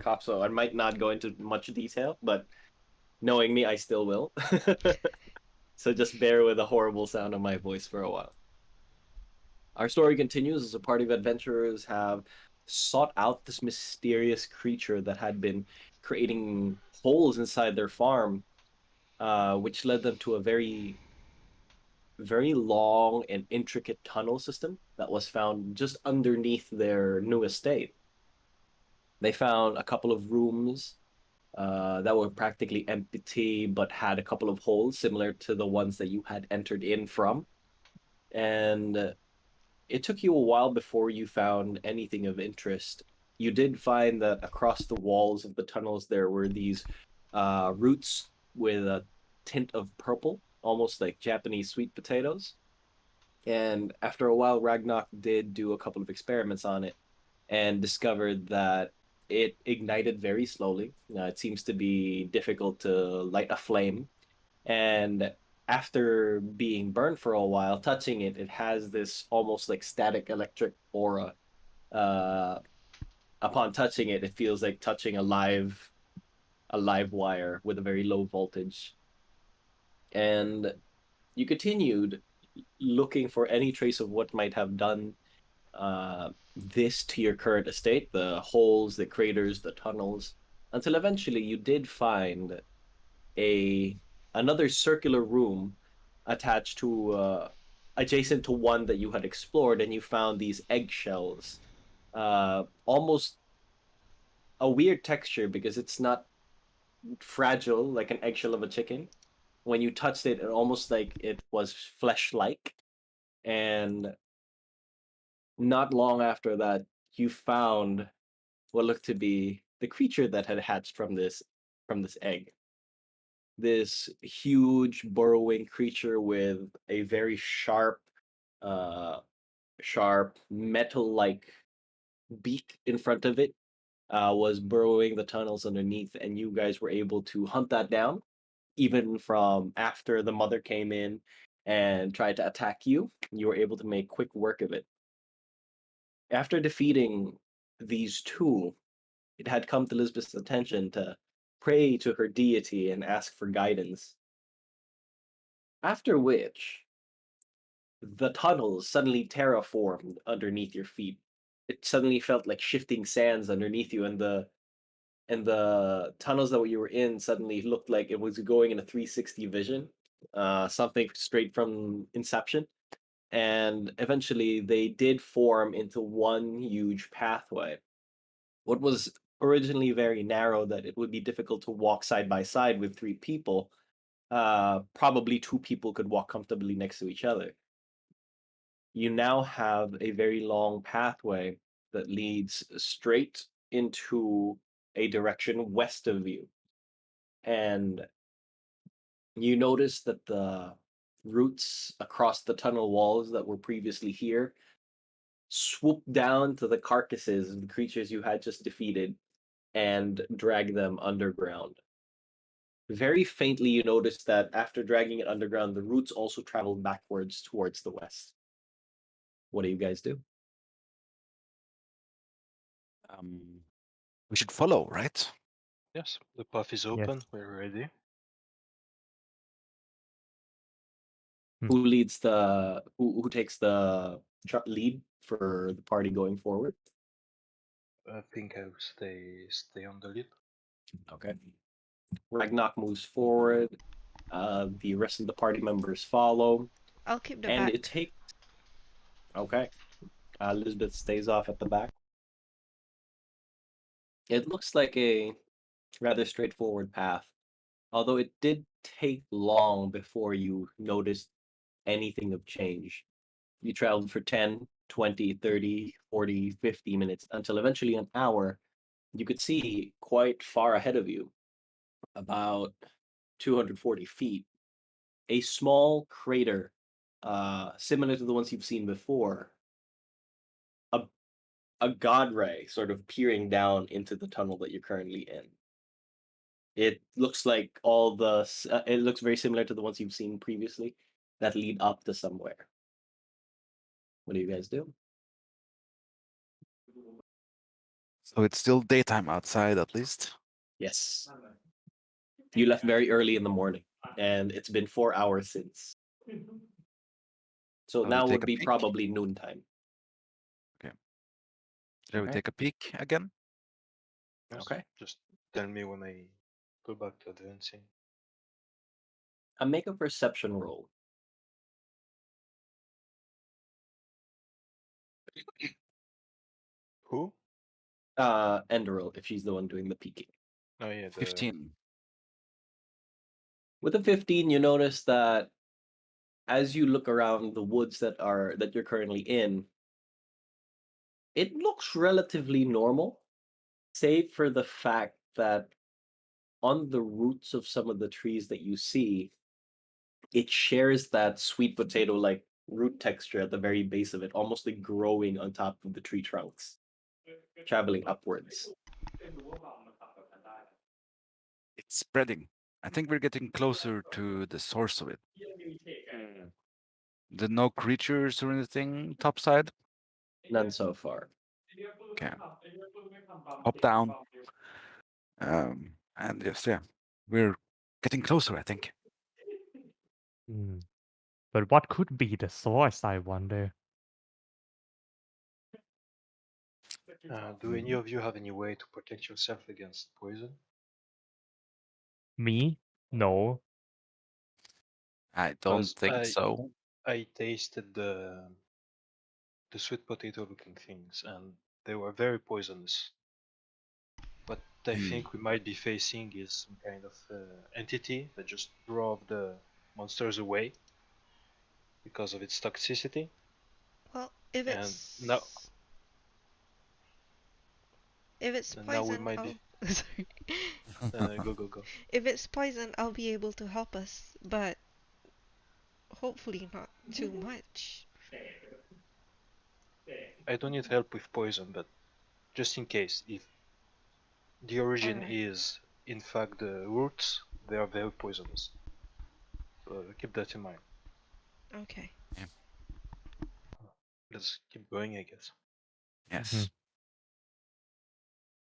cough, so I might not go into much detail, but knowing me, I still will. So just bear with the horrible sound of my voice for a while. Our story continues as a party of adventurers have sought out this mysterious creature that had been creating holes inside their farm, which led them to a very long and intricate tunnel system that was found just underneath their new estate. They found a couple of rooms that were practically empty but had a couple of holes similar to the ones that you had entered in from. And it took you a while before you found anything of interest. You did find that across the walls of the tunnels there were these roots with a tint of purple, almost like Japanese sweet potatoes. And after a while, Ragnar did do a couple of experiments on it and discovered that it ignited very slowly. It seems to be difficult to light a flame. And after being burned for a while, touching it, it has this almost like static electric aura. Uh, Upon touching it, it feels like touching a live wire with a very low voltage. And you continued looking for any trace of what might have done this to your current estate, the holes, the craters, the tunnels, until eventually you did find a another circular room attached to adjacent to one that you had explored, and you found these eggshells, almost a weird texture because it's not fragile like an eggshell of a chicken. When you touched it, it almost like it was flesh-like. And not long after that, you found what looked to be the creature that had hatched from this egg. This huge burrowing creature with a very uh, sharp metal-like beak in front of it was burrowing the tunnels underneath, and you guys were able to hunt that down, even from after the mother came in and tried to attack you. You were able to make quick work of it. After defeating these two, it had come to Lisbeth's attention to pray to her deity and ask for guidance. After which, the tunnels suddenly terraformed underneath your feet. It suddenly felt like shifting sands underneath you, and the tunnels that you were in suddenly looked like it was going in a 360 vision, something straight from Inception. And eventually, they did form into one huge pathway. What was originally very narrow, that it would be difficult to walk side by side with three people, probably two people could walk comfortably next to each other. You now have a very long pathway that leads straight into a direction west of you. And you notice that the roots across the tunnel walls that were previously here swoop down to the carcasses of the creatures you had just defeated and drag them underground. Very faintly, you notice that after dragging it underground, the roots also travel backwards towards the west. What do you guys do? Um, we should follow, right? Yes, the path is Yes. open. We're ready. Who leads the who takes the lead for the party going forward? I think I'll stay on the lead. Okay. Ragnar moves forward. The rest of the party members follow, I'll keep the and back. it takes. Okay. Elizabeth stays off at the back. It looks like a rather straightforward path, although it did take long before you noticed anything of change. You traveled for 10, 20, 30, 40, 50 minutes until eventually an hour. You could see quite far ahead of you, about 240 feet, a small crater, similar to the ones you've seen before, a, a god ray sort of peering down into the tunnel that you're currently in. It looks like it looks very similar to the ones you've seen previously that lead up to somewhere. What do you guys do? So it's still daytime outside at least. Yes. You left very early in the morning, and it's been 4 hours since. So Shall we now take would a be peek? probably noontime. Shall we Okay. take a peek again? Yes, Okay. just tell me when I go back to advancing. Make a perception roll. Who? Enderal, if she's the one doing the peeking. Oh yeah, the 15. With a 15, you notice that as you look around the woods that you're currently in, it looks relatively normal, save for the fact that on the roots of some of the trees that you see, it shares that sweet potato like root texture at the very base of it, almost like growing on top of the tree trunks, traveling upwards. It's spreading. I think we're getting closer to the source of it. There no creatures or anything topside? None so far. Okay. Hop down. And yes, yeah. We're getting closer, I think. Hmm. But what could be the source, I wonder? do any of you have any way to protect yourself against poison? Me? No. I don't 'Cause think so. I tasted the sweet potato looking things and they were very poisonous. What I think we might be facing is some kind of entity that just drove the monsters away because of its toxicity. Well, if And now, it's we poison, might be. I'll sorry. Go. If it's poison, I'll be able to help us, but hopefully not too much. I don't need help with poison, but just in case, if the origin Alright. is in fact the roots, they are very poisonous. So keep that in mind. Okay. Let's keep going, I guess. Yes.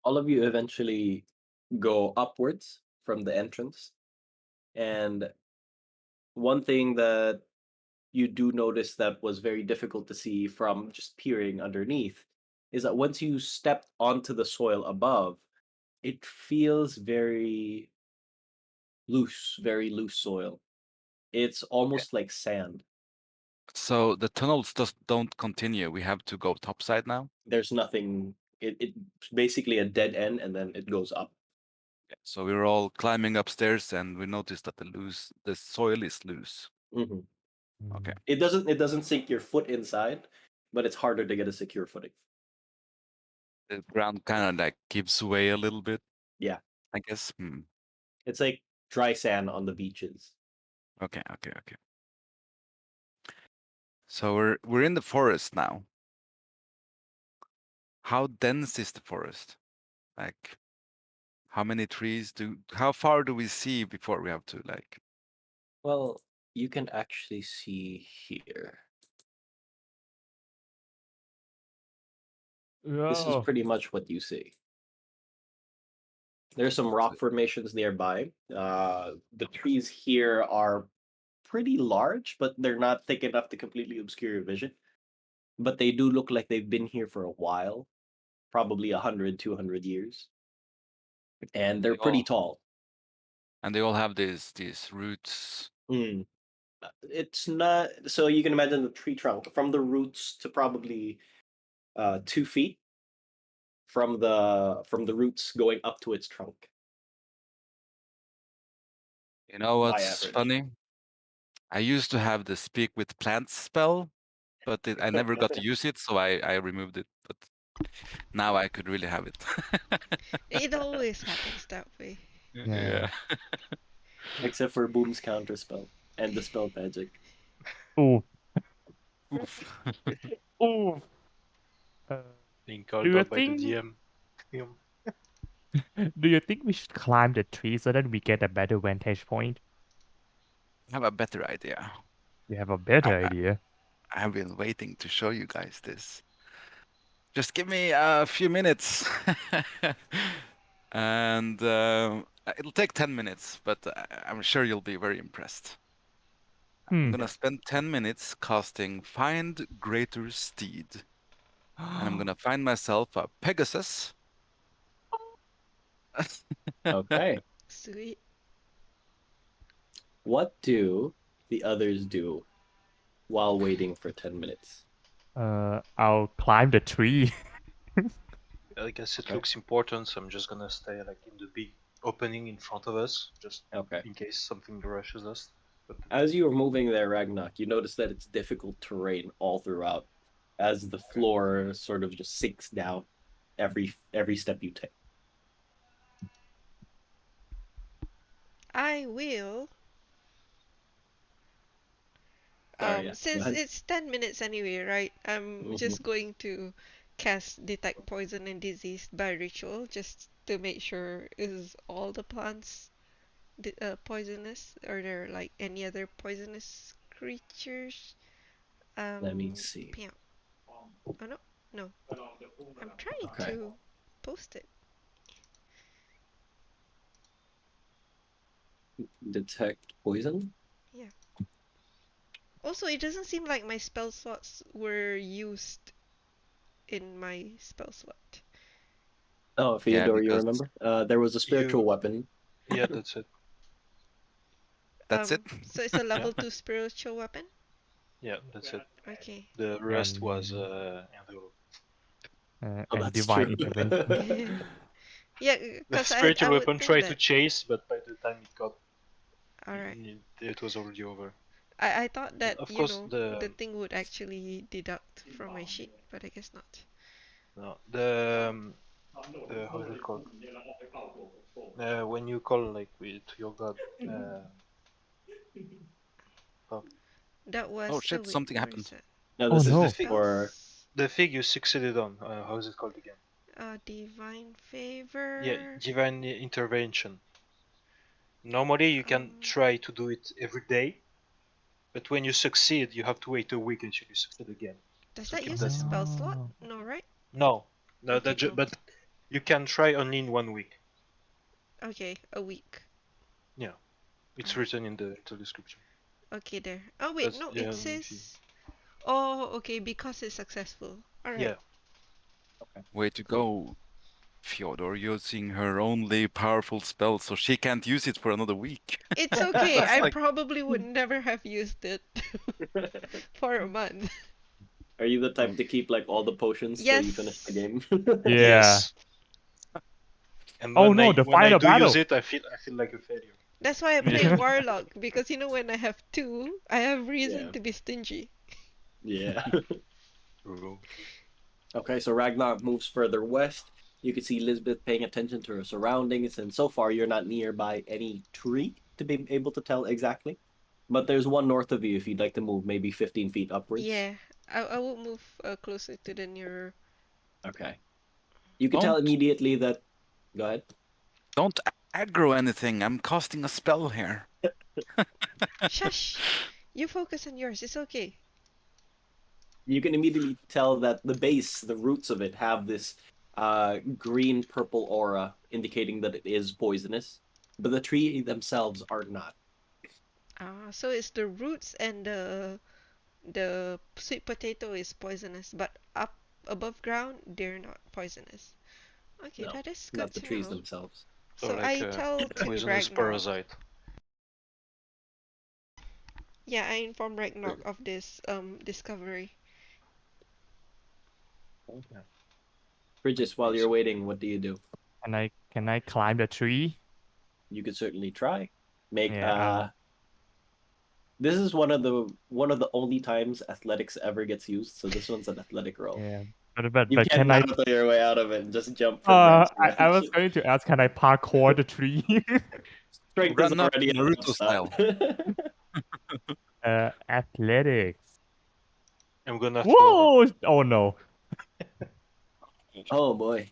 All of you eventually go upwards from the entrance. And one thing that you do notice that was very difficult to see from just peering underneath is that once you step onto the soil above, it feels very loose soil. It's almost like sand. So the tunnels just don't continue. We have to go topside now. There's nothing. It's basically a dead end, and then it goes up. So we're all climbing upstairs, and we notice that the soil is loose. Hmm. Okay. It doesn't sink your foot inside, but it's harder to get a secure footing. The ground kind of like gives way a little bit. Yeah, I guess. it's like dry sand on the beaches. Okay. So we're in the forest now. How dense is the forest? Like, how many trees how far do we see before we have to like? Well, you can actually see here. This is Oh. pretty much what you see. There's some rock formations nearby. The trees here are pretty large, but they're not thick enough to completely obscure your vision. But they do look like they've been here for a while, probably 100, 200 years. And they're They pretty all tall. and they all have these roots. Mm. It's not so you can imagine the tree trunk from the roots to probably 2 feet from the roots going up to its trunk You know by what's average. funny? I used to have the speak with plants spell, but I never got to use it, so I removed it. But now I could really have it. It always happens that way. Yeah. Except for Boom's counterspell and dispel magic. Ooh. Oof. Ooh. Being Do called you out by the think DM. do you think we should climb the tree so that we get a better vantage point? I have a better idea. You have a better I, idea. I have been waiting to show you guys this. Just give me a few minutes. And it'll take 10 minutes, but I'm sure you'll be very impressed. I'm gonna spend 10 minutes casting Find Greater Steed. And I'm gonna find myself a Pegasus. Okay. Sweet. What do the others do while waiting for 10 minutes? I'll climb the tree. I guess it Okay. looks important, so I'm just gonna stay like in the big opening in front of us, just Okay. in case something rushes us. But As you are moving there, Ragnar, you notice that it's difficult terrain all throughout, as the floor sort of just sinks down every step you take. I will. Sorry, yeah. Go Since ahead. it's 10 minutes anyway, right? I'm Mhm. just going to cast Detect Poison and Disease by ritual just to make sure is all the plants poisonous, or there like any other poisonous creatures? Let me see. Yeah. Oh no, no. I'm trying Okay. to post it. Detect poison? Yeah. Also, it doesn't seem like my spell slots were used in my spell slot. Oh, Yeah, Theodore, you because remember? There was a spiritual weapon. yeah, that's it. that's it. So it's a Yeah, level 2 spiritual weapon? yeah, that's it. Okay. The rest was And envelope. Oh, and that's divine true. intervention. Yeah, The because I spiritual would weapon think tried to that. chase, but by the time Alright. it was already over. I thought that, Of you course, know, the thing would actually deduct from my sheet, but I guess not. no, the how is it called? When you call like to your god, fuck. That Oh was. Oh, shit, wait, something where is happened. that? No, Oh this is The no. fig, for. Spells? the fig you succeeded on. How is it called again? Divine Yeah, Favor. divine intervention. Normally you can Um, try to do it every day, but when you succeed, you have to wait a week until you succeed again. does So that keep use a that in mind. spell slot? Oh. No, right? No, no, Okay, cool. but you can try only in 1 week. Okay, a week. Yeah, it's Alright. written in the description. Okay, there. Oh, wait, That's no, yeah, it if you, says. Oh, okay, because it's successful. Alright, yeah. Way to cool. go, Fyodor, using her only powerful spell, so she can't use it for another week. It's okay, That's I like, probably would never have used it for a month. Are you the type to keep like all the potions till you finish the Yes. game? Yeah. Yes. And Oh no, the when I final do use battle. it, I feel like a failure. That's why I play Immediately. Warlock, because you know when I have two, I have reason Yeah. to be stingy. Yeah. True. Okay, so Ragnar moves further west. You can see Lisbeth paying attention to her surroundings, and so far you're not nearby any tree to be able to tell exactly. But there's one north of you if you'd like to move, maybe 15 feet upwards. Yeah, I will move closer to the nearer. Okay. You can tell don't immediately that. Go ahead. don't aggro anything. I'm casting a spell here. Shush! You focus on yours, it's okay. You can immediately tell that the base, the roots of it, have this green purple aura, indicating that it is poisonous. But the tree themselves are not. So it's the roots and the sweet potato is poisonous, but up above ground they're not poisonous. Okay, No, that is good not the to trees know. themselves. So So like I a tell to poisonous Ragnarok. parasite. Yeah, I inform Ragnarok of this discovery. Yeah. Bridges, while you're waiting, what do you do? Can I climb the tree? You could certainly try. Make Yeah. this is one of the only times athletics ever gets used, so this one's an athletic roll. Yeah. You But can't can I? Naruto your way out of it and just jump from branch to I branch. was going to ask, can I parkour the tree? Strength is Run up already a tough Naruto start. style. Athletics. I'm gonna throw her. Whoa! Oh no. Oh boy.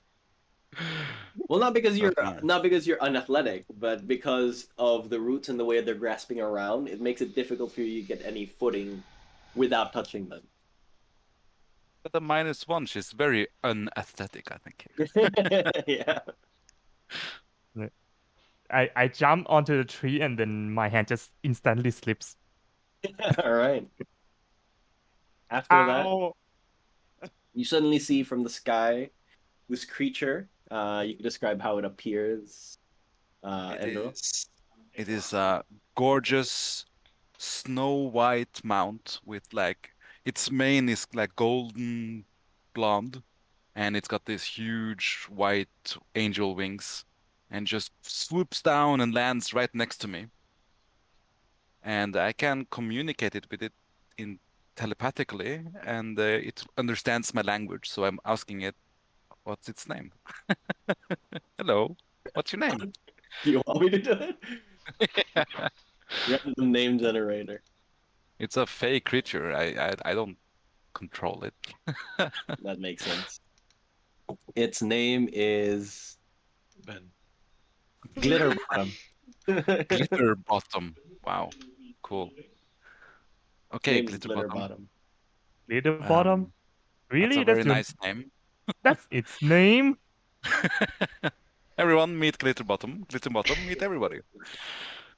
Well, not because you're Ragnar. not because you're unathletic, but because of the roots and the way they're grasping around, it makes it difficult for you to get any footing without touching them. But a -1, she's very unaesthetic, I think. Yeah. I jump onto the tree and then my hand just instantly slips. All right. After that, Ow! you suddenly see from the sky this creature. You can describe how it appears, Endro. It is a gorgeous snow white mount with its mane is like golden blonde, and it's got this huge white angel wings, and just swoops down and lands right next to me. And I can communicate it with it in telepathically, and it understands my language. So I'm asking it, "What's its name?" Hello, what's your name? Do you want me to do it? Random name generator. It's a fake creature. I don't control it. That makes sense. Its name is Ben. Glitter Bottom. Glitter Bottom. Wow, cool. Its Okay, name is Glitter Glitter Bottom. Bottom. Little bottom? Um, that's a Really? very nice name. That's its name? Everyone meet Glitter Bottom. Glitter Bottom meet everybody.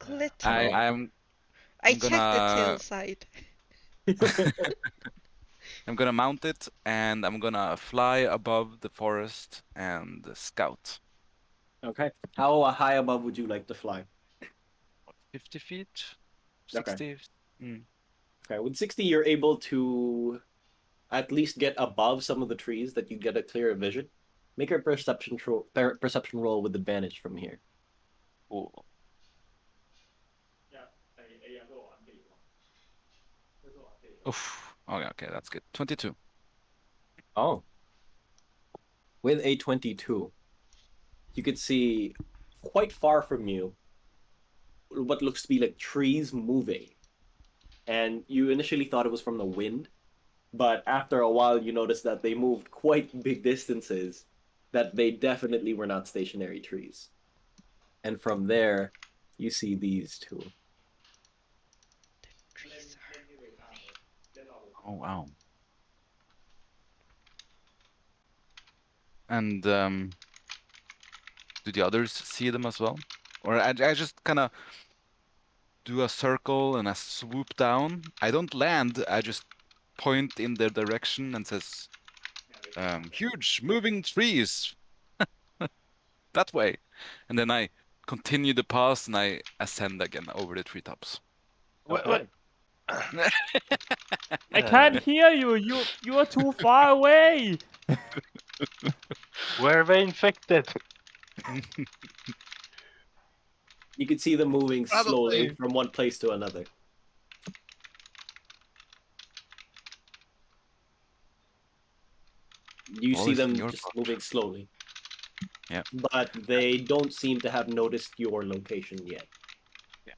I Glitter. Oh. I'm I I'm checked the tail gonna side. I'm gonna mount it and I'm gonna fly above the forest and scout. Okay. How high above would you like to fly? 50 feet? Okay. 60? Mm. Okay. With 60, you're able to at least get above some of the trees that you get a clearer vision. Make a perception roll with advantage from here. Cool. Oof. Okay, that's good. 22. Oh. With a 22, you could see quite far from you what looks to be like trees moving. And you initially thought it was from the wind, but after a while you noticed that they moved quite big distances, that they definitely were not stationary trees. And from there, you see these two. Trees are Oh wow. And do the others see them as well? Or I just kind of do a circle and I swoop down. I don't land, I just point in their direction and says, huge moving trees that way. And then I continue the path and I ascend again over the treetops. What? I can't hear you. You are too far away. Were they infected? You could see them moving slowly Probably. from one place to another. You see Always in them your just part. moving slowly, Yeah. but they don't seem to have noticed your location yet. Yeah.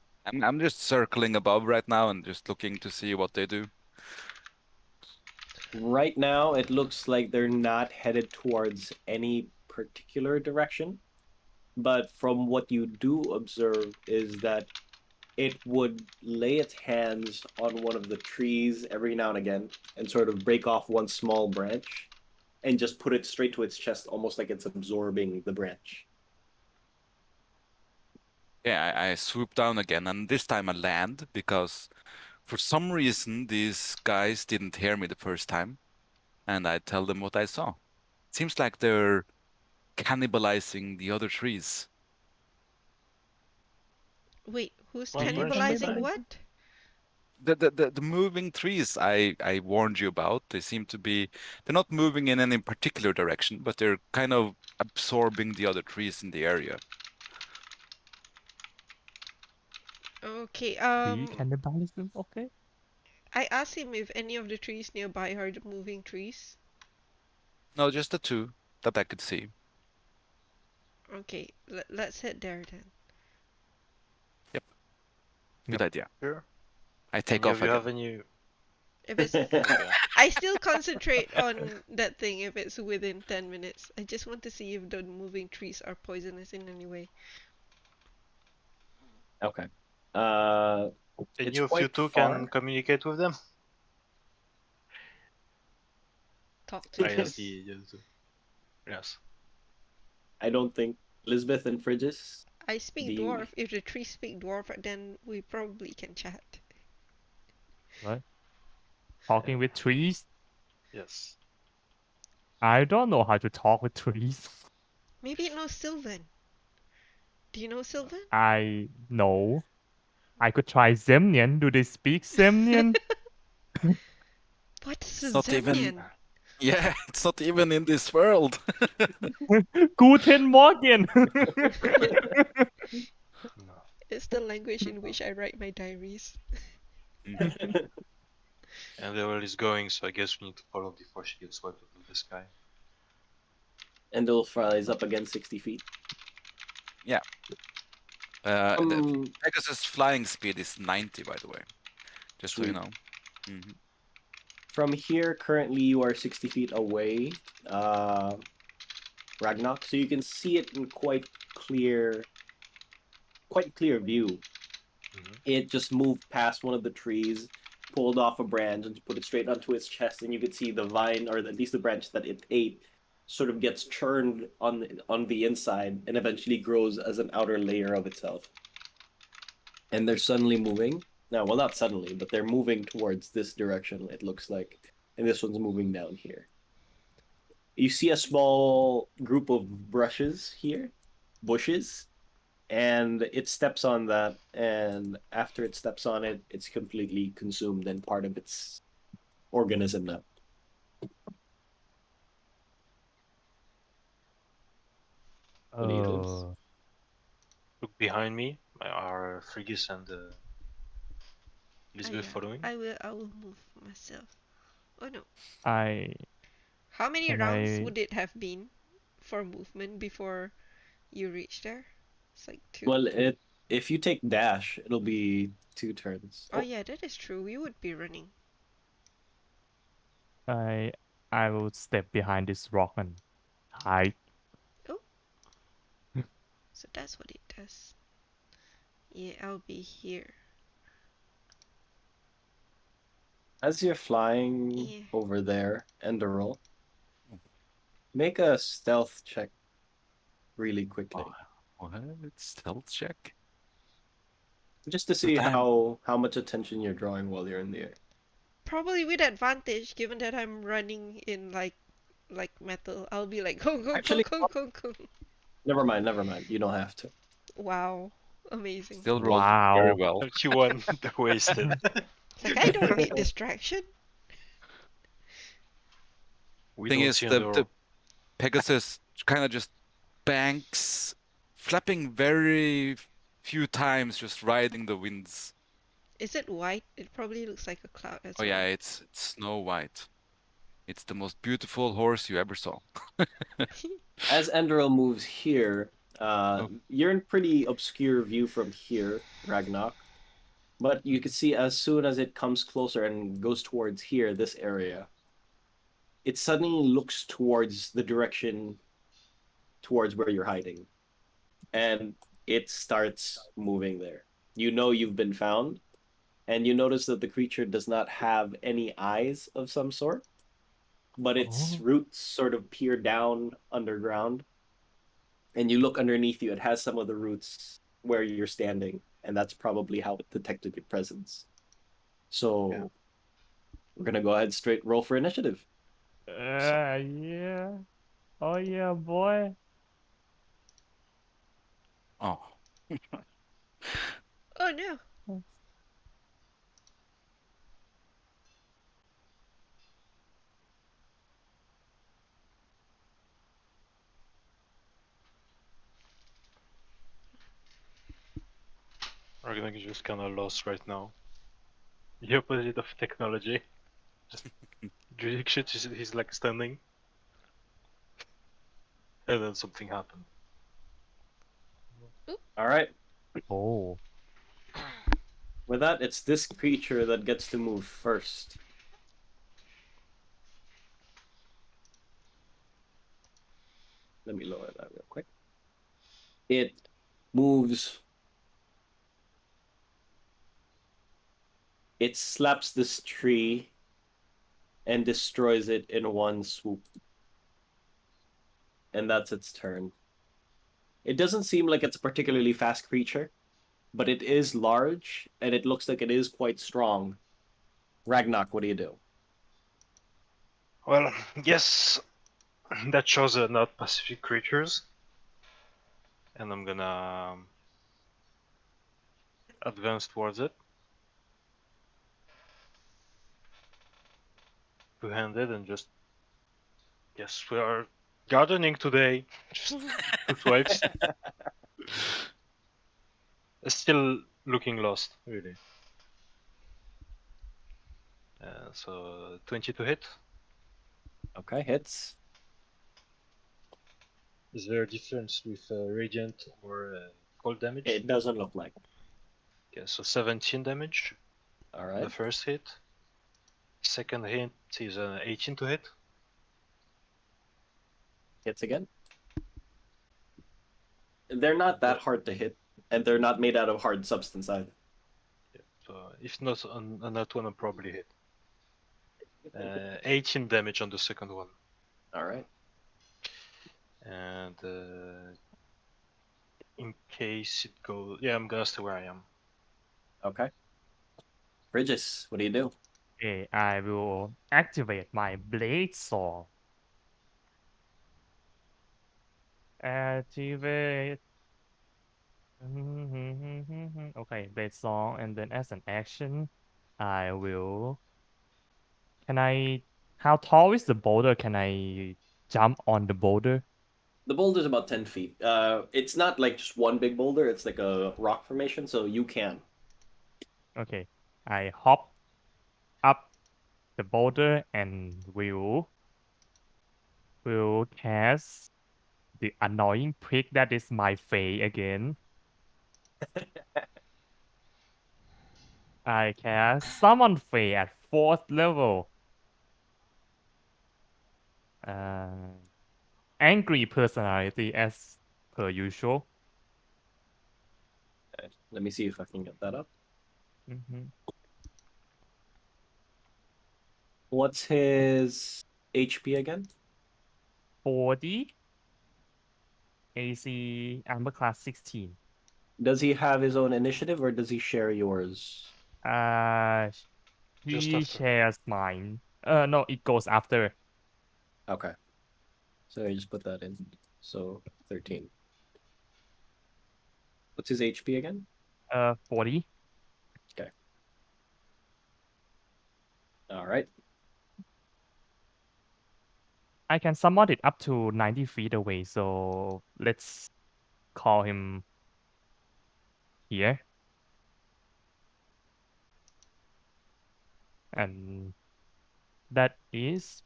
I'm just circling above right now and just looking to see what they do. Right now, it looks like they're not headed towards any particular direction, but from what you do observe is that it would lay its hands on one of the trees every now and again and sort of break off one small branch and just put it straight to its chest, almost like it's absorbing the branch. Yeah, I swoop down again, and this time I land because for some reason these guys didn't hear me the first time, and I tell them what I saw. Seems like they're cannibalizing the other trees. Wait, who's One Tree branch at a cannibalizing time. cannibalism? what? The moving trees I warned you about, they seem to be they're not moving in any particular direction, but they're kind of absorbing the other trees in the area. Okay, Tree cannibalism? Okay. I asked him if any of the trees nearby are the moving trees. No, just the two that I could see. Okay, let's head there then. Yep, good Yep. idea. Sure. I take Any off of you have again. any? If it's, Okay. I still concentrate on that thing if it's within 10 minutes. I just want to see if the moving trees are poisonous in any way. Okay. Uh, Any it's of you quite two can far. communicate with them? Talk to Yes, trees. yes. I don't think Lisbeth and Frigis. I speak The dwarf. If the trees speak dwarf, then we probably can chat. What? Talking with trees? Yes. I don't know how to talk with trees. Maybe it knows Sylvan. Do you know Sylvan? I know. I could try Zemnian. Do they speak Zemnian? What's It's a not even. Zemnian? Yeah, it's not even in this world. Guten Morgen! No. It's the language in which I write my diaries. And the world is going, so I guess we need to follow before she gets swept up in the sky. Endel flies up again 60 feet. Yeah. The Um, Pegasus flying speed is 90, by the way. Just so you Sweet. know. Mhm. From here, currently you are 60 feet away, Ragnarok, so you can see it in quite clear view. It just moved past one of the trees, pulled off a branch, and put it straight onto its chest, and you could see the vine, or at least the branch that it ate, sort of gets churned on the inside, and eventually grows as an outer layer of itself. And they're suddenly moving. No, well, not suddenly, but they're moving towards this direction, it looks like. And this one's moving down here. You see a small group of bushes, and it steps on that, and after it steps on it, it's completely consumed and part of its organism now. What do you do? Look behind me. Are Frigis and Lisbeth yeah. following? I will move myself. Oh no. I How many can rounds I would it have been for movement before you reach there? It's like 2. Well, if you take dash, it'll be 2 turns. Oh yeah, that is true. We would be running. I I will step behind this rock and hide. Oh, so that's what it does. Yeah, I'll be here. As you're flying Yeah. over there, Enderroll, make a stealth check really quickly, What? Stealth check? just to see how much attention you're drawing while you're in the air. Probably with advantage, given that I'm running in like metal. I'll be like go go go Actually, go go go. never mind. You don't have to. Wow, amazing. Still rolled very Wow. well. 31, the wasted. It's like I don't need distraction. We Thing don't is, see the Underworld. Pegasus kind of just banks, flapping very few times, just riding the winds. Is it white? It probably looks like a cloud as Oh well. yeah, it's Snow White. It's the most beautiful horse you ever saw. As Enderil moves here, Oh. you're in pretty obscure view from here, Ragnarok. But you can see as soon as it comes closer and goes towards here, this area, it suddenly looks towards the direction towards where you're hiding. And it starts moving there. You know you've been found, and you notice that the creature does not have any eyes of some sort, but its Oh. roots sort of peer down underground, and you look underneath you, it has some of the roots where you're standing, and that's probably how it detected your presence. So Yeah. we're gonna go ahead straight roll for initiative. Yeah. Oh yeah, boy. Oh. Oh no. Ragnar is just kind of lost right now. The opposite of technology. Just jurisdiction, he's like standing. And then something happened. All right. Oh. With that, it's this creature that gets to move first. Let me lower that real quick. It moves. It slaps this tree and destroys it in one swoop. And that's its turn. It doesn't seem like it's a particularly fast creature, but it is large, and it looks like it is quite strong. Ragnak, what do you do? Well, yes, that shows are not Pacific creatures, and I'm gonna advance towards it, two-handed, and just yes, we are gardening today. Just two swipes. Still looking lost, really. So 20 to hit. Okay, hits. Is there a difference with radiant or cold damage? It doesn't look like. Okay, so 17 damage All on the right. first hit. Second hit is 18 to hit. Hits again. They're not that hard to hit, and they're not made out of hard substance either. Yeah, so if not on that one, I'll probably hit. 18 damage on the second one. All right. And in case it goes, yeah, I'm gonna stay where I am. Okay. Bridges, what do you do? Okay, I will activate my blade saw. Activate. Okay, blade saw, and then as an action, I will. Can I? How tall is the boulder? Can I jump on the boulder? The boulder's about 10 feet. It's not like just one big boulder, it's like a rock formation, so you can. Okay, I hop up the boulder and will cast the annoying prick that is my Fae again. I cast Summon Fae at 4th level. Uh, angry personality as per usual. Okay, let me see if I can get that up. Mhm. What's his HP again? 40 AC armor class 16. Does he have his own initiative or does he share yours? Uh, Just he after. shares mine. No, it goes after. Okay. So I just put that in. So 13. What's his HP again? 40. Okay. All right. I can summon it up to 90 feet away, so let's call him here. And that is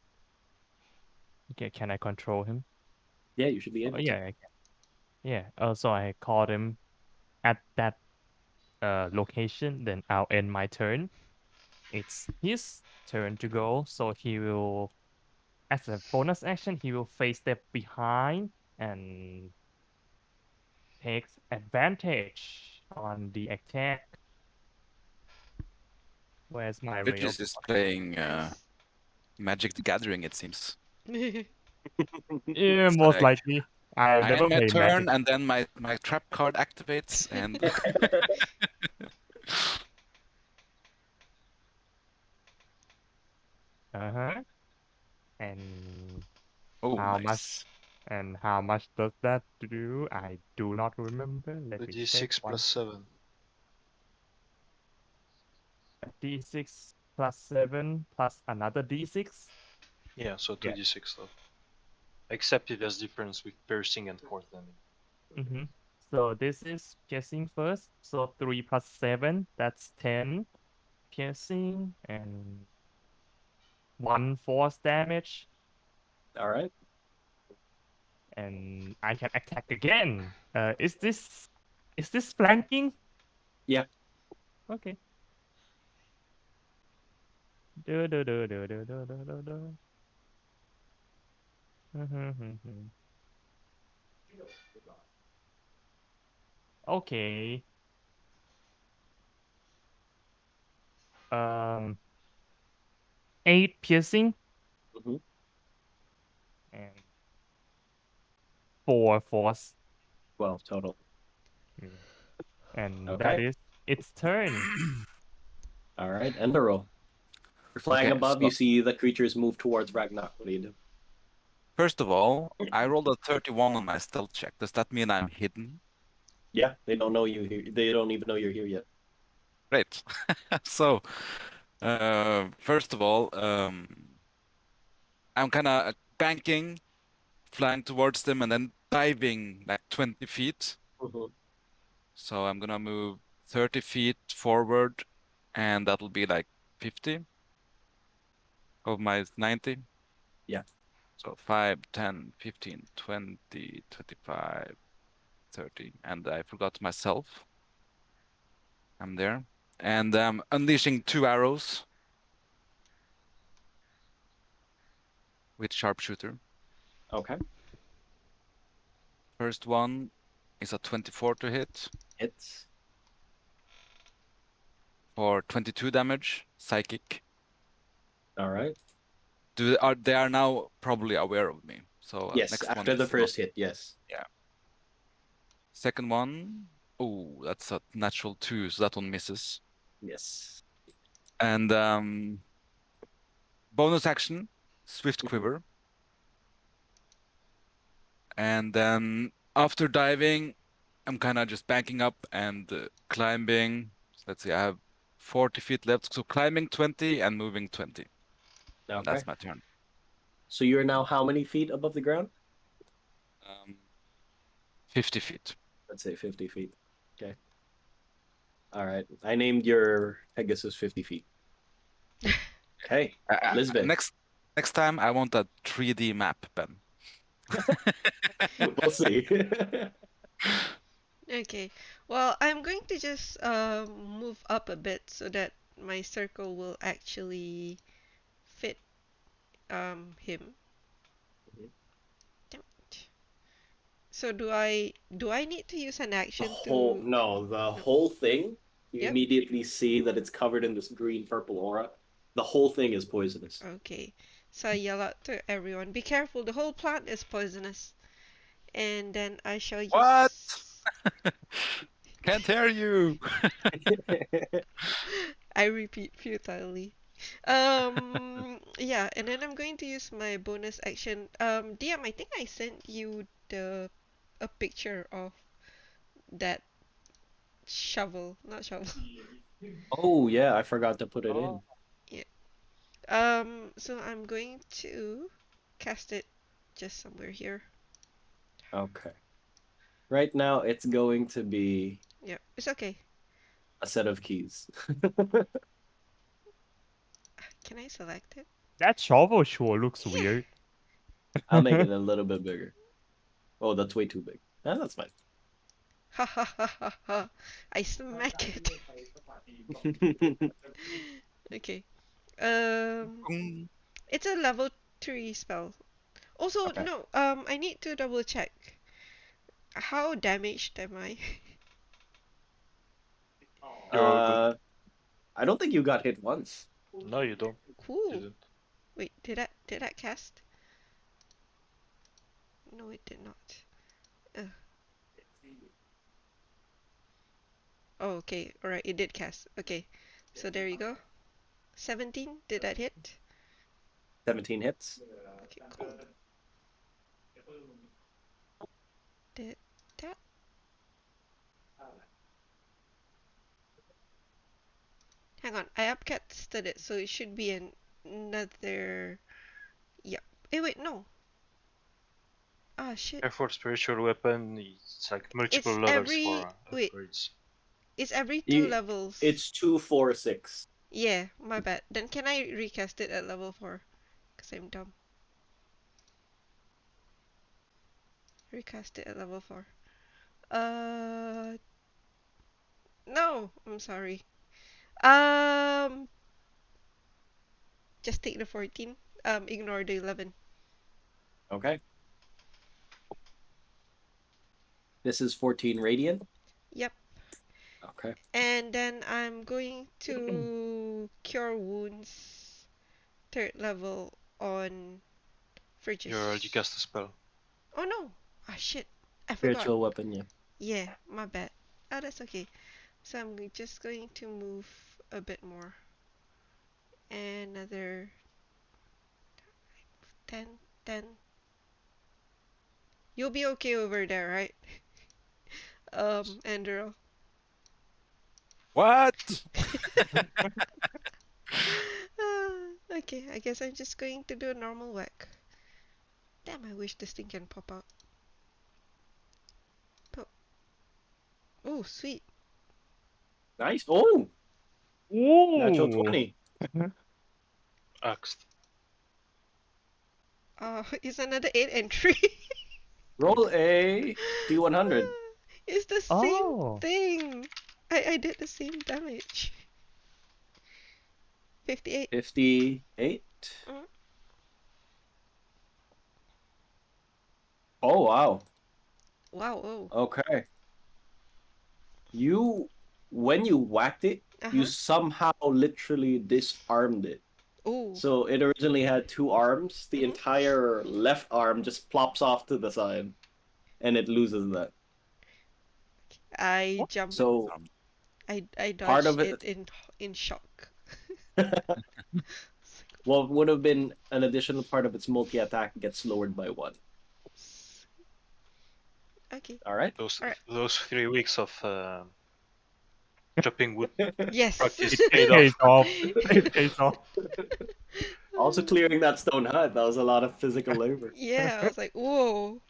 okay. Can I control him? Yeah, you should be Oh able to. yeah, I can. Yeah. So I called him at that location. Then I'll end my turn. It's his turn to go. So he will, as a bonus action, he will face step behind and takes advantage on the attack. Where's my real? Bridges is playing Magic the Gathering, it seems. Yeah, It's most like, likely. I I never end my play Magic. turn, and then my trap card activates, and Uh-huh. And oh, how much nice. how much does that do? I do not remember. Let me check 2d6 one. plus 7. A D6 plus 7 plus another D6. Yeah, so Yeah. 2d6 though. Except it has difference with piercing and force damage. Mm-hmm. So this is piercing first. So 3 plus 7, that's 10 piercing and 1 force damage. All right. And I can attack again. Is this flanking? Yeah. Okay. Do, do, do, do, do, do, do, do, do. Okay. Um, 8 piercing Mm-hmm. and 4 force. 12 total. And that Okay. is its turn. All right. End the roll. You're flying Okay, above. so You see the creatures move towards Ragnar. What do you do? first of all, I rolled a 31 on my stealth check. Does that mean I'm hidden? Yeah, they don't know you here. They don't even know you're here yet. Great. So, first of all, I'm kind of banking, flying towards them, and then diving like 20 feet. Mm-hmm. So I'm gonna move 30 feet forward, and that'll be like 50 of my 90. Yeah. So 5, 10, 15, 20, 25, 30. And I forgot myself. I'm there. And I'm unleashing 2 arrows with sharpshooter. Okay. First one is a 24 to hit Hits. for 22 damage, psychic. All right. They are now probably aware of me. So Yes. next one After the is not. first hit, yes. Yeah. Second one, oh, that's a natural 2, so that one misses. Yes. And bonus action, swift Mm-hmm. quiver. And then after diving, I'm kind of just banking up and climbing. Let's see, I have 40 feet left. So climbing 20 and moving 20. And Okay. that's my turn. So you're now how many feet above the ground? 50 feet. Let's say 50 feet. Okay. All right. I named your Pegasus 50 feet. Okay. Lisbeth. Next time, I want a 3D map, Ben. We'll see. Okay. Well, I'm going to just move up a bit so that my circle will actually fit him. Damn it. So do I need to use an The action whole to no, the no. whole thing, you Yep. immediately see that it's covered in this green purple aura. The whole thing is poisonous. Okay. So I yell out to everyone, be careful, the whole plant is poisonous. And then I shall What? use Can't hear you. I repeat futilely. Yeah, and then I'm going to use my bonus action. DM, I think I sent you a picture of that shovel, not shovel. Oh yeah, I forgot to put it in. Oh. Yeah. So I'm going to cast it just somewhere here. Okay. Right now it's going to be Yeah, it's okay. a set of keys. Can I select it? That shovel sure looks Yeah. weird. I'll make it a little bit bigger. Oh, that's way too big. That's fine. Ha ha ha ha ha. I smack it. Okay. Um, Mm. it's a level 3 spell. Also, Okay. no, I need to double check. How damaged am I? You're good. I don't think you got hit once. No, you don't. Cool. Didn't. Wait, did that cast? No, it did not. Uh. Oh, okay. Alright, it did cast. Okay. So there you go. 17, did that hit? 17 hits. Okay, cool. Did that? Hang on, I upcasted it, so it should be another. Yep. Hey, wait, no. Ah, shit. For spiritual weapon, it's like multiple It's levels every. for Wait, upgrades. it's every 2 You, levels. it's 2, 4, 6. Yeah, my bad. Then can I recast it at level 4? Because I'm dumb. Recast it at level 4. No, I'm sorry. Um, just take the 14. Ignore the 11. Okay. This is 14 radiant. Yep. Okay. And then I'm going to cure wounds 3rd level on fridges. You already cast a spell. Oh no! Ah shit! I forgot. Spiritual weapon, yeah. Yeah, my bad. Oh, that's okay. So I'm just going to move a bit more. Another 10, 10. You'll be okay over there, right? Andrew. What? Okay, I guess I'm just going to do a normal whack. Damn, I wish this thing can pop out. Pop. Oh, sweet. Nice. Oh, natural Ooh. 20. Axed. It's another 8 and 3. Roll a D100. It's the same Oh. thing. I did the same damage. 58. 58. Mm. Oh, wow. Wow, oh. Okay. When you whacked it, you Uh-huh. somehow literally disarmed it. Oh. So it originally had 2 arms. The Mhm. entire left arm just plops off to the side, and it loses that. I jumped. So I part of dodged it, it in shock. what would have been an additional part of its multi-attack gets lowered by 1. Okay. All right. Those Alright. those 3 weeks of chopping wood Yes. practice It paid pays off. off. It pays off. Also clearing that stone hut, that was a lot of physical labor. Yeah, I was like, whoa.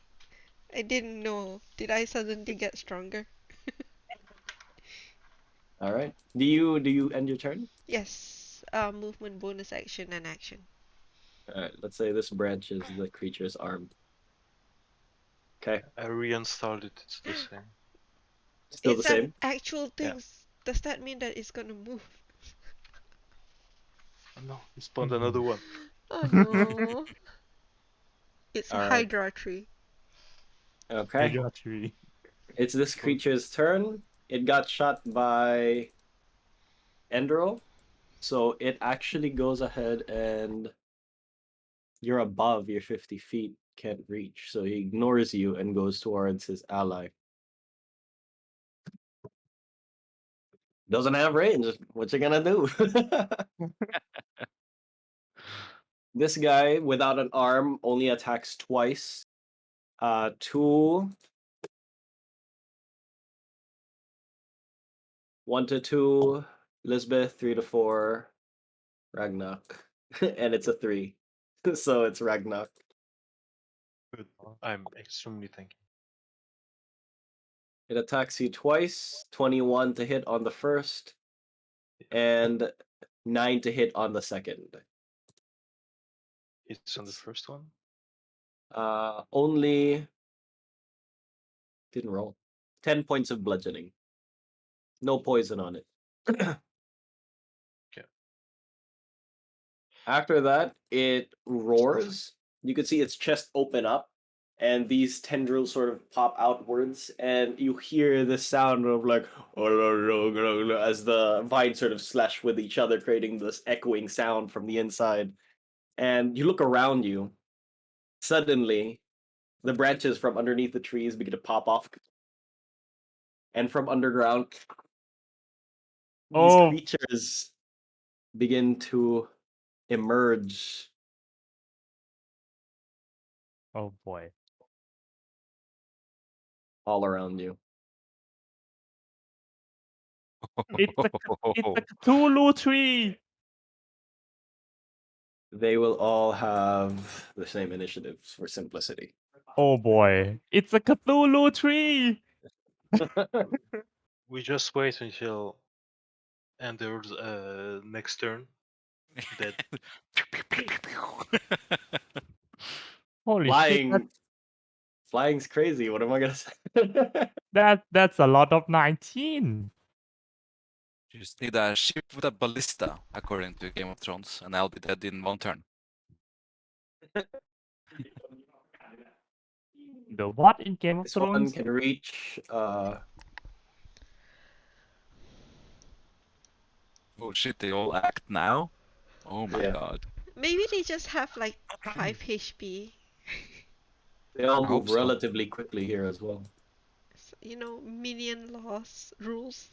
I didn't know. Did I suddenly get stronger? All right. Do you end your turn? Yes. Movement, bonus action, and action. All right. Let's say this branch is the creature's arm. Okay. I reinstalled it. It's the same. Still the It's an same. actual Yeah. thing. Does that mean that it's gonna move? Oh, no, he spawned another one. Oh no. It's a All right. Hydra tree. Okay. Tree. It's this creature's turn. It got shot by Enderal, so it actually goes ahead and you're above your 50 feet, can't reach. So he ignores you and goes towards his ally. Doesn't have range. What you gonna do? This guy without an arm only attacks twice. 2, 1 to 2, Lisbeth, 3 to 4, Ragnak. And it's a 3. So it's Ragnak. Good. I'm extremely thankful. It attacks you twice, 21 to hit on the first, and 9 to hit on the second. It's on the first one. Only didn't roll. 10 points of bludgeoning. No poison on it. Okay. After that, it roars. You can see its chest open up, and these tendrils sort of pop outwards, and you hear the sound of like as the vines sort of slash with each other, creating this echoing sound from the inside. And you look around you. Suddenly, the branches from underneath the trees begin to pop off, and from underground, these Oh. creatures begin to emerge Oh boy. all around you. It's a Cthulhu tree. They will all have the same initiatives for simplicity. Oh boy. It's a Cthulhu tree. We just wait until Ender's next turn. Dead. Holy shit. Flying, flying's crazy. What am I gonna say? That's a lot of 19. You just need a ship with a ballista, according to Game of Thrones, and I'll be dead in 1 turn. The what in Game of This one Thrones? can reach. Oh shit, they all act now? Oh my Yeah. god. Maybe they just have like 5 HP. They all I hope move so. relatively quickly here as well. You know, minion laws, rules.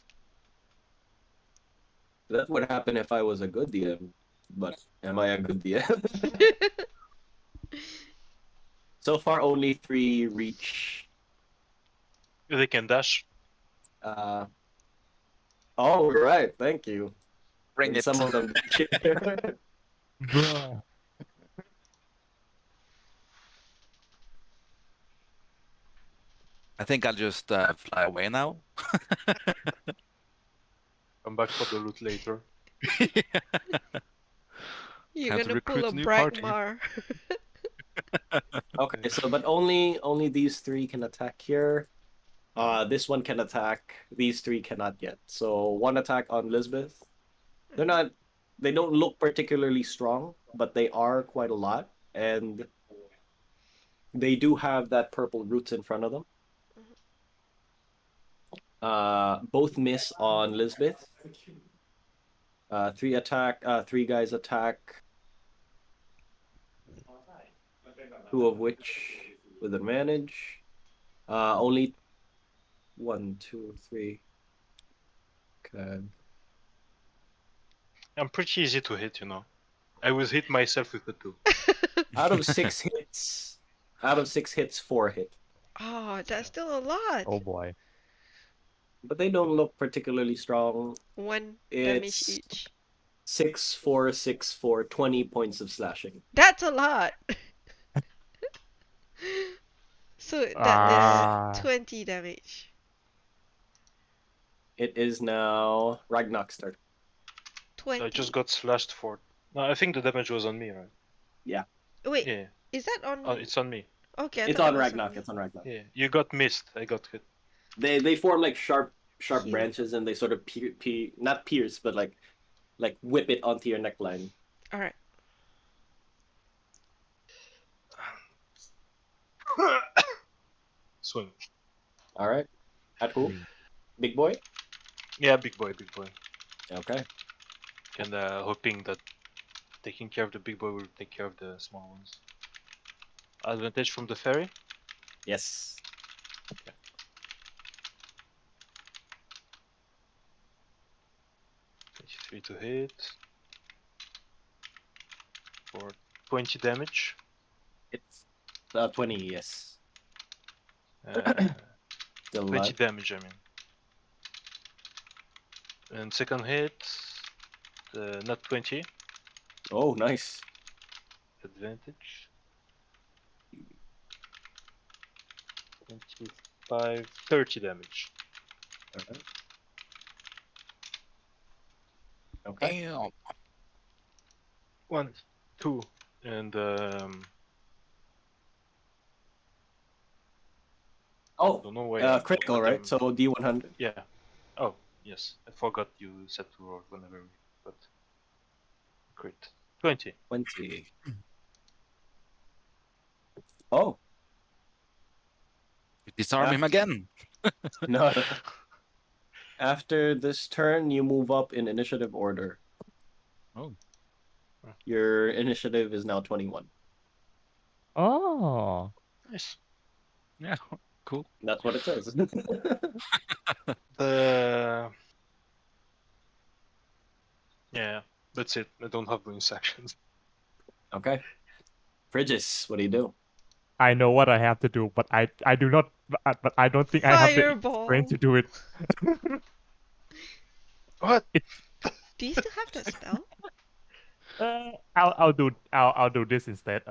That would happen if I was a good DM, but am I a good DM? So far, only 3 reach. They can dash. Uh, oh, right. Thank you. Bring And it. some of them. Bruh. I think I'll just fly away now. Come back for the loot later. You're Time to gonna pull recruit a a new party. Bragmar. Okay, so but only these 3 can attack here. This one can attack. These 3 cannot yet. So one attack on Lisbeth. They don't look particularly strong, but they are quite a lot, and they do have that purple roots in front of them. Both miss on Lisbeth. 3 guys attack. 2 of which with advantage. Only 1, 2, 3. Okay. I'm pretty easy to hit, you know. I will hit myself with the 2. Out of 6 hits, 4 hit. Oh, that's still a lot. Oh boy. But they don't look particularly strong. 1 damage It's each. 6, 4, 6, 4, 20 points of slashing. That's a lot. So that is 20 damage. It is now Ragnar's turn. So I 20. just got slashed for. No, I think the damage was on me, right? Yeah. Wait, Yeah. is that on? Oh, it's on me. Okay, I It's thought on it was Ragnar. on you. It's on Ragnar. Yeah. You got missed. I got hit. They form like sharp Cute. branches, and they sort of not pierce, but like whip it onto your neckline. All right. Swing. All right. At who? Big boy. Yeah, big boy, big boy. Okay. And hoping that taking care of the big boy will take care of the small ones. Advantage from the fairy? Yes. 23 to hit. For 20 damage. It's 20. Yes. Still 20 alive. damage, I mean. And second hit, not 20. Oh, nice. Advantage. 25, 30 damage. Okay. Okay. Damn. 1, 2, and Oh, don't know why. critical, what right? I'm- So D100. Yeah. Oh, yes. I forgot you said to roll whenever, but crit. 20. 20. Oh, Disarm him again. no. After this turn, you move up in initiative order. Oh. Your initiative is now 21. Oh. Nice. Yeah. Cool. That's what it says. Yeah, that's it. I don't have bonus actions. Okay. Frigis, what do you do? I know what I have to do, but I do not. But I don't think I have the brain Fireball. to do it. What? Do you still have that spell? I'll do this instead.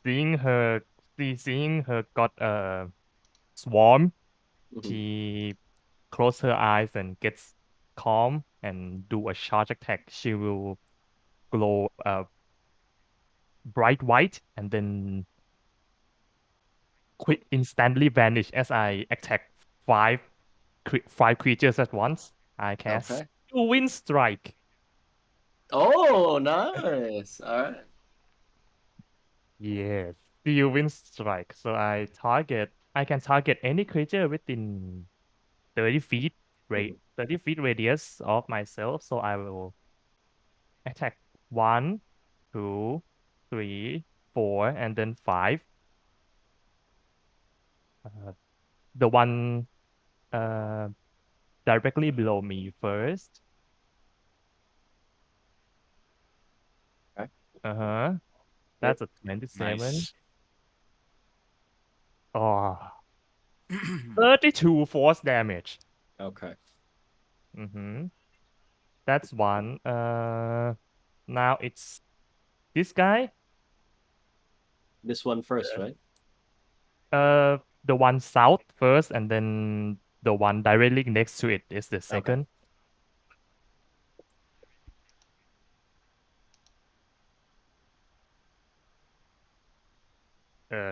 Seeing her, seeing her got swarm, Mhm. she close her eyes and gets calm and do a charge attack. She will glow bright white and then quick instantly vanish as I attack five 5 creatures at once. I cast Okay. Wind Strike. Oh, nice. All right. Yes, Wind Strike. So I can target any creature within 30 feet Mhm. 30 feet radius of myself. So I will attack 1, 2, 3, 4, and then 5. The one uh, directly below me first. Okay. Uh-huh. That's a 27. Nice. Oh, 32 force damage. Okay. Mm-hmm. That's one. Now it's this guy. This one first, right? The one south first, and then the one directly next to it is the Okay. second.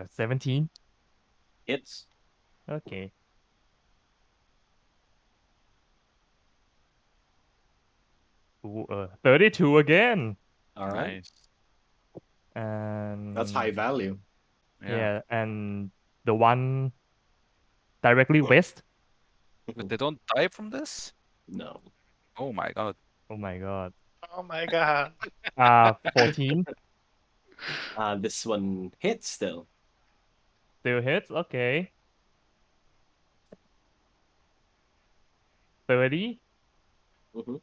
17. Hits. Okay. 32 again. All right. Nice. That's And high value. Yeah. yeah, and the one directly west. But they don't die from this? No. Oh my god. Oh my god. Oh my god. 14. This one hits still. Still hits. Okay. 30. Mm-hmm.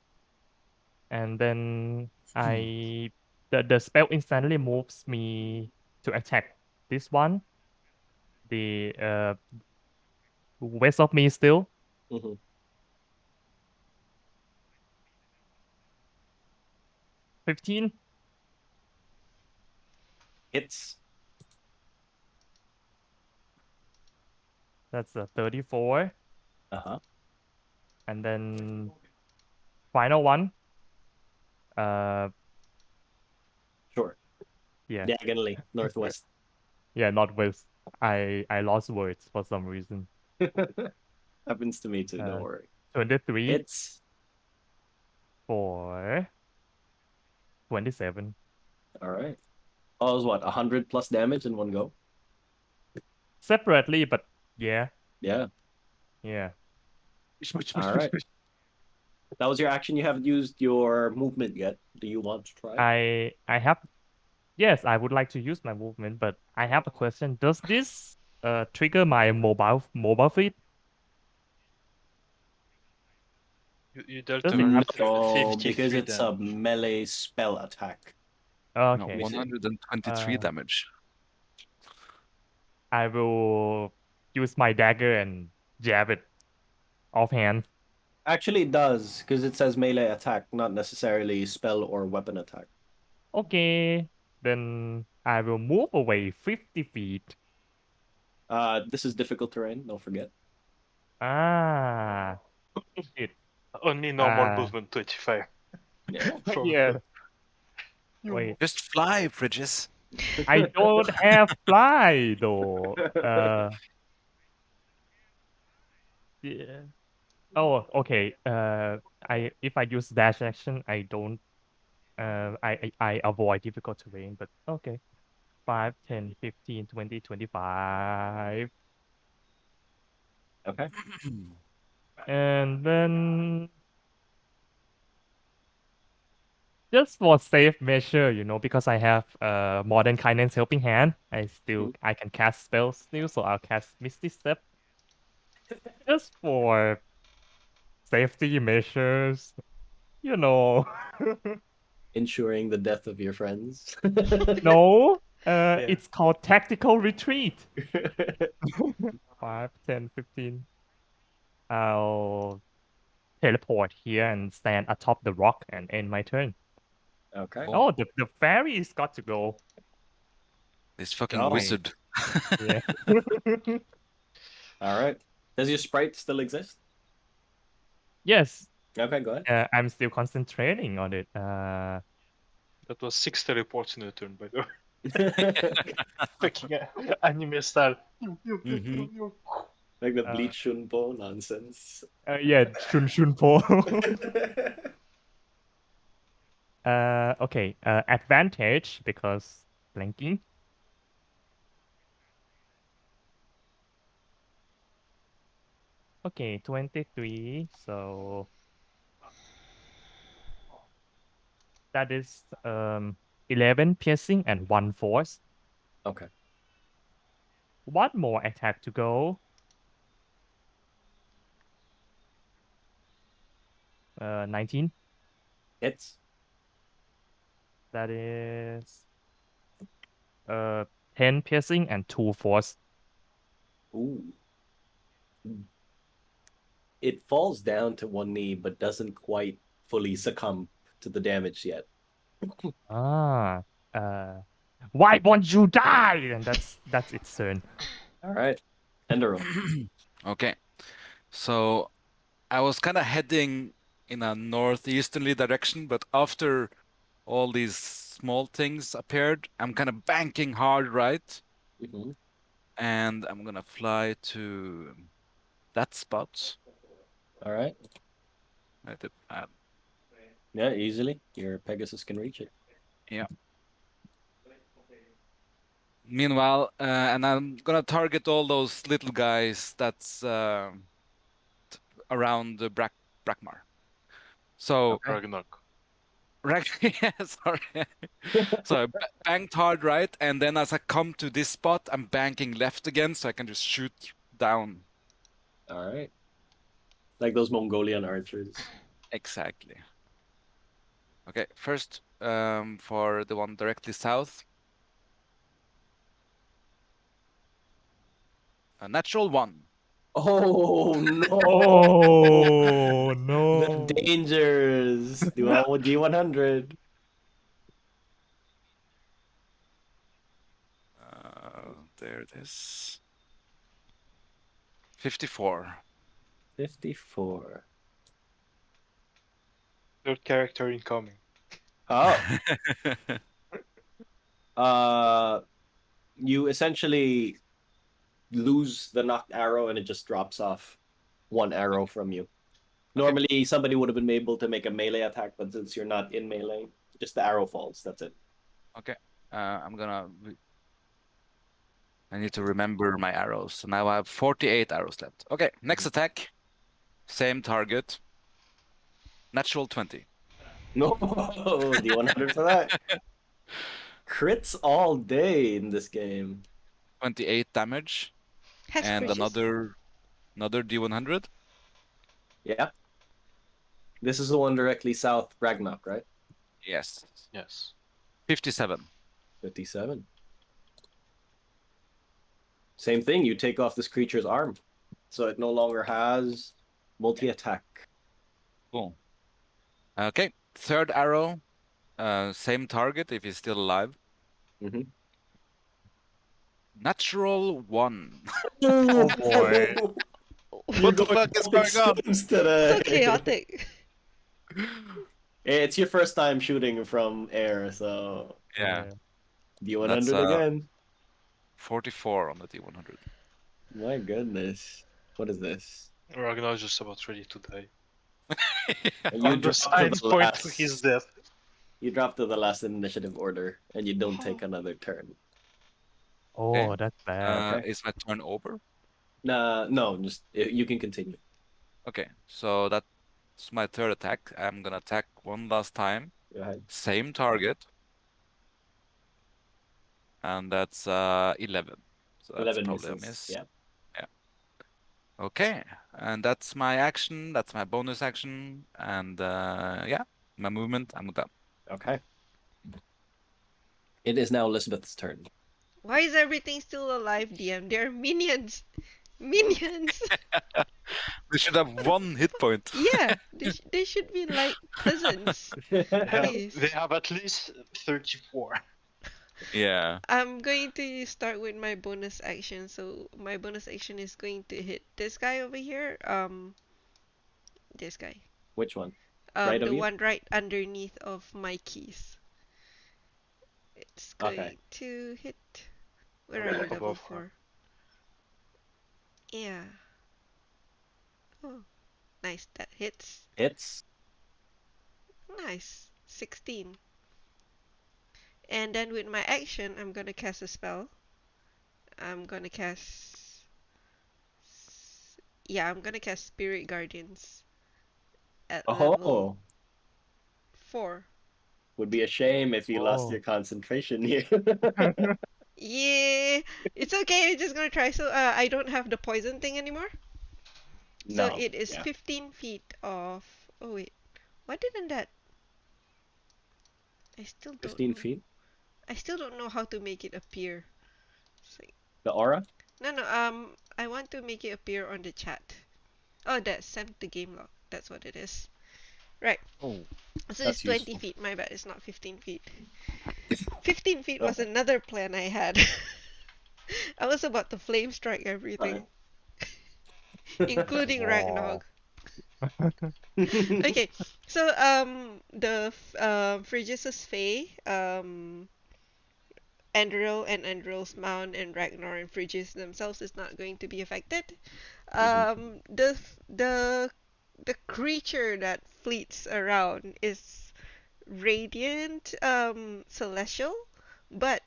And then the spell instantly moves me to attack this one. The west of me still. Mm-hmm. 15. Hits. That's a 34. Uh-huh. And then final one. Uh Sure. yeah. Diagonally, northwest. Yeah, not west. I lost words for some reason. Happens to me too, don't Uh worry. 23 Hits. for 27. All right. Oh, it was what, 100 plus damage in one go? Separately, but yeah. Yeah. Yeah. All right. That was your action. You haven't used your movement yet. Do you want to try? I have Yes, I would like to use my movement, but I have a question. Does this trigger my mobile feat? You dealt Does it have? No, because 253 it's a damage. melee spell attack. No, Let Okay. me see. 123 Uh, damage. I will use my dagger and jab it offhand. Actually, it does, because it says melee attack, not necessarily spell or weapon attack. Okay. Then I will move away 50 feet. This is difficult terrain, don't forget. Ah, shit. Only normal Ah, movement 25 Yeah. from yeah. here. Wait. Just fly, Bridges. I don't have fly though. Yeah. Oh, okay. I if I use dash action, I don't. I avoid difficult terrain, but okay. 5, 10, 15, 20, 25. Okay. And then just for safe measure, because I have modern kindness helping hand, Mhm. I can cast spells still, so I'll cast Misty Step just for safety measures, you know. Ensuring the death of your friends. No, Yeah. it's called tactical retreat. 5, 10, 15. I'll teleport here and stand atop the rock and end my turn. Okay. Oh, Oh, the fairy's got to go. this fucking Oh, Wait, wizard. yeah. all right. Does your sprite still exist? Yes, Okay, go I'm still concentrating on it. That was 6 teleports in a turn, by the way. ahead. Fucking anime style. hmm Like the uh, Bleach Shunpo nonsense. yeah, Shun Po. Okay, advantage because flanking. Okay, 23. So That is 11 piercing and 1 force. Okay. One more attack to go. 19. Hits. That is 10 piercing and 2 force. Ooh. It falls down to one knee, but doesn't quite fully succumb to the damage yet. Ah. Why won't you die? And that's its turn. All right. Enderal. Okay. So I was kind of heading in a northeasterly direction, but after all these small things appeared, I'm kind of banking hard right, Mm-hmm. and I'm gonna fly to that spot. All right. Right, Yeah, easily. Your Pegasus can reach it. yeah. Meanwhile, and I'm gonna target all those little guys that's around the Brackmar. So, Okay. Ragnarok. yeah, sorry. So I banked hard right, and then as I come to this spot, I'm banking left again, so I can just shoot down. All right. Like those Mongolian archers. Exactly. Okay, first for the one directly south. A natural 1. Oh no! Oh The no. dangers. Do I with D100? There it is. 54. 54. Third character incoming. Oh. Uh, you essentially lose the knocked arrow and it just drops off one arrow from you. Normally, somebody would have been able to make a melee attack, but since you're not in melee, just the arrow falls. That's it. Okay. I'm gonna. I need to remember my arrows. So now I have 48 arrows left. Okay, next attack. Same target. Natural 20. No, D100 for that. Crits all day in this game. 28 damage. Has And Precious? another D100. Yeah. This is the one directly south Ragnarok, right? Yes. Yes. 57. 57. Same thing. You take off this creature's arm. So it no longer has multi-attack. Cool. Okay, third arrow. Same target if he's still alive. Mm-hmm. Natural 1. Oh boy. You're What the going fuck is up going on? extremes So today. chaotic. It's your first time shooting from air, so Yeah, that's D100 again. 44 on the D100. My goodness. What is this? Ragnar is just about ready to die. And you drop to Signs the point to his last. death. You drop to the last initiative order, and you don't take Oh. another turn. Oh, that's bad. Okay. Is my turn over? No, just you can continue. Okay, so that's my third attack. I'm gonna attack one last time. Go ahead. Same target. And that's 11. So that's 11 probably a misses. miss. Yeah. Yeah. Okay, and that's my action. That's my bonus action. And yeah, my movement. I'm done. Okay. It is now Elizabeth's turn. Why is everything still alive, DM? They're minions. Minions. We should have 1 hit point. Yeah, they should be like peasants. Please. They have at least 34. Yeah. I'm going to start with my bonus action. So my bonus action is going to hit this guy over here. This guy. Which one? Right of The you? one right underneath of my keys. It's Okay. going to hit. Where are you, level Above 4? her. Yeah. Oh, nice. That hits. Hits. Nice. 16. And then with my action, I'm gonna cast a spell. I'm gonna cast. Yeah, I'm gonna cast Spirit Guardians at level Oh. 4. Would be a shame if you lost Oh. your concentration here. Yeah, it's okay. I'm just gonna try. So I don't have the poison thing anymore. So No. it is Yeah. 15 feet off. Oh wait, why didn't that? I still don't 15 know. feet? I still don't know how to make it appear. It's like, The aura? no. I want to make it appear on the chat. Oh, that sent the game log. That's what it is. Right. Oh, So it's that's 20 useful. feet. My bad. It's not 15 feet. 15 feet was Okay. another plan I had. I was about to flame strike everything, including Ragnog. Okay, so Phrygis's Fae, Andril and Andril's Mount and Ragnar and Phrygis themselves is not going to be affected. Mhm. The creature that fleets around is radiant, celestial, but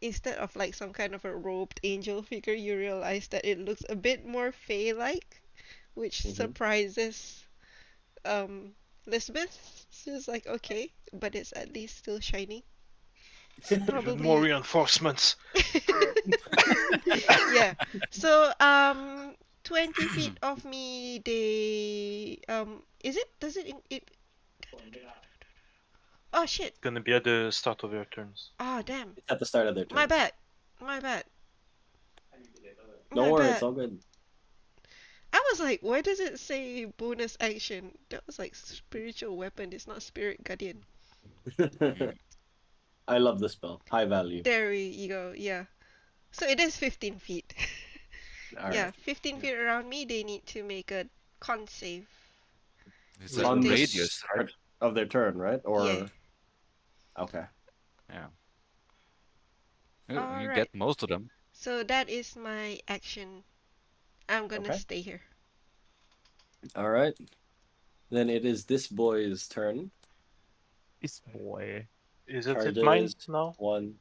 instead of like some kind of a robed angel figure, you realize that it looks a bit more Fae-like, which Mhm. surprises Lisbeth. She's like, okay, but it's at least still shiny. It's Even more probably reinforcements. yeah. So 20 feet of me, they is it does it it oh shit. Gonna be at the start of your turns. Oh damn. It's at the start of their My turns. bad. My bad. Don't My worry, it's bad. all good. I was like, why does it say bonus action? That was like spiritual weapon. It's not spirit guardian. I love the spell. High value. There you go. Yeah. So it is 15 feet. All Yeah, right. 15 feet around me, they need to make a con save. It's So a On the they, radius, right? start of their turn, right? yeah. Or okay. Yeah. Oh, All you right. get most of them. So that is my action. I'm gonna Okay. stay here. All right. Then it is this boy's turn. This boy. Is it mine Charges now? 1,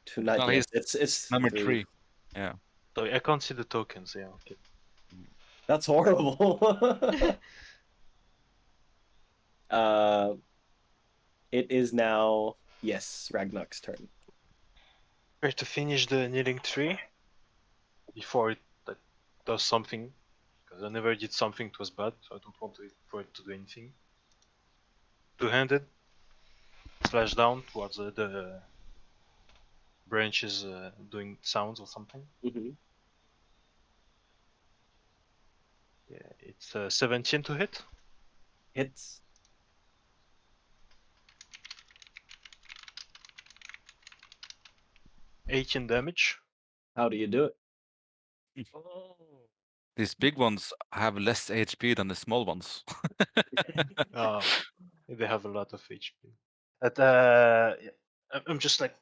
2, not No, yet. he's It's number 3. 3. Yeah. Sorry, I can't see the tokens. Yeah, okay. That's horrible. uh, it is now yes, Ragnar's turn. Try to finish the kneeling tree before it like, does something. Because I never did something that was bad, so I don't want for it to do anything. Two-handed, slash down towards the branches doing sounds or something. Mm-hmm. Yeah, it's 17 to hit. Hits. 18 damage. How do you do it? Oh. These big ones have less HP than the small ones. They have a lot of HP. But yeah, I'm just like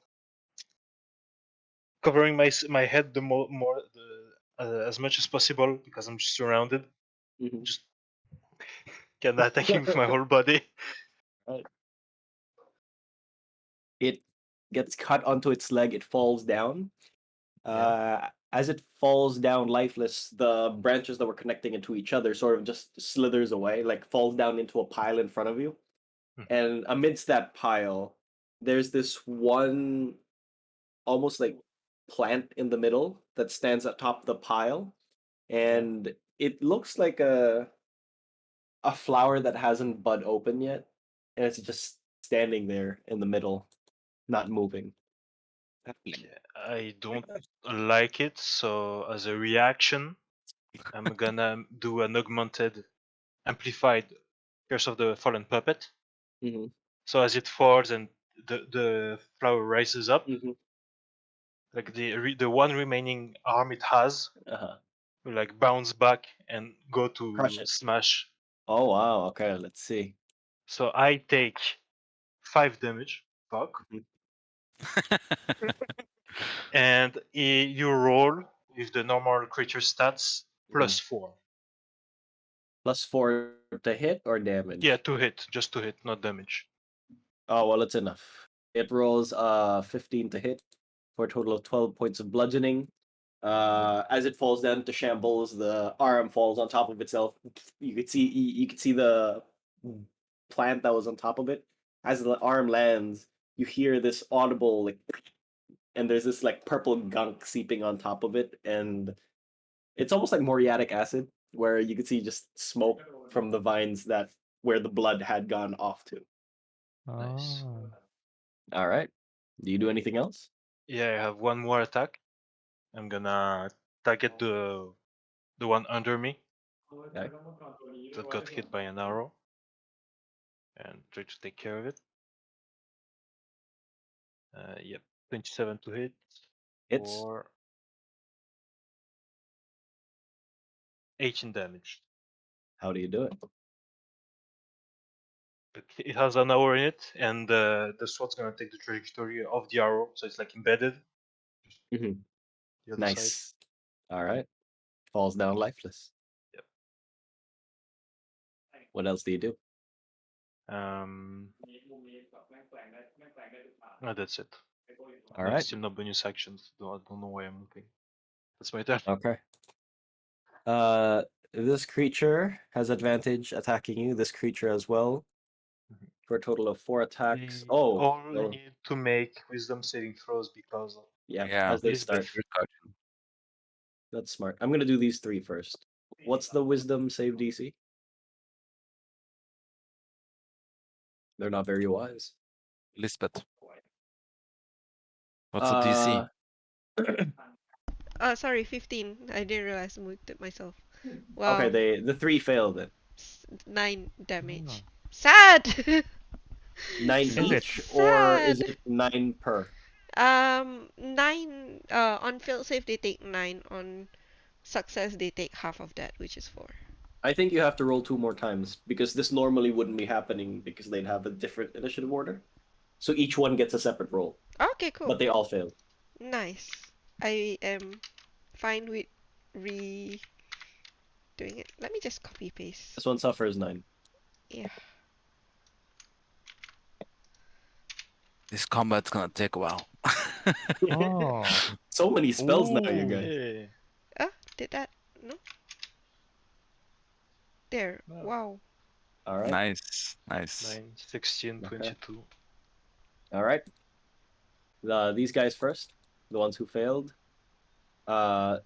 covering my head the more as much as possible because I'm just surrounded. Mm-hmm. Just can attack him with my whole body. Right. It gets cut onto its leg. It falls down. As it falls down lifeless, the branches that were connecting it to each other sort of just slithers away, like falls down into a pile in front of you. And amidst that pile, there's this one almost like plant in the middle that stands atop the pile. And it looks like a flower that hasn't bud open yet. And it's just standing there in the middle, not moving. Yeah, I don't like it, so as a reaction, I'm gonna do an augmented, amplified Curse of the Fallen Puppet. Mm-hmm. So as it falls and the flower rises up, Mm-hmm. like the one remaining arm it has Uh-huh. will like bounce back and go Crush to it. smash. Oh wow. Okay, let's see. So I take 5 damage. Fuck. Mhm. And you roll with the normal creature stats plus Mhm. 4. +4 to hit or Yeah, damage? to hit, just to hit, not damage. Oh well, it's enough. It rolls 15 to hit for a total of 12 points of bludgeoning. As it falls down to shambles, the arm falls on top of itself. You could see the plant that was on top of it as the arm lands, you hear this audible like, and there's this like purple gunk seeping on top of it, and it's almost like muriatic acid, where you can see just smoke from the vines that where the blood had gone off to. Nice. Oh. All right. Do you do anything else? Yeah, I have one more attack. I'm gonna target the one under me Okay. that got hit by an arrow and try to take care of it. Yep, 27 to hit Hits. for 18 damage. How do you do it? It has an arrow in it, and the sword's gonna take the trajectory of the arrow, so it's like embedded. Mhm. The other side. Nice. All right. Falls down lifeless. Yep. What else do you do? That's it. All Like right. still no bonus actions. I don't know why I'm looking. That's my turn. Okay. This creature has advantage attacking you. This creature as well. Mhm. For a total of 4 attacks. They Oh, all well, need to make wisdom saving throws because of yeah. Yeah. As they Lisbeth. start. That's smart. I'm gonna do these 3 first. What's the wisdom save DC? They're not very wise. Lisbeth. What's the DC? Sorry, 15. I didn't realize I moved it myself. Okay, Wow. the 3 failed then. 9 damage. Oh. Sad! 9 Is it? each, or is Sad! it 9 per? 9, on fail save they take 9, on success they take half of that, which is 4. I think you have to roll 2 more times because this normally wouldn't be happening because they'd have a different initiative order. So each one gets a separate roll, Okay, cool. but they all failed. Nice. I am fine with re doing it. Let me just copy paste. This one suffers 9. Yeah. This combat's gonna take a while. Oh. So many spells now, you Ooh. guys. Yeah. Did that? No? There. Wow. Wow. All right. Nice. 9, 16, Okay. 22. All right. These guys first, the ones who failed.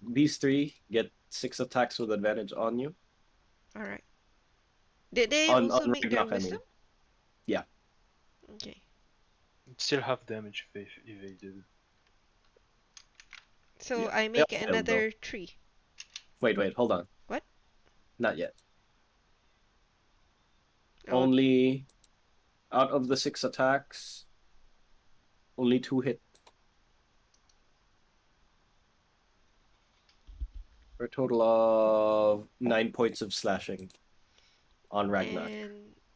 These 3 get 6 attacks with advantage on you. Alright. Did they On also make their Ragnarok, I mean. wisdom? Yeah. Okay. Still half damage if they did. So Yeah, I they make all failed, another 3. Wait, hold on. What? Not yet. Oh, Only out of the 6 attacks, only 2 hit. For a total of 9 points of slashing on Ragnarok.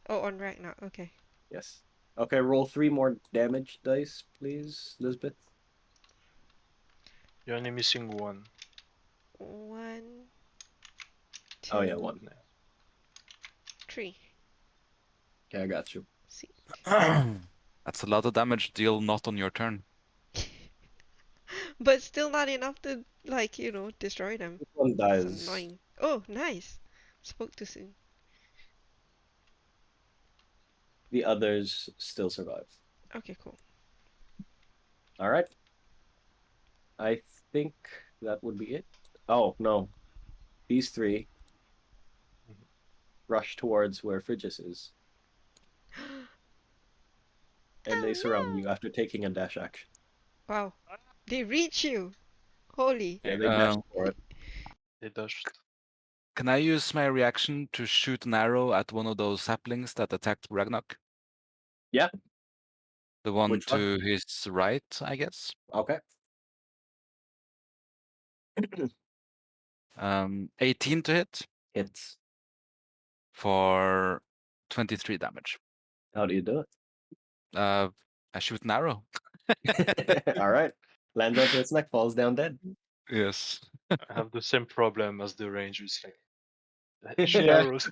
on Ragnar. Okay. Yes. Okay, roll 3 more damage dice, please, Lisbeth. You're only missing 1. 1, 2, Oh yeah, 1. 3. Okay, I got you. See. That's a lot of damage deal not on your turn. But still not enough to, like, destroy them. This one It's dies. annoying. Oh, nice. Spoke too soon. The others still survive. Okay, cool. All right. I think that would be it. Oh no, these 3 rush towards where Phrygius is, and Oh they surround you no! after taking a dash action. Wow. They reach you. Holy. Yeah, they dash for it. They dodged. Can I use my reaction to shoot an arrow at one of those saplings that attacked Ragnarok? Yeah. The one Which one? to his right, I guess. Okay. 18 to hit Hits. for 23 damage. How do you do I shoot an arrow. it? All right. Lands onto its neck, falls down dead. Yes. I have the same problem as the ranger. It's like shoot Yeah. arrows.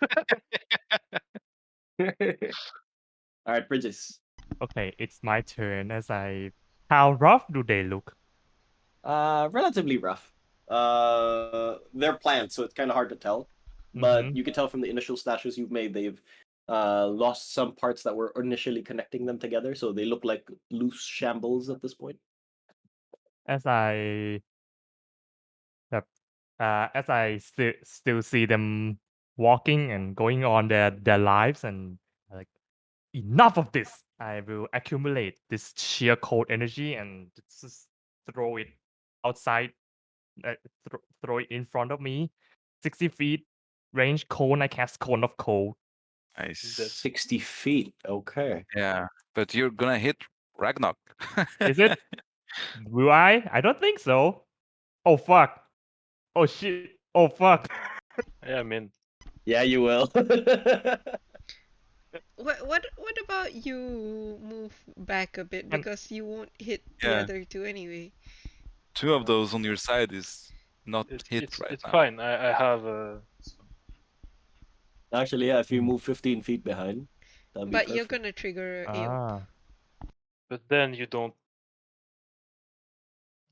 All right, Bridges. Okay, it's my turn How rough do they look? Relatively rough. They're plants, so it's kind of hard to tell. But Mm-hmm. you can tell from the initial stashes you've made, they've lost some parts that were initially connecting them together, so they look like loose shambles at this point. As I still see them walking and going on their lives, and like, enough of this. I will accumulate this sheer cold energy and just throw it outside, throw it in front of me, 60 feet range cone. I cast cone of cold. Nice. 60 feet. Okay. Yeah, but you're gonna hit Ragnarok. Is it? Will I? I don't think so. Oh fuck. Oh shit. Oh fuck. Yeah, I mean, Yeah, you will. What about you move back a bit, And because you won't hit the Yeah, other two anyway. two of those on your side is not hit right it's now. fine. I have Actually, yeah, if you move 15 feet behind, that'd be But you're perfect. gonna trigger AOP. but then you don't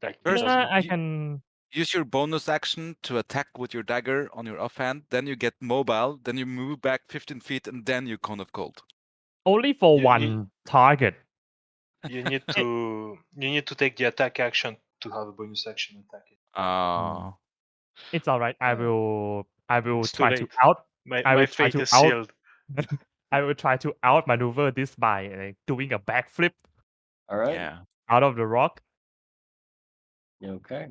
like it First, doesn't. I you can. use your bonus action to attack with your dagger on your offhand. Then you get mobile. Then you move back 15 feet, and then you cone of cold. Only for You one target. you need to take the attack action to have a bonus action attack. Oh, It's all right. I will It's too try to late. out. I My will try fate to is out. sealed. I will try to outmaneuver this by doing a backflip All right. yeah. out of the rock. Okay.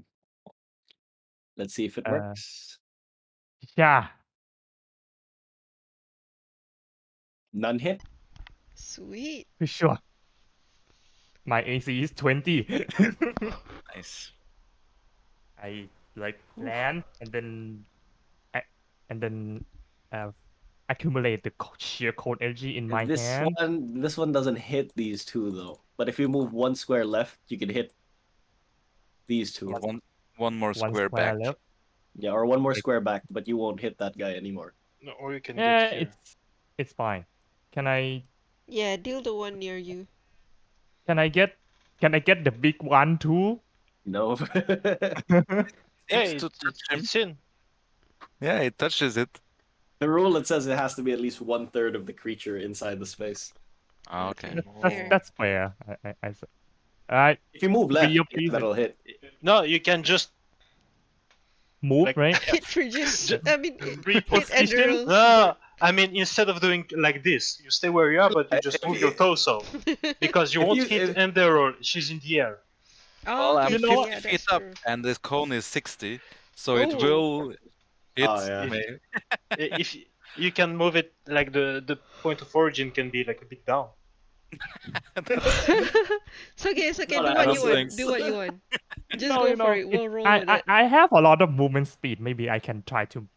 Let's see if it Uh, works. Yeah. None hit. Sweet. For sure. My AC is 20. Nice. I land and then a- and then uh, accumulate the sheer cold energy in my This hand. one doesn't hit these two though. But if you move one square left, you can hit these two. Or one more One square back. left. Yeah, or one more Wait. square back, but you won't hit that guy anymore. No, or you can get Yeah, here. it's fine. Can I Yeah, deal the one near you. can I get the big one too? No. Seems Hey, to touch him. it's in. Yeah, it touches it. The rule, it says it has to be at least 1/3 of the creature inside the space. Oh, okay. Fair. That's fair. Alright, If you move left, Rio, yeah, please that'll hit. No, you can just move, like right? Hit reduce. Ju- I mean, hit Reposition? Enderals. no. I mean, instead of doing like this, you stay where you are, but you just move your torso because you If won't you- hit if- Ender roll. She's in the air. Oh, Well, okay. I'm You know 50 Yeah, feet that's up, true. and this cone is 60, so it Oh. will hit Oh, yeah. me. If you can move it, like the point of origin can be like a bit down. It's okay. It's okay. Not Do a what don't you want. think Do what you want. Just No, go for it. We'll roll with it. I have a lot of movement speed. Maybe I can try to Move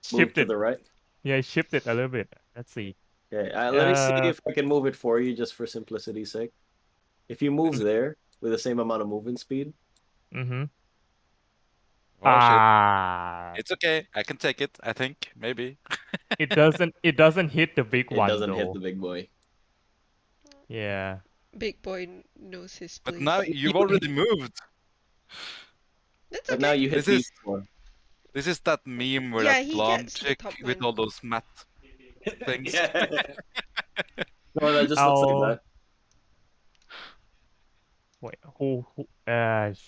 shift to it. the right. Yeah, shift it a little bit. Let's see. Okay, let me see Uh, if I can move it for you just for simplicity's sake. If you move there with the same amount of movement speed, mm-hmm. Oh shit. Ah, It's okay. I can take it, I think. Maybe. it doesn't hit the big it one doesn't hit though. the big boy. Yeah. Big boy knows his But place. now you've already moved. That's But now okay. you hit This is these four. this is that meme where Yeah, that he blonde gets the chick top with one. all those matte things. Yeah. No, that just looks like I'll that. wait.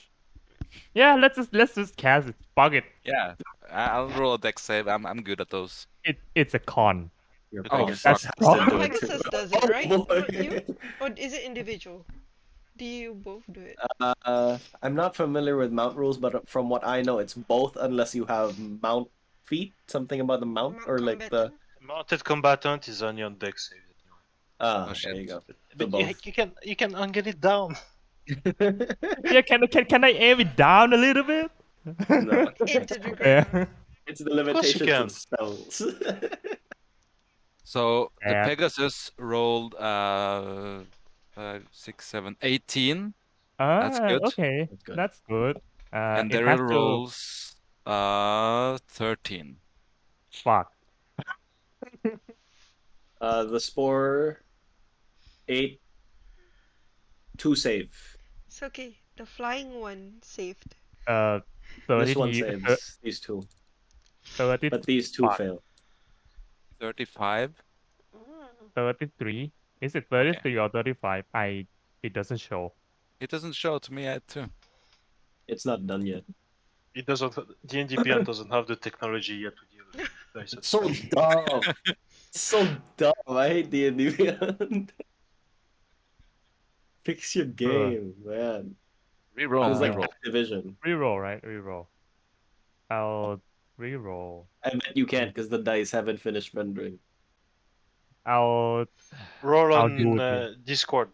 Yeah. Let's just cast it. Fuck it. Yeah. I'll roll a dex save. I'm good at those. It's a con. Your Oh, Pegasus fuck. has Oh. to do it too. Pegasus does it, right? Oh, boy. Not you? Or is it individual? Do you both do it? I'm not familiar with mount rules, but from what I know, it's both unless you have mount feet, something about the mount, Mount or like the combatant? Mounted combatant is only on deck save. Oh, there shit. you go. But both. you can get it down. Yeah. Can I aim it down a little bit? No, Into the Yeah. ground. it's the course you limitations can. of spells. So the Yeah. Pegasus rolled 6, 7, 18. That's good. Okay. That's good. That's good. And It has Daryl to rolls 13. fuck. The spore 8, 2 save. It's okay. The flying one saved. Uh, This 30 one t- saves these two, 30. but these two Fuck. fail. 35. 33. Is it 33 or 35? It doesn't show. It doesn't show to me yet too. It's not done yet. It doesn't. D&D Beyond doesn't have the technology yet to deal with dice It's so abstraction. dumb. So dumb. I hate D&D Beyond. Fix your game, man. Reroll, It's like reroll. Activision. Reroll, right? Reroll. I'll reroll. I bet you can't because the dice haven't finished rendering. I'll Roll I'll on do the Discord.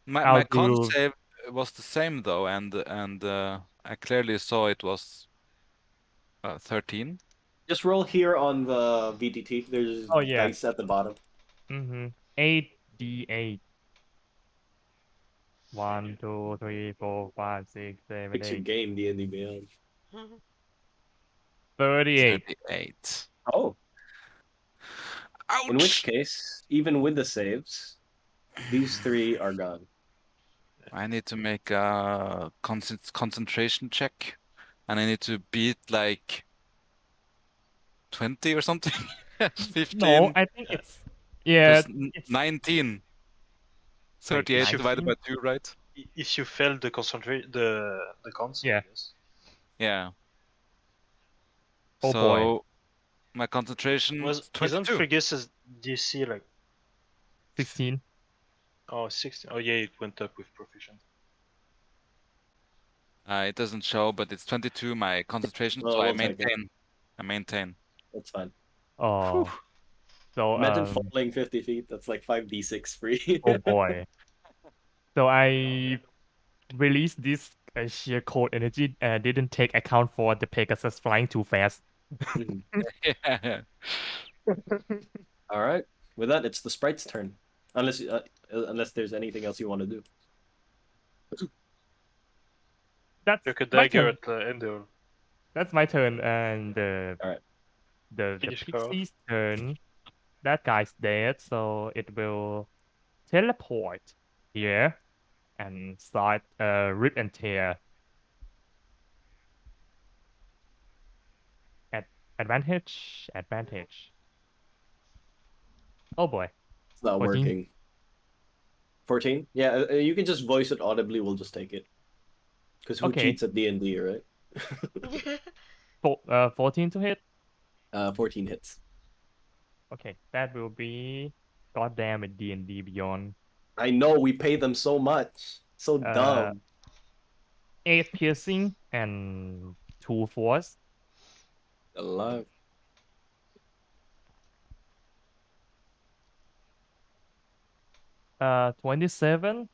My I'll con do save was the same though, and I clearly saw it was 13. Just roll here on the VTT. There's Oh yeah. dice at the bottom. 8d8. 1, 2, 3, 4, 5, 6, 7, Fix your 8. game, D&D Beyond. 38. 38. Oh, in which Ouch! case, even with the saves, these three are gone. I need to make a concentration check, and I need to beat like 20 or something. No, 15. I think it's yeah, There's it's 19. wait, 38 divided 19? by 2, right? If you fail the concentrate the console, Yeah. yes. Yeah. Oh boy. So my concentration Was is isn't 22. Fergus's DC like 16. 16? Oh yeah, it went up with proficient. It doesn't show, but it's 22 my concentration, so Well, I we'll take it. maintain. I maintain. That's fine. Oh. Whew. So Imagine falling 50 feet. That's like 5d6 free. oh boy. So I released this sheer cold energy and didn't take account for the Pegasus flying too fast. Mhm. Yeah. All right. With that, it's the sprite's turn. Unless there's anything else you want to do. That's Took a my dagger turn. at Ender. That's my turn, and All right. the Finish her off. pixie's turn. That guy's dead, so it will teleport here and start rip and tear at advantage. Oh boy, It's not 14. working. 14? Yeah, you can just voice it audibly. We'll just take it. Because who Okay, cheats at D&D, right? 14 to hit. 14 hits. Okay, that will be goddamn it D&D Beyond. I know, we pay them so much. So Uh, dumb. 8 piercing and 2 force. Alive. 27.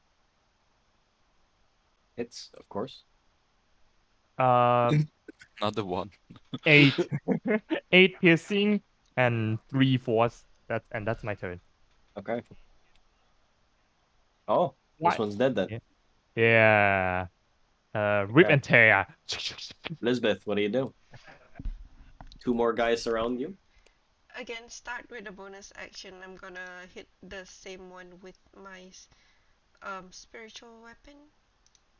Hits, of course. Another one. 8 8 piercing and 3 force. That's my turn. Okay. Oh, this What? one's dead then. Yeah. Rip Okay. and tear. Lisbeth, what do you do? 2 more guys surround you. Again, start with a bonus action. I'm gonna hit the same one with my spiritual weapon,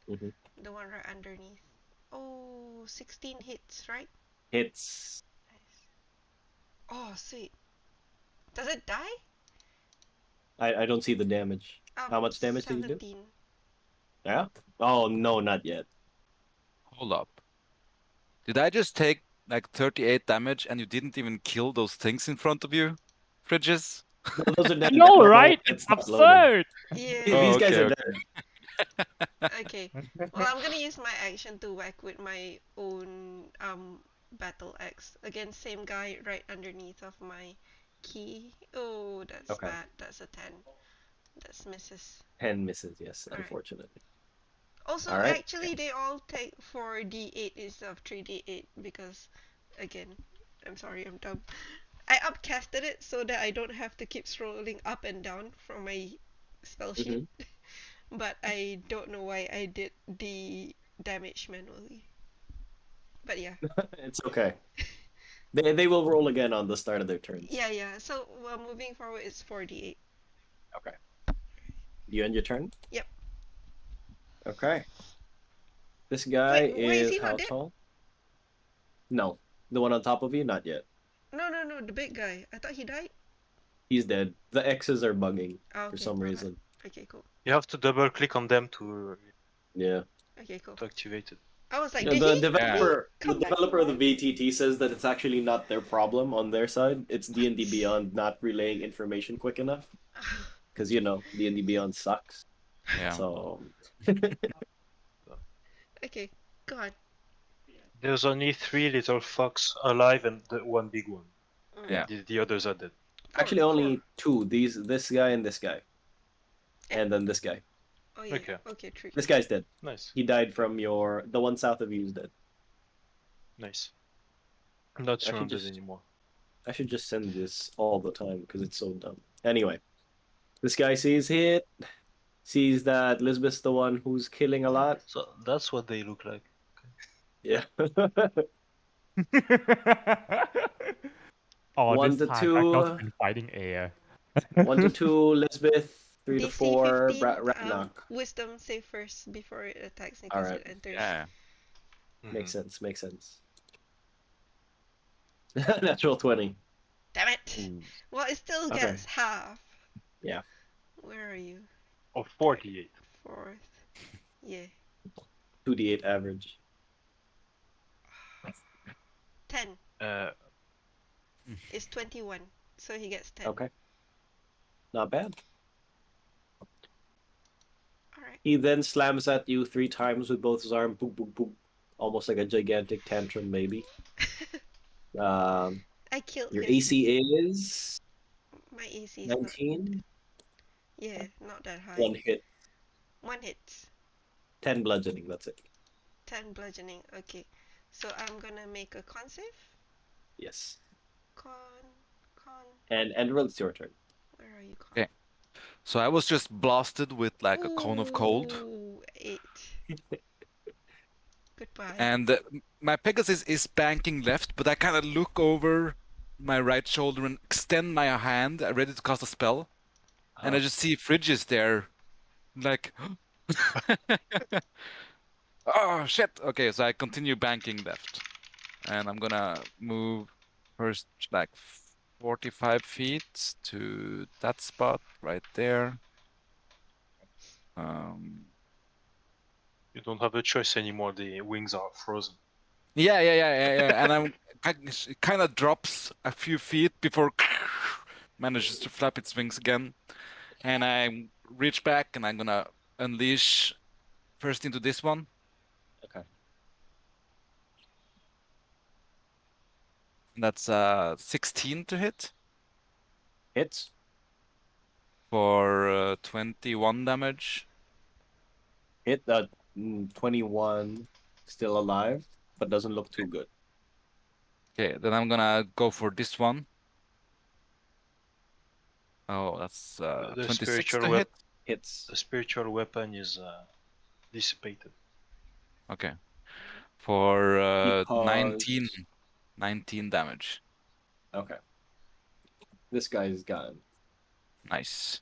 Mhm. the one right underneath. Oh, 16 hits, right? Hits. Nice. Oh, sweet. Does it die? I don't see the damage. How much damage did you do? 17. Yeah? Oh, no, not yet. Hold up. Did I just take like 38 damage and you didn't even kill those things in front of you? Fridges? No, those are dead. No, The whole right? pit's It's not loaded. absurd. Yeah. These guys okay, are okay. dead. Okay. Well, I'm gonna use my action to whack with my own battle axe. Again, same guy right underneath of my key. Oh, that's Okay. bad. That's a 10. That's misses. 10 misses, yes, Alright. unfortunately. Also, All right. actually, they all take 4d8 instead of 3d8 because, again, I'm sorry, I'm dumb. I upcasted it so that I don't have to keep scrolling up and down from my spell sheet. But I don't know why I did the damage manually. But yeah. It's okay. They will roll again on the start of their turns. Yeah. So moving forward, it's 4d8. Okay. You end your turn? Yep. Okay. This guy Wait, why is he is not how dead? tall? No. The one on top of you? Not yet. No, the big guy. I thought he died. He's dead. The X's are bugging Oh, for okay, some my bad. reason. Okay, cool. You have to double click on them to Yeah. Okay, cool. activate it. I was like, Yeah, did the he developer, the come back to developer of the life? VTT says that it's actually not their problem on their side. It's D&D Beyond not relaying information quick enough. Because D&D Beyond sucks. Yeah. So Okay, go on. There's only 3 little fox alive and the one big one. Yeah. The others are dead. actually only 2. This guy and this guy. Eh? And then this guy. Oh yeah. Okay. Okay, 3. This guy's dead. Nice. He died from the one south of you is dead. Nice. I'm not I should surrounded just anymore. I should just send this all the time because it's so dumb. Anyway, this guy sees that Lisbeth's the one who's killing a lot. So that's what they look like. Yeah. All 1 this to time, Ragnar's 2. been fighting air. 1 to 2, Lisbeth. 3 to DC 4, 15, Ragnarok. wisdom save first before it attacks in All case right. it enters. Yeah. Makes sense. Makes sense. Natural 20. Damn it! Ooh. Well, it still Okay. gets half. Yeah. Where are you? Oh, 48. 4th. Yeah. 2d8 average. 10 Uh, is 21, so he gets 10. Okay. Not bad. Alright. He then slams at you 3 times with both his arms. Boop, boop, boop. Almost like a gigantic tantrum, maybe. I killed Your him. AC is My AC is 19. yeah, not that high. 1 hit. 1 hit. 10 bludgeoning. That's it. 10 bludgeoning. Okay. So I'm gonna make a con save. Yes. Con. And Enderil, it's your turn. Where are you, con? Okay. So I was just blasted with like a cone of cold. Ooh, 8. Goodbye. And my Pegasus is banking left, but I kind of look over my right shoulder and extend my hand, ready to cast a spell. And I just see Frigis there. Like, oh shit. Okay, so I continue banking left. And I'm gonna move first like 45 feet to that spot right there. you don't have a choice anymore. The wings are frozen. Yeah. And it kind of drops a few feet before manages to flap its wings again. And I reach back and I'm gonna unleash first into this one. Okay. That's 16 to hit Hits. for 21 damage. Hit that 21. Still alive, but doesn't look too good. Okay, then I'm gonna go for this one. Oh, that's The 26 spiritual to hit. Hits. The spiritual weapon is dissipated. Okay. For Because 19 damage. Okay. This guy's gone. Nice.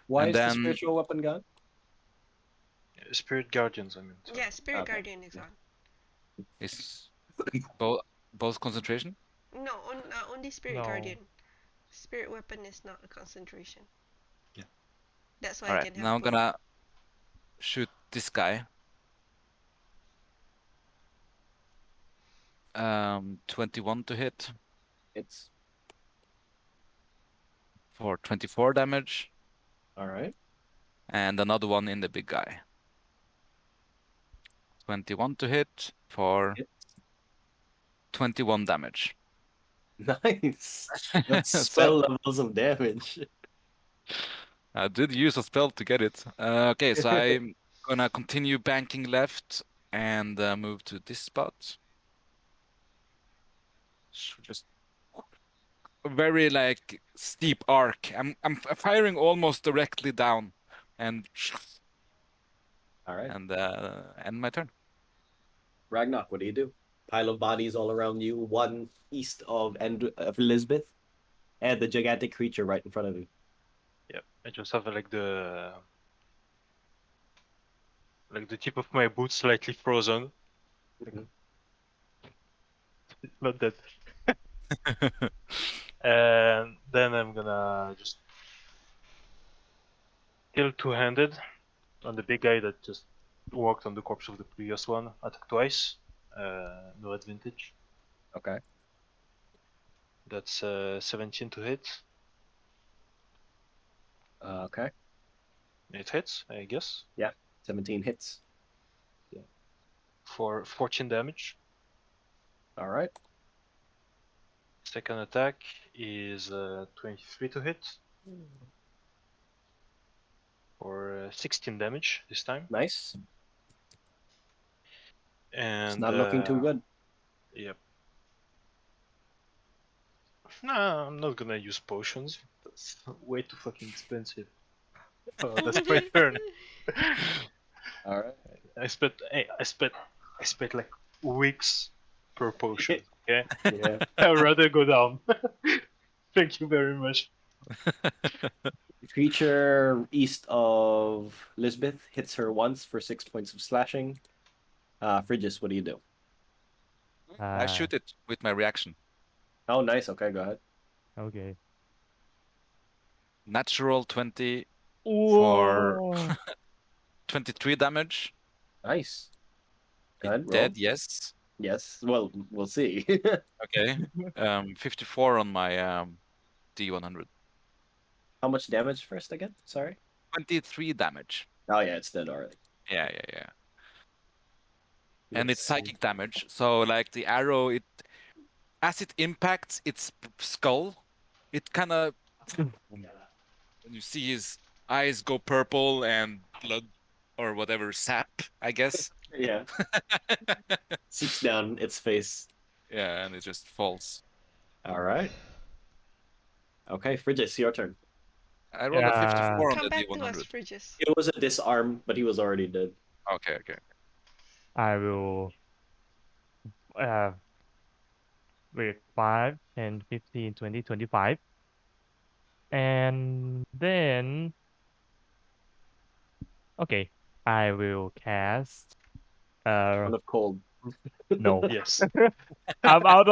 Why And is the then spiritual weapon gone? Spirit guardians, I mean. Sorry. Yeah, Spirit Okay. Guardian is on. is both concentration? No, only Spirit No. Guardian. Spirit weapon is not a concentration. Yeah. That's why All I right, can have now I'm both. gonna shoot this guy. 21 to hit It's for 24 damage, all right. and another one in the big guy. 21 to hit for Hits. 21 damage. Nice. That's So spell levels of damage. I did use a spell to get it. Okay, so I'm gonna continue banking left and move to this spot. Just a very like steep arc. I'm firing almost directly down, and All right. and end my turn. Ragnarok, what do you do? Pile of bodies all around you, one east of Elizabeth, and the gigantic creature right in front of you. Yeah, I just have like the tip of my boot slightly frozen. Not that. And Then I'm gonna just kill two-handed on the big guy that just walked on the corpse of the previous one. Attack twice. No advantage. Okay. That's 17 to hit. Okay. It hits, I guess. Yeah. 17 hits. Yeah. For 14 damage. All right. Second attack is 23 to hit. For 16 damage this time. Nice. And It's not looking too good. Yep. Nah, I'm not gonna use potions. That's way too fucking expensive. Oh, that's my turn. All right. I spent like weeks per potion. Okay, Yeah. I'd rather go down. Thank you very much. Creature east of Lisbeth hits her once for 6 points of slashing. Frigis, what do you do? I shoot it with my reaction. Oh, nice. Okay, go ahead. Okay. Natural 20 for Whoa. 23 damage. Nice. Go It ahead, roll. dead, yes. Yes. Well, we'll see. Okay. 54 on my D100. How much damage first again? Sorry. 23 damage. Oh, yeah, it's dead already. Yeah. And it's Let's see. psychic damage. So like the arrow, as it impacts its skull, it kind of when you see his eyes go purple and blood or whatever sap, I guess. Yeah. Seeps down its face. Yeah, and it just falls. All right. Okay, Frigis, your turn. I rolled a Yeah. 54 on Come the back to us, D100. Fridges. It was a disarm, but he was already dead. Okay. I will with 5, 10, 15, 20, 25. And then okay, I will cast One of cold. no. Yes. I'm out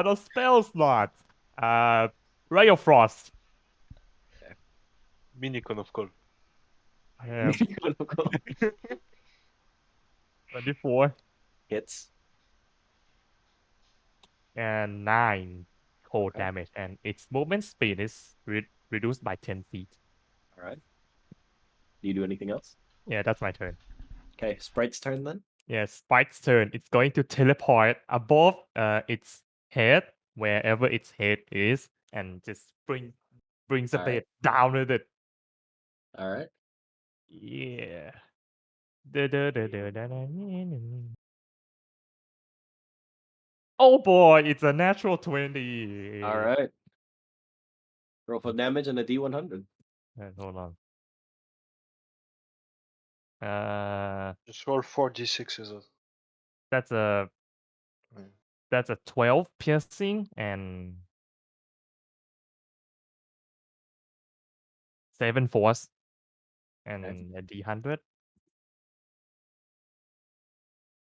of spell slots. Ray of Frost. Minicon of cold. One of cold. 24 Hits. and 9 cold Okay. damage, and its movement speed is reduced by 10 feet. All right. Do you do anything else? Yeah, that's my turn. Okay, Sprite's turn then. Yeah, Spike's turn. It's going to teleport above its head, wherever its head is, and just brings a All bit right. down with it. All right. Yeah. Da-da-da-da-da-da. Oh boy, it's a natural 20. All right. Roll for damage and a D100. Hold on. Uh, Just roll 4d6s. that's a Mm. that's a 12 piercing and 7 force Okay. and a D100.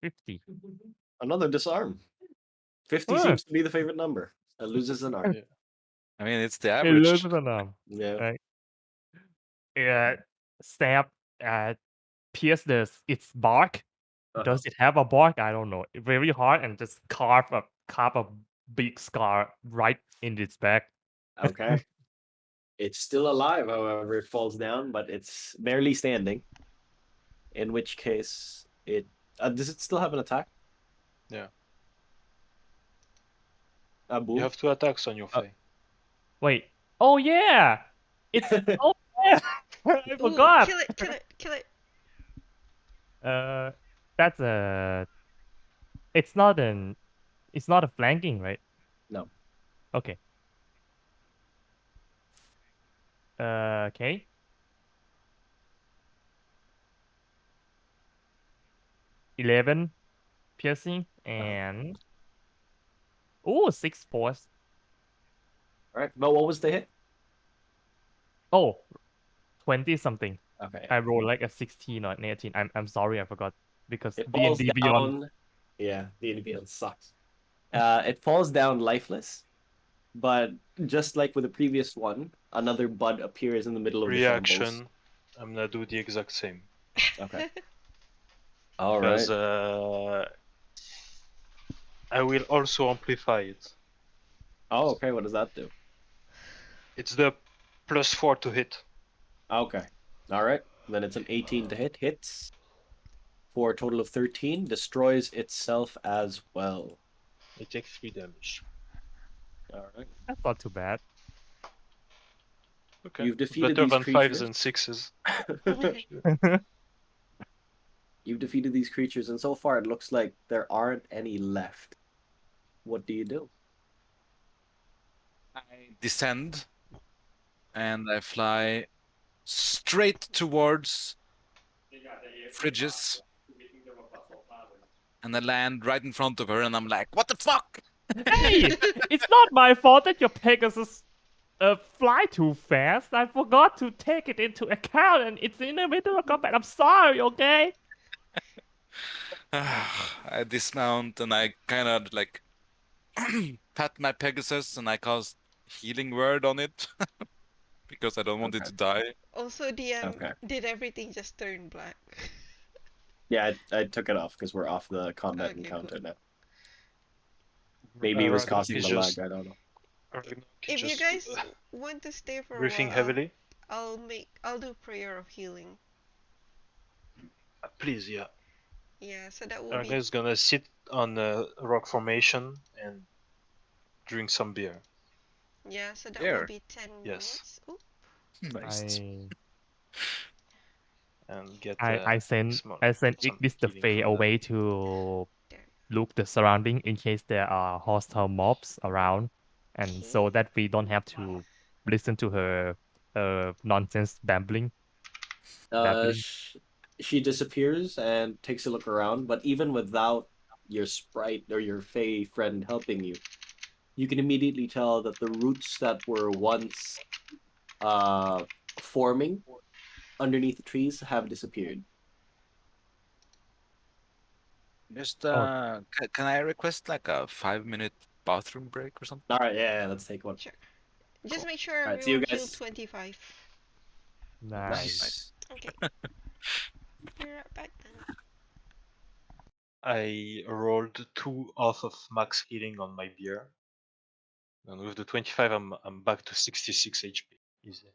50. Another disarm. 50 seems to be the favorite number. It loses an arm. Yeah. I mean, it's the It average. loses an arm. Yeah. Right. Yeah. Stab. Pierce its bark. Does it have a bark? I don't know. Very hard and just carve a big scar right in its back. Okay. It's still alive, however, it falls down, but it's barely standing. In which case, does it still have an attack? Yeah. Abu? You have 2 attacks on your face. Wait. Oh yeah. It's oh yeah. I Ooh, forgot. kill it, kill it, kill it. That's a. It's not an. It's not a flanking, right? No. Okay. Okay. 11 piercing and 6 force. All right. But what was the hit? Oh, 20 something. Okay. I rolled like a 16 or an 18. I'm sorry, I forgot because It falls D&D Beyond. down. Yeah, D&D Beyond sucks. It falls down lifeless, But just like with the previous one, another bud appears in the middle of the shambles. Reaction. I'm gonna do the exact same. Okay. All Because right. I will also amplify it. Oh, okay. What does that do? It's the +4 to hit. Okay. All right. Then it's an 18 to hit. Hits for a total of 13. Destroys itself as well. I take 3 damage. All right. That's not too bad. Okay. You've defeated Better these than 5s creatures. and 6s. You've defeated these creatures, and so far it looks like there aren't any left. What do you do? I descend and I fly straight towards Fridges and I land right in front of her and I'm like, what the fuck? Hey, it's not my fault that your Pegasus fly too fast. I forgot to take it into account, and it's in the middle of combat. I'm sorry, okay? I dismount and I kind of like pat my Pegasus and I cast healing word on it because I don't want it Okay. to die. Also, DM, Okay. did everything just turn black? Yeah, I took it off because we're off the combat Okay, encounter cool. now. Maybe it was Ragnarok causing is the just lag. I don't know. If you guys want to stay for a breathing while, heavily. I'll do prayer of healing. Please, yeah. Yeah, so that will Ragnar be is gonna sit on a rock formation and drink some beer. yeah, so that will There. be 10 Yes. minutes. Ooh, Nice. And get I send small, Ignis some the healing Fae from that. away to there. look the surrounding in case there are hostile mobs around, and Okay. so that we don't have to listen to her nonsense Uh, babbling. sh she disappears and takes a look around, but even without your sprite or your Fey friend helping you, you can immediately tell that the roots that were once uh forming underneath the trees have disappeared. Just Oh, can I request like a 5-minute bathroom break or something? All right, yeah, let's take one. Sure. Just Cool. make sure All right, see you everyone heal guys. 25. nice. Nice. Okay. Be right back then. I rolled 2 off of max healing on my beer. And with the 25, I'm back to 66 HP. Easy.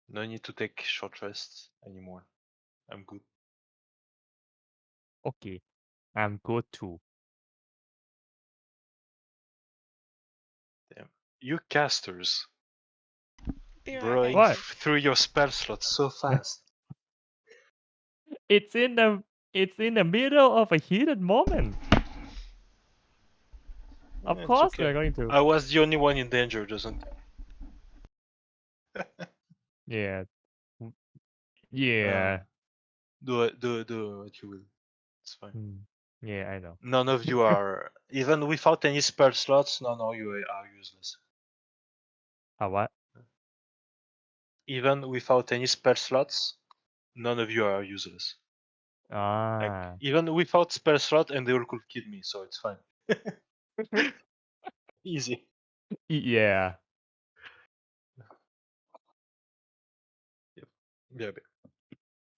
No need to take short rests anymore. I'm good. Okay, I'm good too. Damn. You casters Be right back burrowing What? then. through your spell slots so fast. It's in the middle of a heated moment. Of It's course, okay. we're going to. I was the only one in danger, doesn't Yeah. uh, Yeah. do what you will. It's fine. Yeah, I know. None of you are, even without any spell slots, none of you are useless. What? Even without any spell slots, none of you are useless. Like, Ah. even without spell slot, and they all could kill me, so it's fine. Easy. Yeah. Yep. Yeah.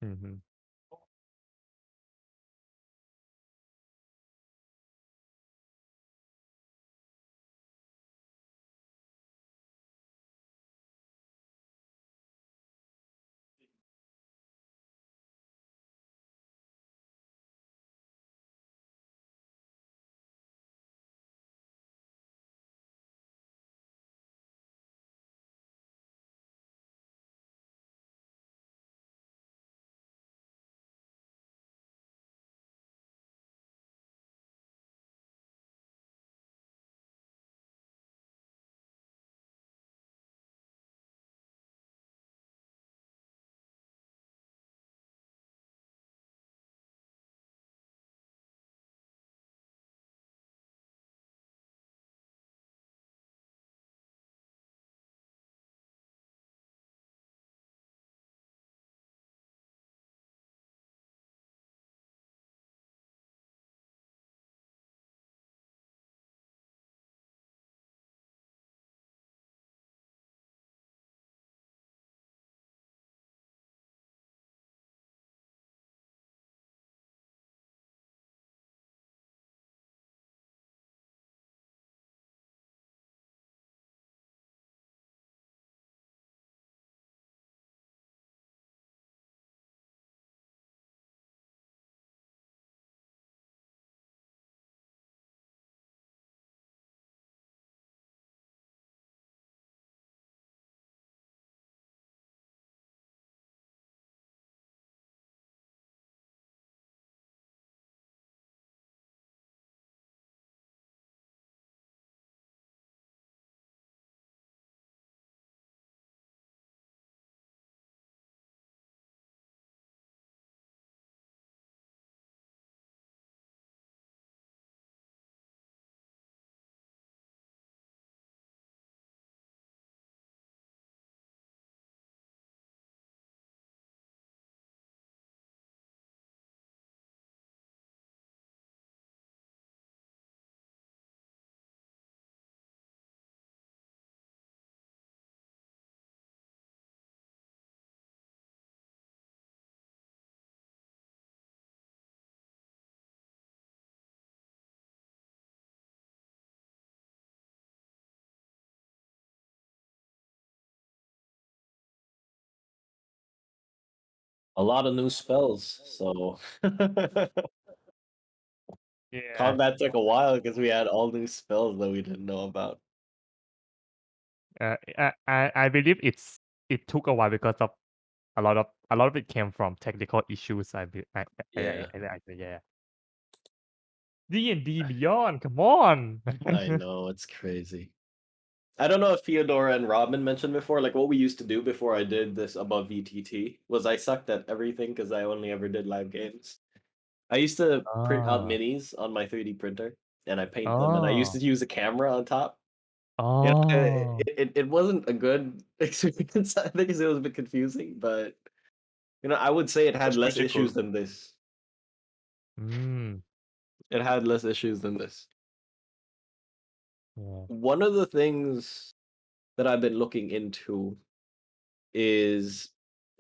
hmm A lot of new spells, so Yeah. combat took a while because we had all new spells that we didn't know about. I believe it took a while because of a lot of it came from technical issues. Yeah, Yeah. D&D Beyond, come on. I know, it's crazy. I don't know if Theodora and Robin mentioned before, like what we used to do before I did this above VTT was I sucked at everything because I only ever did live games. I used to print out Oh, minis on my 3D printer and I paint them, and I used oh, to use a camera on top. You know, oh. it wasn't a good experience. I think it was a bit confusing, but I would say it It had was less pretty cool. issues than this. Mm, It had less issues than this. yeah. One of the things that I've been looking into is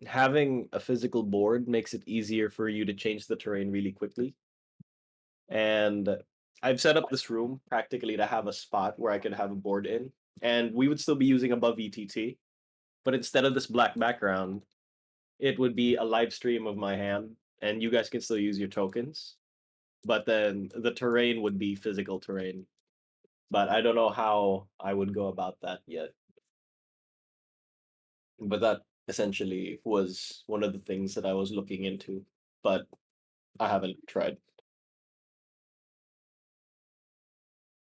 having a physical board makes it easier for you to change the terrain really quickly. And I've set up this room practically to have a spot where I could have a board in, and we would still be using above ETT, but instead of this black background, it would be a live stream of my hand, and you guys can still use your tokens, but then the terrain would be physical terrain. But I don't know how I would go about that yet. But that essentially was one of the things that I was looking into, but I haven't tried.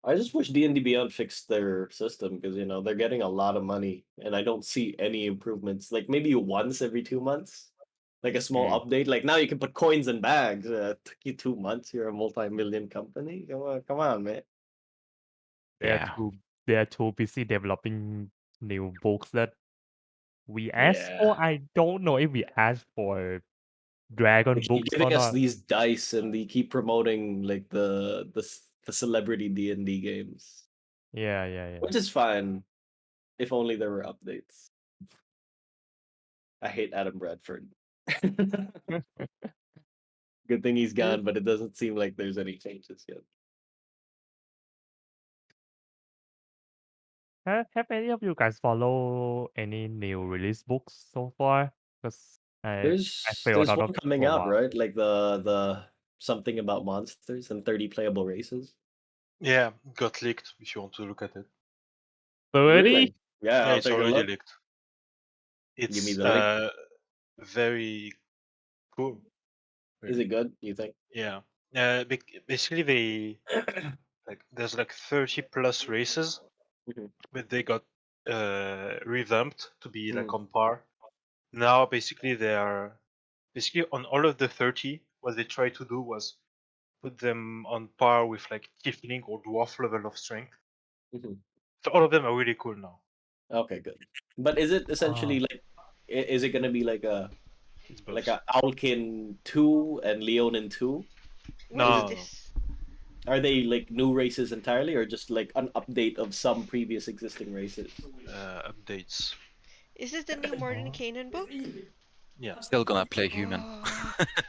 I just wish D&D Beyond fixed their system because they're getting a lot of money and I don't see any improvements. Like maybe once every 2 months, like a small update. Like now you can put coins in bags. Took you 2 months. You're a multi-million company. Come on, man. They're Yeah. too they're too busy developing new books that we asked Yeah, for. I don't know if we asked for dragon they keep books or giving us not. these dice and they keep promoting like the celebrity D&D games, Yeah. which is fine if only there were updates. I hate Adam Bradford. Good thing he's Yeah. gone, but it doesn't seem like there's any changes yet. Have any of you guys follow any new release books so far? Because I failed There's out one of it coming for a out, while. right? Like the something about monsters and 30 playable races. Yeah, got leaked if you want to look at it. 30? Really? Yeah, Yeah, I'll it's take a already look. leaked. Give me It's the link. very cool. Is Really. it good, you think? Yeah. Basically, they there's like 30 plus races, Mhm. but they got revamped to be like Mm, on par. Now, basically, they are basically on all of the 30. What they tried to do was put them on par with like tiefling or dwarf level of strength. mhm. So all of them are really cool now. Okay, good. But is it essentially Oh, like is it gonna be It's like both. a Owlkin 2 and Leonin 2? What Is is No, it no, no. this? Are they like new races entirely or just like an update of some previous existing races? Updates. Is this the new Modern oh. Canaan book? Yeah. Still gonna play human. Oh,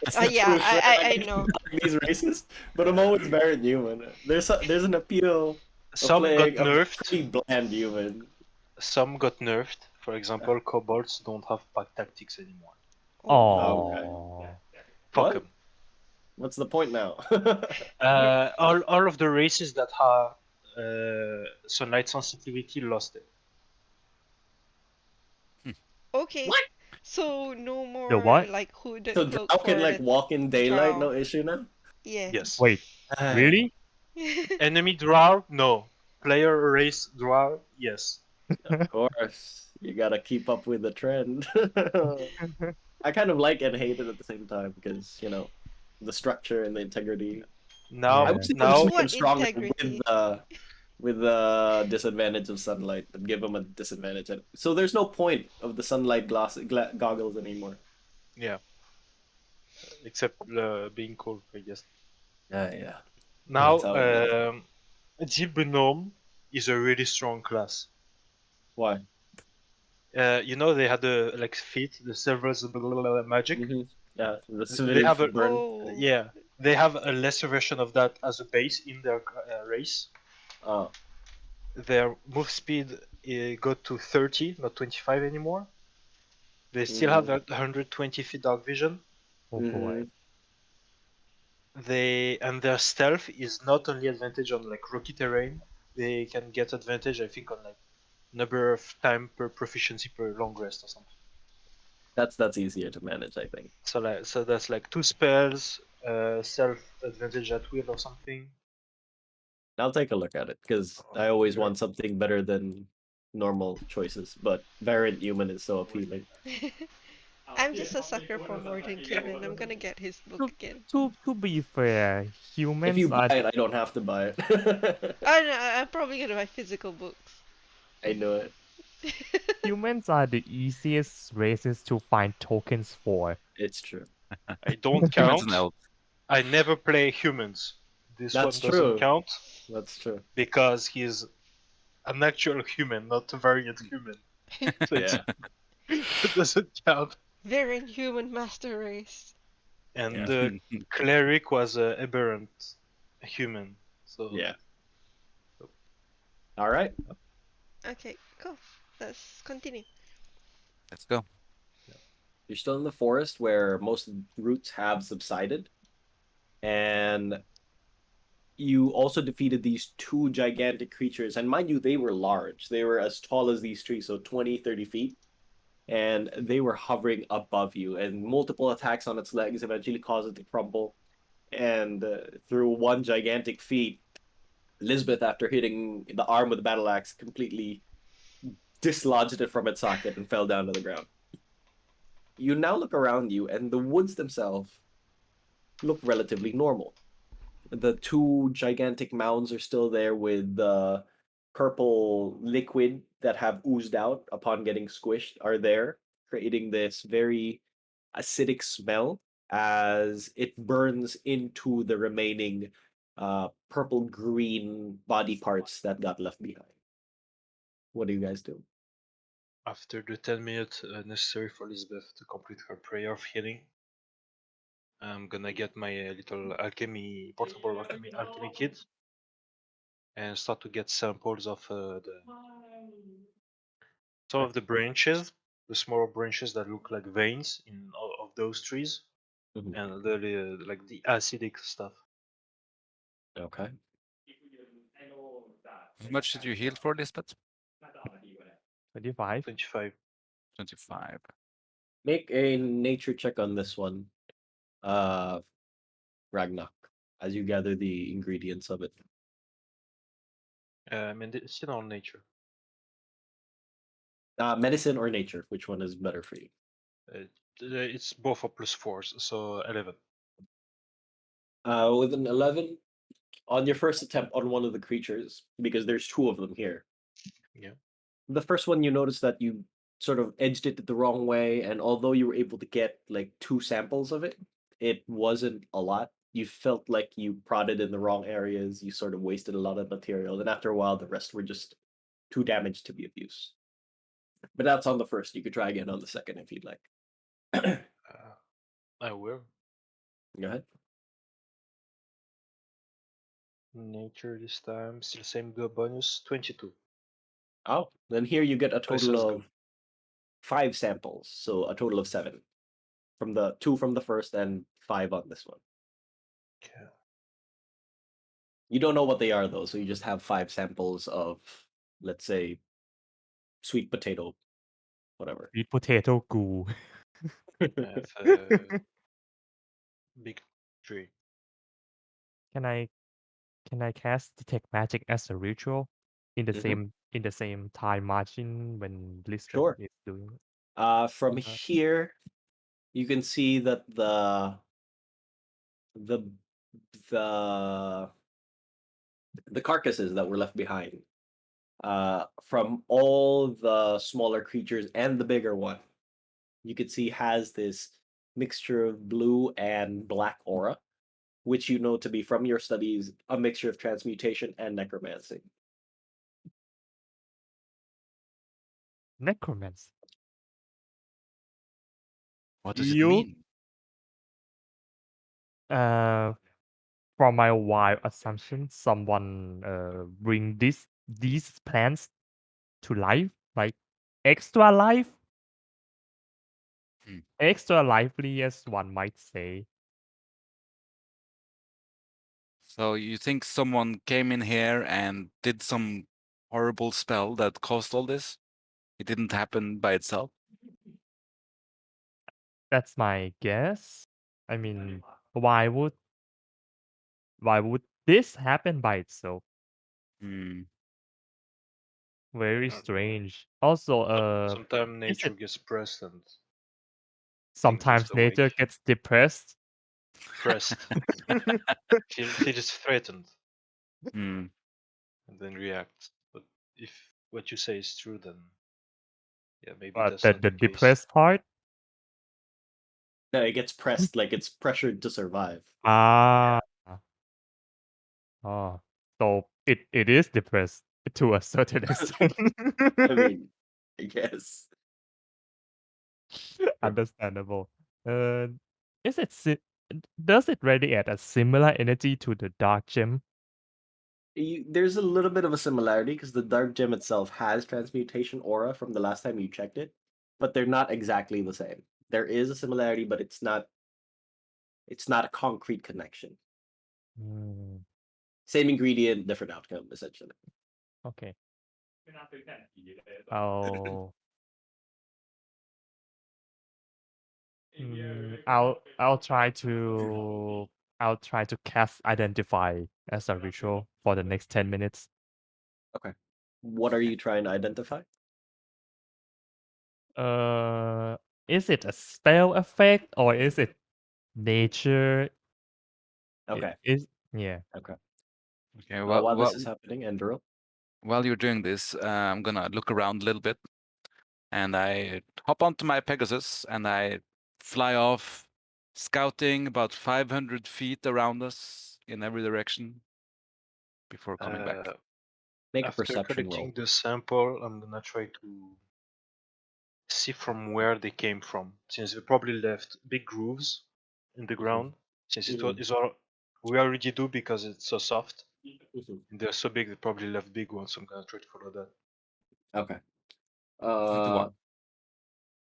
It's oh the yeah, truth, right? I I keep know. telling these races, but I'm always very human. There's an appeal of Some got playing a nerfed. pretty bland human. Some got nerfed. For example, kobolds don't have pack tactics anymore. Okay. Oh. Oh. Fuck What? them. What's the point now? All of the races that have sunlight sensitivity lost it. Okay. What? So no The more what? like hooded So cloak Drow can for like the walk in daylight, drow. no issue now? Yeah. Yes. Wait, really? Enemy drow? No. Player race drow? Yes. Of course. You gotta keep up with the trend. I kind of like and hate it at the same time because, the structure and the integrity. I Now, wish Yeah. they would just make now, them What stronger with integrity? the disadvantage of sunlight and give them a disadvantage. So there's no point of the sunlight goggles anymore. yeah. Except being cool, I guess. Yeah. Now, That's how it goes. Deep Gnome is a really strong class. Why? They had the like feat, the Silver's magic. Yeah, the They have Civitive a burn. Oh. yeah, they have a lesser version of that as a base in their race. Oh, Their move speed got to 30, not 25 anymore. They still have that 120 feet dark vision. Oh boy. Their stealth is not only advantage on like rocky terrain. They can get advantage, I think, on like number of time per proficiency per long rest or something. That's easier to manage, I think. So that's like 2 spells, self advantage at will or something. I'll take a look at it because I always want something better than normal choices, but variant human is so appealing. I'm just a sucker for Morton Kevin. I'm gonna get his book To, again. to be fair, If you humans buy are it, I don't have to buy it. Oh no, I'm probably gonna buy physical books. I know it. humans are the easiest races to find tokens for. It's true. I don't Humans and count. elves. I never play humans. This one That's doesn't true. count That's true. because he's an actual human, not a variant human. So Yeah. it doesn't count. Very inhuman master race. And Yeah. the cleric was a aberrant human. So Yeah. All right. Okay, cool. Let's continue. Let's go. You're still in the forest where most of the roots have subsided. And you also defeated these two gigantic creatures. And mind you, they were large. They were as tall as these trees, so 20, 30 feet. And they were hovering above you. And multiple attacks on its legs eventually caused it to crumble. And through one gigantic feat, Lisbeth, after hitting the arm with the battle axe, completely dislodged it from its socket and fell down to the ground. You now look around you, and the woods themselves look relatively normal. The two gigantic mounds are still there with the purple liquid that have oozed out upon getting squished are there, creating this very acidic smell as it burns into the remaining purple green body parts that got left behind. What do you guys do? after the 10 minutes necessary for Elizabeth to complete her prayer of healing, I'm gonna get my little portable alchemy kit, and start to get samples of some of the branches, the smaller branches that look like veins in of those trees, Mhm. and the like the acidic stuff. Okay. How much did you heal for, Lisbeth? 25. 25. 25. Make a nature check on this one, uh, Ragnar, as you gather the ingredients of it. I mean, it's still on nature. Medicine or nature, which one is better for you? It's both for +4s, so 11. With an 11, on your first attempt on one of the creatures, because there's two of them here. Yeah. The first one, you notice that you sort of edged it the wrong way, and although you were able to get like two samples of it, it wasn't a lot. You felt like you prodded in the wrong areas. You sort of wasted a lot of material, and after a while, the rest were just too damaged to be of use. But that's on the first. You could try again on the second if you'd like. I will. Go ahead. Nature this time. Still same go bonus. 22. Oh, then here you get a Twice total as of good. 5 samples, so a total of 7 from the 2 from the first and 5 on this one. Okay. You don't know what they are though, so you just have 5 samples of, let's say, sweet potato, whatever. Sweet potato goo. I have a big tree. Can I cast detect magic as a ritual in the Mhm. same time margin when Lisbeth Sure. is doing it? From Uh, here, you can see that the the the carcasses that were left behind, from all the smaller creatures and the bigger one, you could see has this mixture of blue and black aura, which you know to be from your studies a mixture of transmutation and necromancy. necromancy. What does it You mean? uh from my wild assumption, someone bring these plants to life, like extra life. extra lively, as one might say. So you think someone came in here and did some horrible spell that caused all this? It didn't happen by itself? That's my guess. I mean, why would why would this happen by itself? Hmm. Very Uh, strange. Also, Sometimes is nature it gets pressed and things just sometimes nature awake. gets depressed? Pressed. Feels threatened Hmm. and then reacts. But if what you say is true, then yeah, maybe But that's the not the the case. depressed part? No, it gets pressed like it's pressured to survive. Ah, oh, so it is depressed to a certain extent. I mean, I guess. Understandable. Uh, is it does it radiate a similar energy to the dark gem? There's a little bit of a similarity because the dark gem itself has transmutation aura from the last time you checked it, but they're not exactly the same. There is a similarity, but it's not a concrete connection. Hmm, Same ingredient, different outcome, essentially. okay. I'll I'll try to cast identify as a ritual for the next 10 minutes. Okay. What are you trying to identify? Uh, is it a spell effect or is it nature? It Okay. is yeah. Okay. Okay, While this is happening, Endero. while you're doing this, I'm gonna look around a little bit, and I hop onto my Pegasus and I fly off, scouting about 500 feet around us in every direction before coming back. Make a After perception collecting roll. the sample, I'm gonna try to see from where they came from, since they probably left big grooves in the Mhm, ground. Since mhm, we already do because it's so soft, mhm. and they're so big, they probably left big ones. So I'm gonna try to follow that. Okay. Into what? Uh,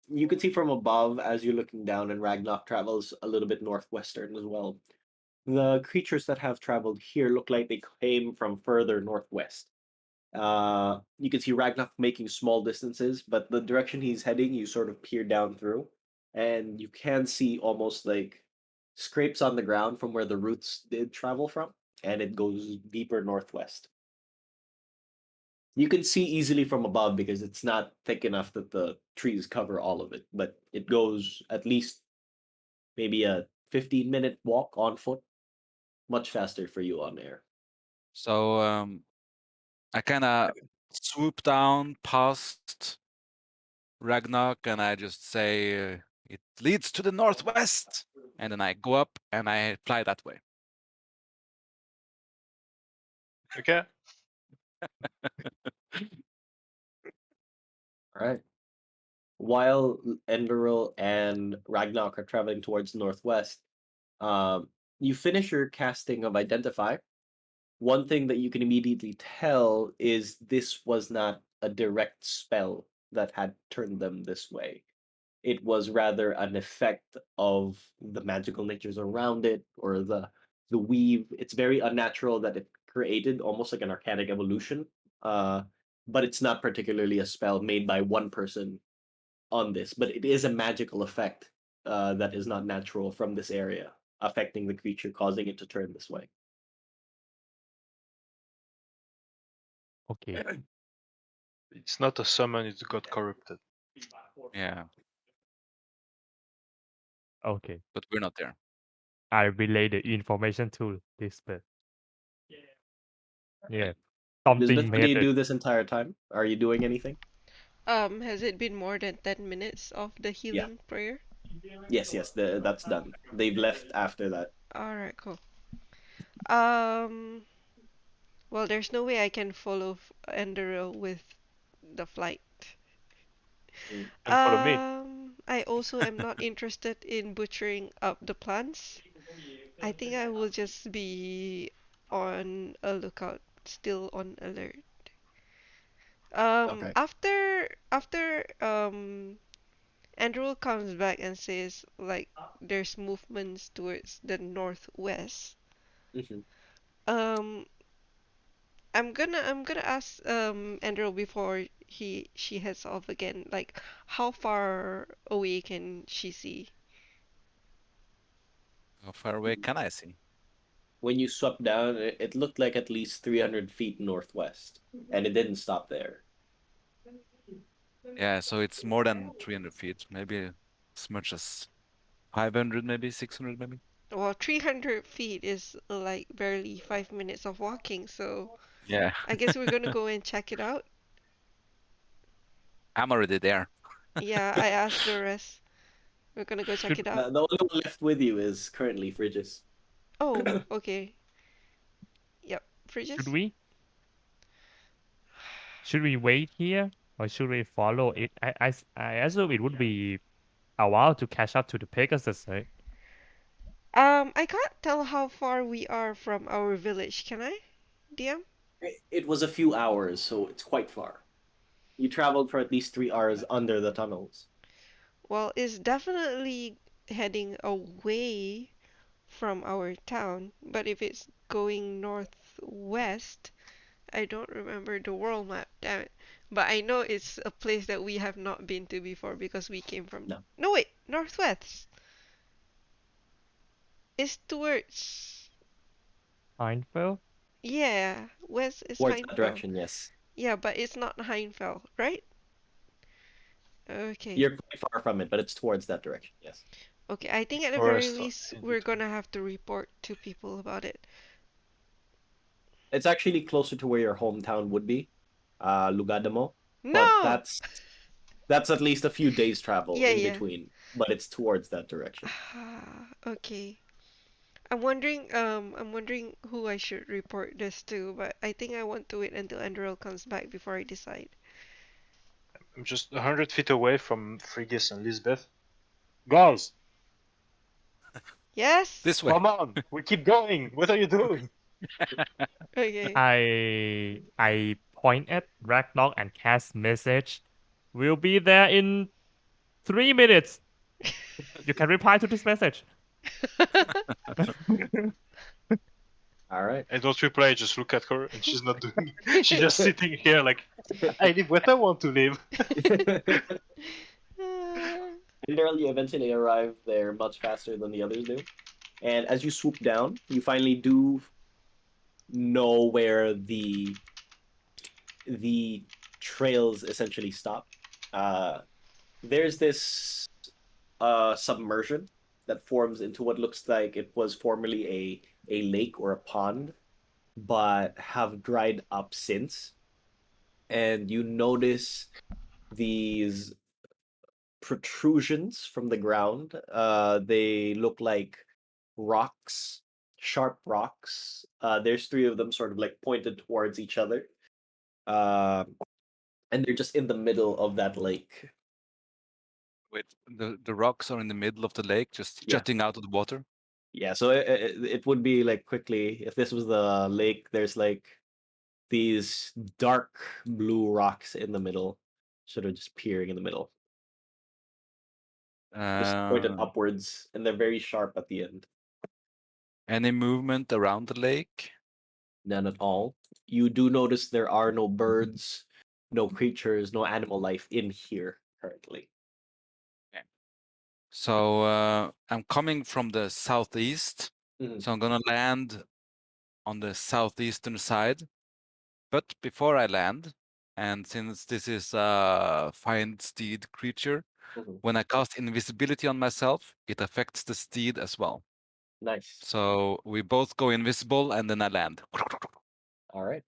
you can see from above as you're looking down, and Ragnarok travels a little bit northwestern as well. The creatures that have traveled here look like they came from further northwest. You can see Ragnarok making small distances, but the direction he's heading, you sort of peer down through, and you can see almost like scrapes on the ground from where the roots did travel from, and it goes deeper northwest. You can see easily from above because it's not thick enough that the trees cover all of it, but it goes at least maybe a 15-minute walk on foot, much faster for you on air. So I kind of swoop down past Ragnarok and I just say, it leads to the northwest. And then I go up and I fly that way. Okay. All right. While Enderil and Ragnarok are traveling towards the northwest, you finish your casting of Identify. One thing that you can immediately tell is this was not a direct spell that had turned them this way. It was rather an effect of the magical natures around it or the weave. It's very unnatural that it created almost like an arcanic evolution. Uh, but it's not particularly a spell made by one person on this, but it is a magical effect that is not natural from this area, affecting the creature, causing it to turn this way. Okay. It's not a summon; it got corrupted. Yeah, Okay. but we're not there. I relay the information to this bit. Yeah. Elizabeth, Something what do made you it. do this entire time? Are you doing anything? Has it been more than 10 minutes of the Yeah. healing prayer? Yes, yes, that's done. They've left after that. Alright, cool. Um, well, there's no way I can follow Enderal with the flight. Mm. And follow me. I also am not interested in butchering up the plants. I think I will just be on a lookout, still on alert. Okay. After Andrew comes back and says like there's movements towards the northwest. Hmm. Um, I'm gonna ask Andrew before she heads off again. Like, how far away can she see? How far away can I see? When you swept down, it looked like at least 300 feet northwest, and it didn't stop there. Yeah, so it's more than 300 feet, maybe as much as 500, maybe 600, maybe. Well, 300 feet is like barely 5 minutes of walking, so Yeah, I guess we're gonna go and check it out. I'm already there. Yeah, I asked the rest. We're gonna go check Should it out. The only one left with you is currently Frigis. Oh, okay. Yep, should fridges? we should we wait here or should we follow it? I assume it would be a while to catch up to the Pegasus, right? I can't tell how far we are from our village, can I? DM? It was a few hours, so it's quite far. You traveled for at least 3 hours under the tunnels. Well, it's definitely heading away from our town, but if it's going northwest, I don't remember the world map, damn it. But I know it's a place that we have not been to before because we came from. No, No, wait, northwest. It's towards. Heinfeld? Yeah, west is towards that Heinfeld. direction, yes. Yeah, but it's not Heinfeld, right? Okay. You're quite far from it, but it's towards that direction, yes. Okay, I think at the very Forest least in we're between. gonna have to report to people about it. It's actually closer to where your hometown would be, Lugadamo, but No! that's at least a few days travel Yeah, in yeah. between, but it's towards that direction. Okay. I'm wondering who I should report this to, but I think I want to wait until Andrew comes back before I decide. I'm just 100 feet away from Frigis and Lisbeth. Guys, Yes? This way. come on, we keep going. What are you doing? Okay. I point at Ragnar and cast message. We'll be there in 3 minutes. You can reply to this message. All right. I don't reply, just look at her, and she's not doing. She's just sitting here like, I live what I want to live. Literally, eventually arrive there much faster than the others do. And as you swoop down, you finally do know where the trails essentially stop. There's this submersion that forms into what looks like it was formerly a lake or a pond, but have dried up since. And you notice these protrusions from the ground. They look like rocks, sharp rocks. There's three of them sort of like pointed towards each other. Uh, and they're just in the middle of that lake. Wait, the rocks are in the middle of the lake, just Yeah. jutting out of the water. Yeah, so it would be like quickly, if this was the lake, there's like these dark blue rocks in the middle, sort of just peering in the middle, just pointed Uh, upwards, and they're very sharp at the end. any movement around the lake? None at all. You do notice there are no birds, no creatures, no animal life in here currently. Okay. So I'm coming from the southeast, Mhm. so I'm gonna land on the southeastern side. But before I land, and since this is a find steed creature, Mhm. when I cast invisibility on myself, it affects the steed as well. Nice. So we both go invisible and then I land. All right.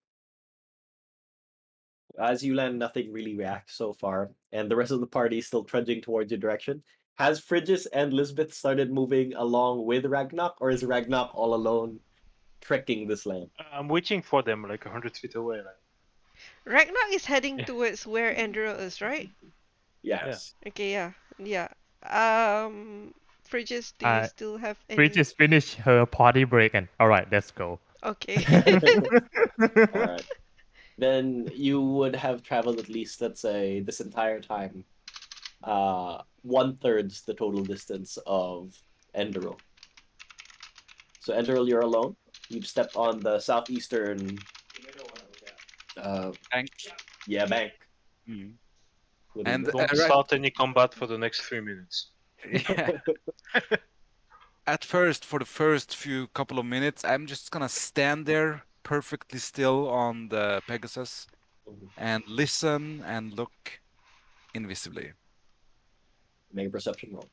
As you land, nothing really reacts so far, and the rest of the party is still trudging towards your direction. Has Frigis and Lisbeth started moving along with Ragnarok, or is Ragnarok all alone trekking this land? I'm waiting for them like 100 feet away. Like, Ragnar is heading yeah. towards where Andrew is, right? Yes. Okay, yeah. Yeah. Fridges, do you Uh, still have we any? just finished her party break and all right, let's go. Okay. All right. Then you would have traveled at least, let's say, this entire time, 1/3 the total distance of Enderal. So Enderal, you're alone. You've stepped on the southeastern Bank. yeah, bank. Mm. What is And it? Don't right, start any combat for the next 3 minutes. yeah. At first, for the first few couple of minutes, I'm just gonna stand there perfectly still on the Pegasus and listen and look invisibly. Make a perception roll.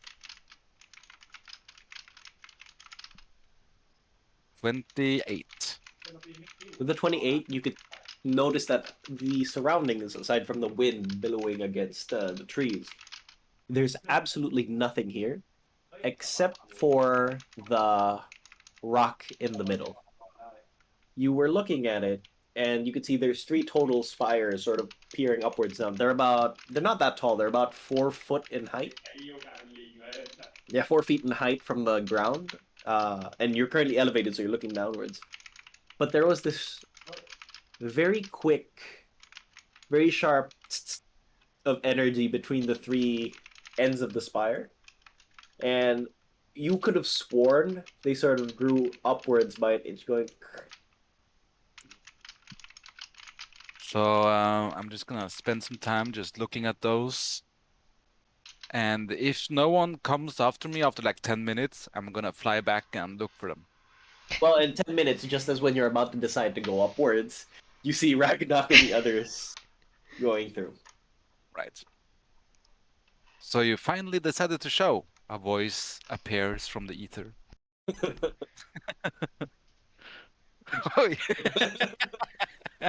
28. With the 28, you could notice that the surroundings, aside from the wind billowing against the trees, there's absolutely nothing here except for the rock in the middle. You were looking at it, and you could see there's 3 total spires sort of peering upwards now. They're not that tall. They're about 4 foot in height. Yeah, 4 feet in height from the ground. And you're currently elevated, so you're looking downwards. But there was this very quick, very sharp of energy between the 3 ends of the spire. And you could have sworn they sort of grew upwards by an inch, going. So I'm just gonna spend some time just looking at those. And if no one comes after me after like 10 minutes, I'm gonna fly back and look for them. Well, in 10 minutes, just as when you're about to decide to go upwards, you see Ragnak and the others going through. Right. So you finally decided to show. A voice appears from the ether. Oh, yeah.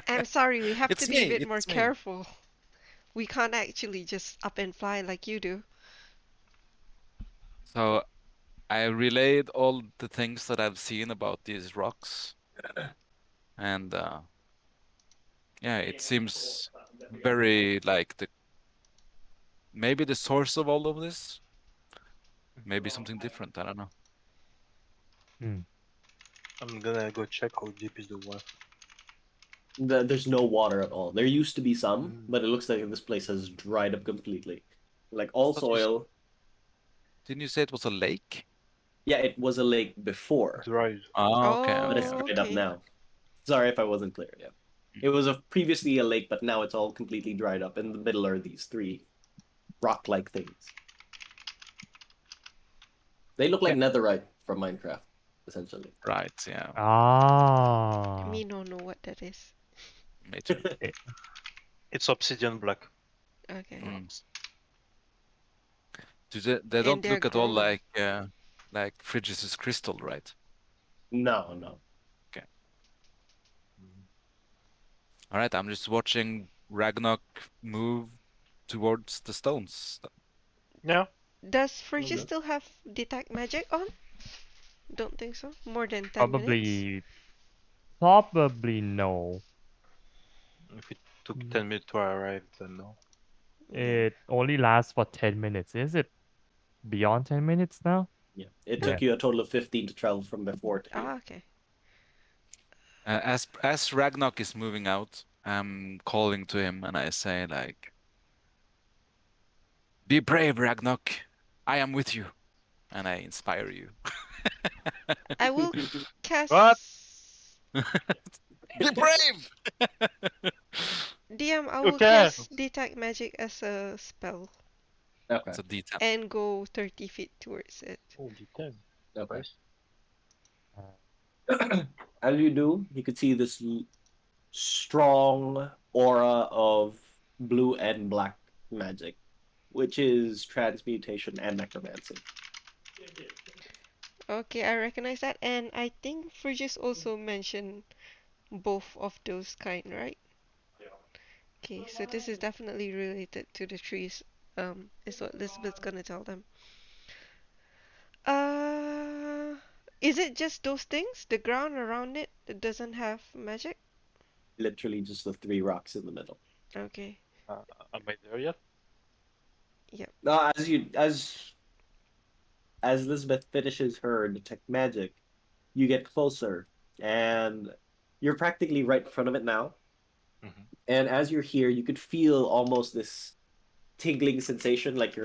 I'm sorry, we have to It's be a me. bit more It's me. careful. We can't actually just up and fly like you do. So I relayed all the things that I've seen about these rocks, and yeah, it seems very like maybe the source of all of this, maybe something different. I don't know. Mm. I'm gonna go check how deep is the water. There's no water at all. There used to be some, Mm. but it looks like this place has dried up completely. Like I all thought you soil. Didn't you say it was a lake? Yeah, it was a lake before, dried. Oh, okay, but okay, it's Oh, okay. dried up okay. now. Sorry if I wasn't clear. Yeah. It was previously a lake, but now it's all completely dried up. In the middle are these 3 rock-like things. They look like Okay. netherite from Minecraft, essentially. Right, yeah, Ah. Me don't know what that is. me too. It's obsidian black. Okay. Mm. They And don't they're look at all growing. like Frigis's crystal, right? No, no. Okay. All right, I'm just watching Ragnarok move towards the stones. Yeah. Does Frigis Okay. still have detect magic on? Don't think so. More than 10 minutes? Probably no. If it took Mm. 10 minutes to arrive, then no. Yeah. It only lasts for 10 minutes. Is it beyond 10 minutes now? Yeah. It Yeah. took you a total of 15 to travel from before to here. Ah, okay. As Ragnarok is moving out, I'm calling to him and I say like, "Be brave, Ragnarok. I am with you," and I inspire you. I will What? cast. Be brave! DM, I will Okay. cast detect magic as a spell Okay. It's a D10. and go 30 feet towards it. Oh, D10. Okay. Nice. As you do, you could see this strong aura of blue and black magic, which is transmutation and necromancy. Okay, I recognize that, and I think Frigis also mentioned both of those kind, right? Okay, so this is definitely related to the trees, is what Elizabeth's gonna tell them. Uh, is it just those things? The ground around it that doesn't have magic? Literally just the 3 rocks in the middle. Okay, Am I there yet? yep. No, as Elizabeth finishes her detect magic, you get closer, and you're practically right in front of it now. Mm-hmm. And as you're here, you could feel almost this tingling sensation, like the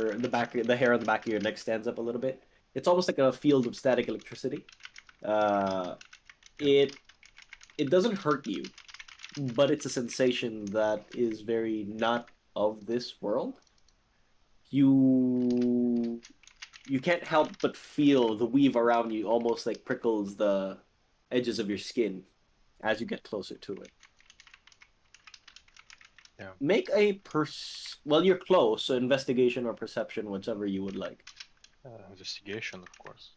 hair on the back of your neck stands up a little bit. It's almost like a field of static electricity. Uh, it doesn't hurt you, but it's a sensation that is very not of this world. You can't help but feel the weave around you almost like prickles the edges of your skin as you get closer to it. Yeah. Make a well, you're close, so investigation or perception, whichever you would like. Investigation, of course.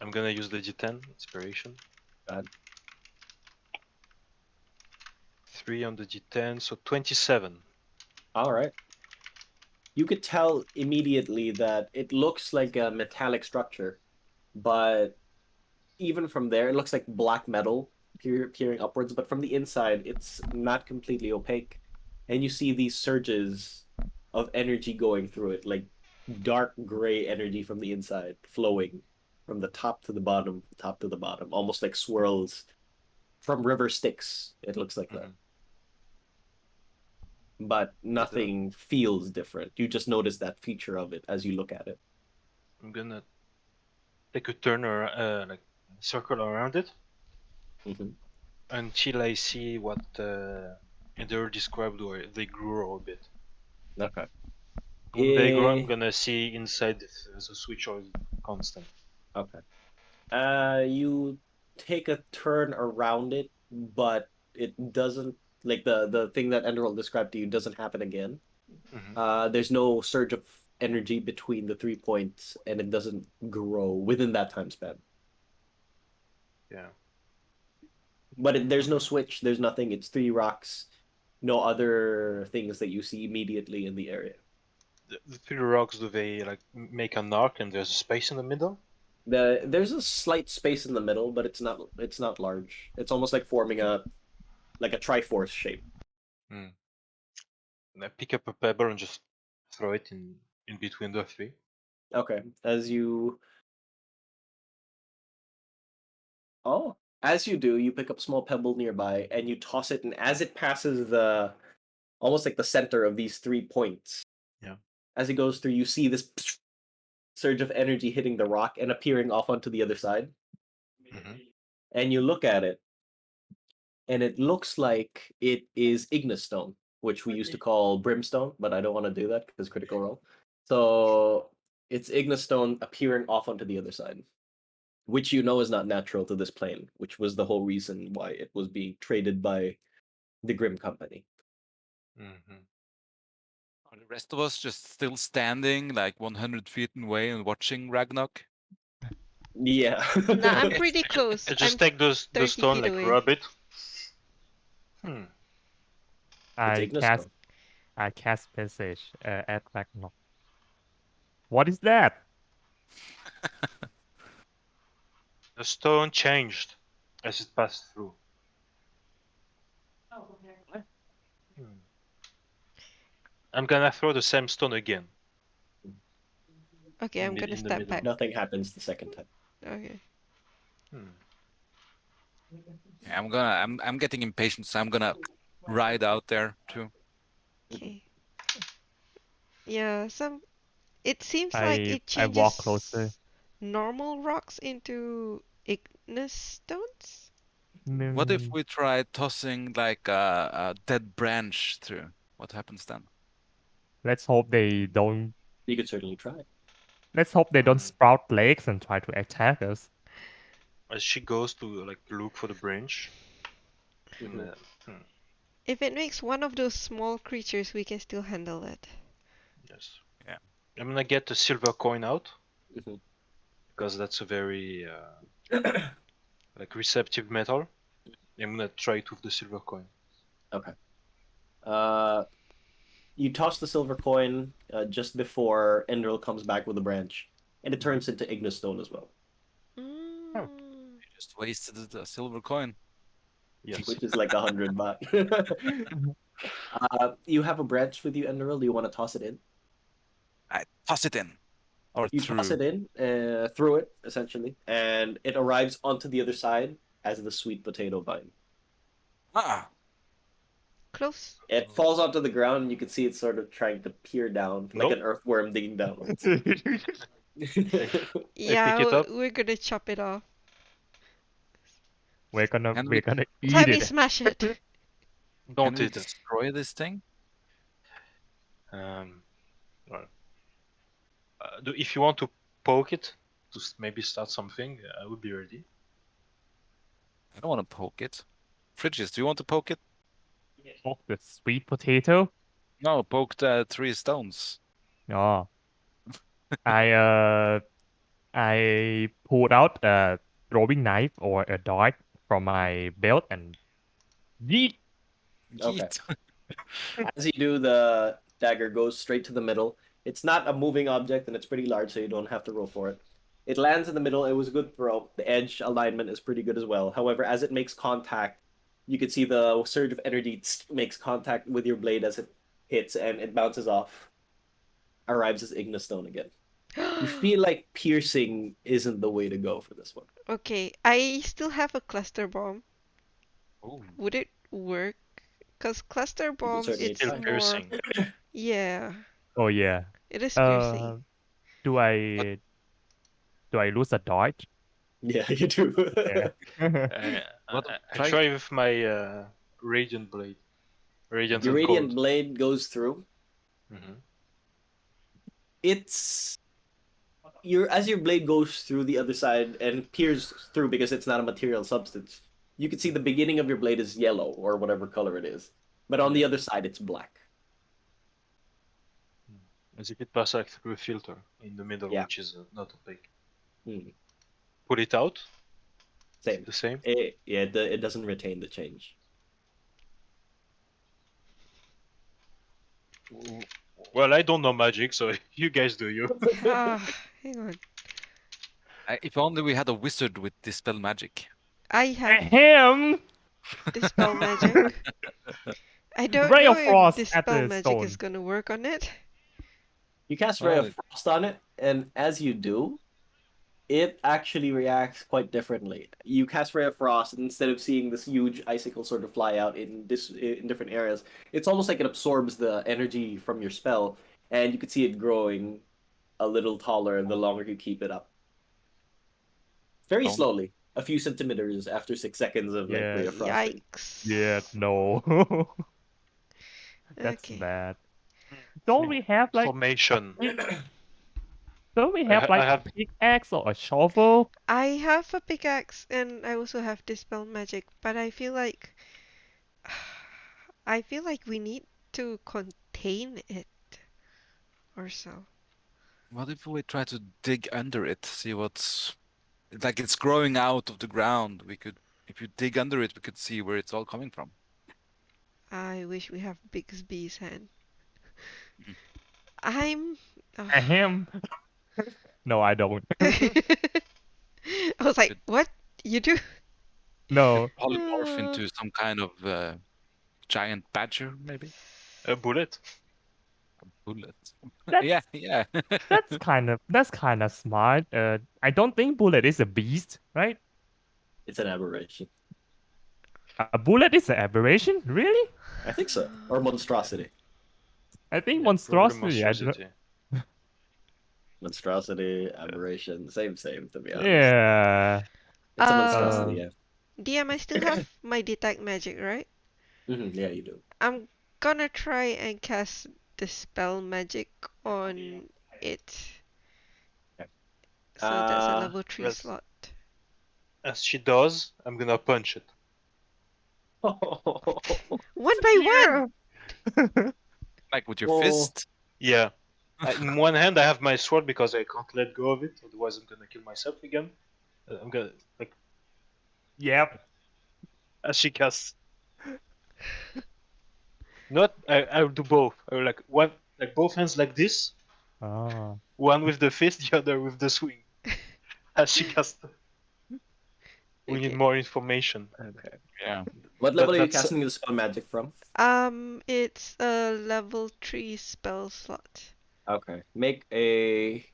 I'm gonna use the D10 inspiration. 3 on the D10, so 27. All right. You could tell immediately that it looks like a metallic structure, but even from there, it looks like black metal peering upwards. But from the inside, it's not completely opaque, and you see these surges of energy going through it, like dark gray energy from the inside, flowing from the top to the bottom, top to the bottom, almost like swirls from river Styx. It looks like that. But nothing feels different. You just notice that feature of it as you look at it. I'm gonna take a turn or like circle around it until I see what Ender described, or they grow a bit. Okay. When they grow, I'm gonna see inside if there's a switch or constant. Okay. You take a turn around it, but it doesn't, like the thing that Enderal described to you doesn't happen again. There's no surge of energy between the 3 points, and it doesn't grow within that time span. Yeah. But there's no switch. There's nothing. It's 3 rocks. No other things that you see immediately in the area. The 3 rocks, do they like make an arc and there's a space in the middle? There's a slight space in the middle, but it's not large. It's almost like forming a Triforce shape. And I pick up a pebble and just throw it in between the 3. Okay. As you do, you pick up a small pebble nearby and you toss it, and as it passes almost like the center of these 3 points. Yeah. As it goes through, you see this surge of energy hitting the rock and appearing off onto the other side. And you look at it, and it looks like it is Ignis Stone, which we used to call Brimstone, but I don't want to do that because Critical Role. So it's Ignis Stone appearing off onto the other side, which you know is not natural to this plane, which was the whole reason why it was being traded by the Grim Company. Are the rest of us just still standing like 100 feet away and watching Ragnarok? Yeah. Nah, I'm pretty close. I just I'm take the 30 stone, feet like away. rub it. I cast Passage at Ragnarok. What is that? The stone changed as it passed through. I'm gonna throw the same stone again. Okay, I'm gonna step back. Nothing happens the second time. Okay. Yeah, I'm getting impatient, so I'm gonna ride out there too. Okay. Yeah, it seems like it I walk changes closer. normal rocks into ignis stones? What if we try tossing like a dead branch through? What happens then? Let's hope they don't. You could certainly try. Let's hope they don't sprout legs and try to attack us. As she goes to like look for the branch. If it makes one of those small creatures, we can still handle it. Yes. Yeah. I'm gonna get a silver coin out because that's a very like receptive metal. I'm gonna try it with the silver coin. Okay. You toss the silver coin just before Enderil comes back with a branch, and it turns into Ignis Stone as well. You just wasted the silver coin. Yes. Which is like 100 baht. You have a branch with you, Enderil. Do you want to toss it in? I toss it in. Or You through. toss it in, through it, essentially, and it arrives onto the other side as the sweet potato vine. Close. It falls onto the ground, and you can see it sort of trying to peer down, like Nope. an earthworm digging down. Yeah, pick it up. we're gonna chop it off. Can we're we gonna Let eat me it. smash it. can Don't we eat it. destroy this thing? Well, if you want to poke it to maybe start something, I would be ready. I don't want to poke it. Fridges, do you want to poke it? Poke the sweet potato. No, poke the 3 stones. Oh, I I pulled out a throwing knife or a dart from my belt and yeet. Okay. Yeet. As you do, the dagger goes straight to the middle. It's not a moving object, and it's pretty large, so you don't have to roll for it. It lands in the middle. It was a good throw. The edge alignment is pretty good as well. However, as it makes contact, you can see the surge of energy makes contact with your blade as it hits, and it bounces off. Arrives as Ignis Stone again. You feel like piercing isn't the way to go for this one. Okay, I still have a cluster bomb. Oh. Would it work? Because cluster You can bomb, certainly it's Still try. more. piercing. Yeah, Oh yeah. it is piercing. Uh, do I do I lose a dart? Yeah, you do. Yeah. I, What? I Try. try with my radiant blade. Radiant Your and radiant cold. blade goes through. Hmm. It's as your blade goes through the other side and peers through because it's not a material substance. You can see the beginning of your blade is yellow or whatever color it is, but on the Yeah. other side it's black. As if it passes like through a filter in the middle, Yeah. which is not opaque. Hmm. Put it out. Same. The same. It doesn't retain the change. Well, I don't know magic, so you guys do you. Ah, hang on. If only we had a wizard with dispel magic. I have Ahem. dispel magic. I don't Ray know of if frost at dispel the magic is stone. gonna work on it. You cast Ray Well, of Frost on it, and as you do, it actually reacts quite differently. You cast Ray of Frost, and instead of seeing this huge icicle sort of fly out in different areas, it's almost like it absorbs the energy from your spell, and you can see it growing a little taller the longer you keep it up. Very Don't. slowly, a few centimeters after 6 seconds of like Yeah. Ray of Frosting. Yeah, Yikes. no. That's Okay. bad. Don't we have like a Formation. pick? Don't we I, have ha- I like a have pickaxe or a shovel? I have a pickaxe and I also have dispel magic, but I feel like we need to contain it or so. What if we try to dig under it, see what's like it's growing out of the ground? We could, if you dig under it, we could see where it's all coming from. I wish we have Bixby's hand. Mhm. I'm. Ahem. No, I don't. I was like, Could what? You do? No. polymorph into some kind of giant badger, maybe? a bullet. Bullet. Yeah, That's yeah. that's kind of smart. I don't think bullet is a beast, right? It's an aberration. A bullet is an aberration, really? I think so. Or monstrosity. I think Yeah, probably monstrosity. I don't. monstrosity. Monstrosity, aberration, same to be honest. Yeah. It's a Um, monstrosity, Uh. yeah. DM, I still have my detect magic, right? Yeah, you do. I'm gonna try and cast dispel magic on it. Okay. So that's a level 3 As slot. as she does, I'm gonna punch it. One by one! Like with your Oh, fist? Yeah. In one hand, I have my sword because I can't let go of it, otherwise I'm gonna kill myself again. I'm gonna like Yep. as she casts. Not I'll do both. I will like one like both hands like this, Oh. one with the fist, the other with the swing. As she casts. We need Okay. more information. okay. Yeah. What level are you That's casting the spell magic from? It's a level 3 spell slot. Okay. Make a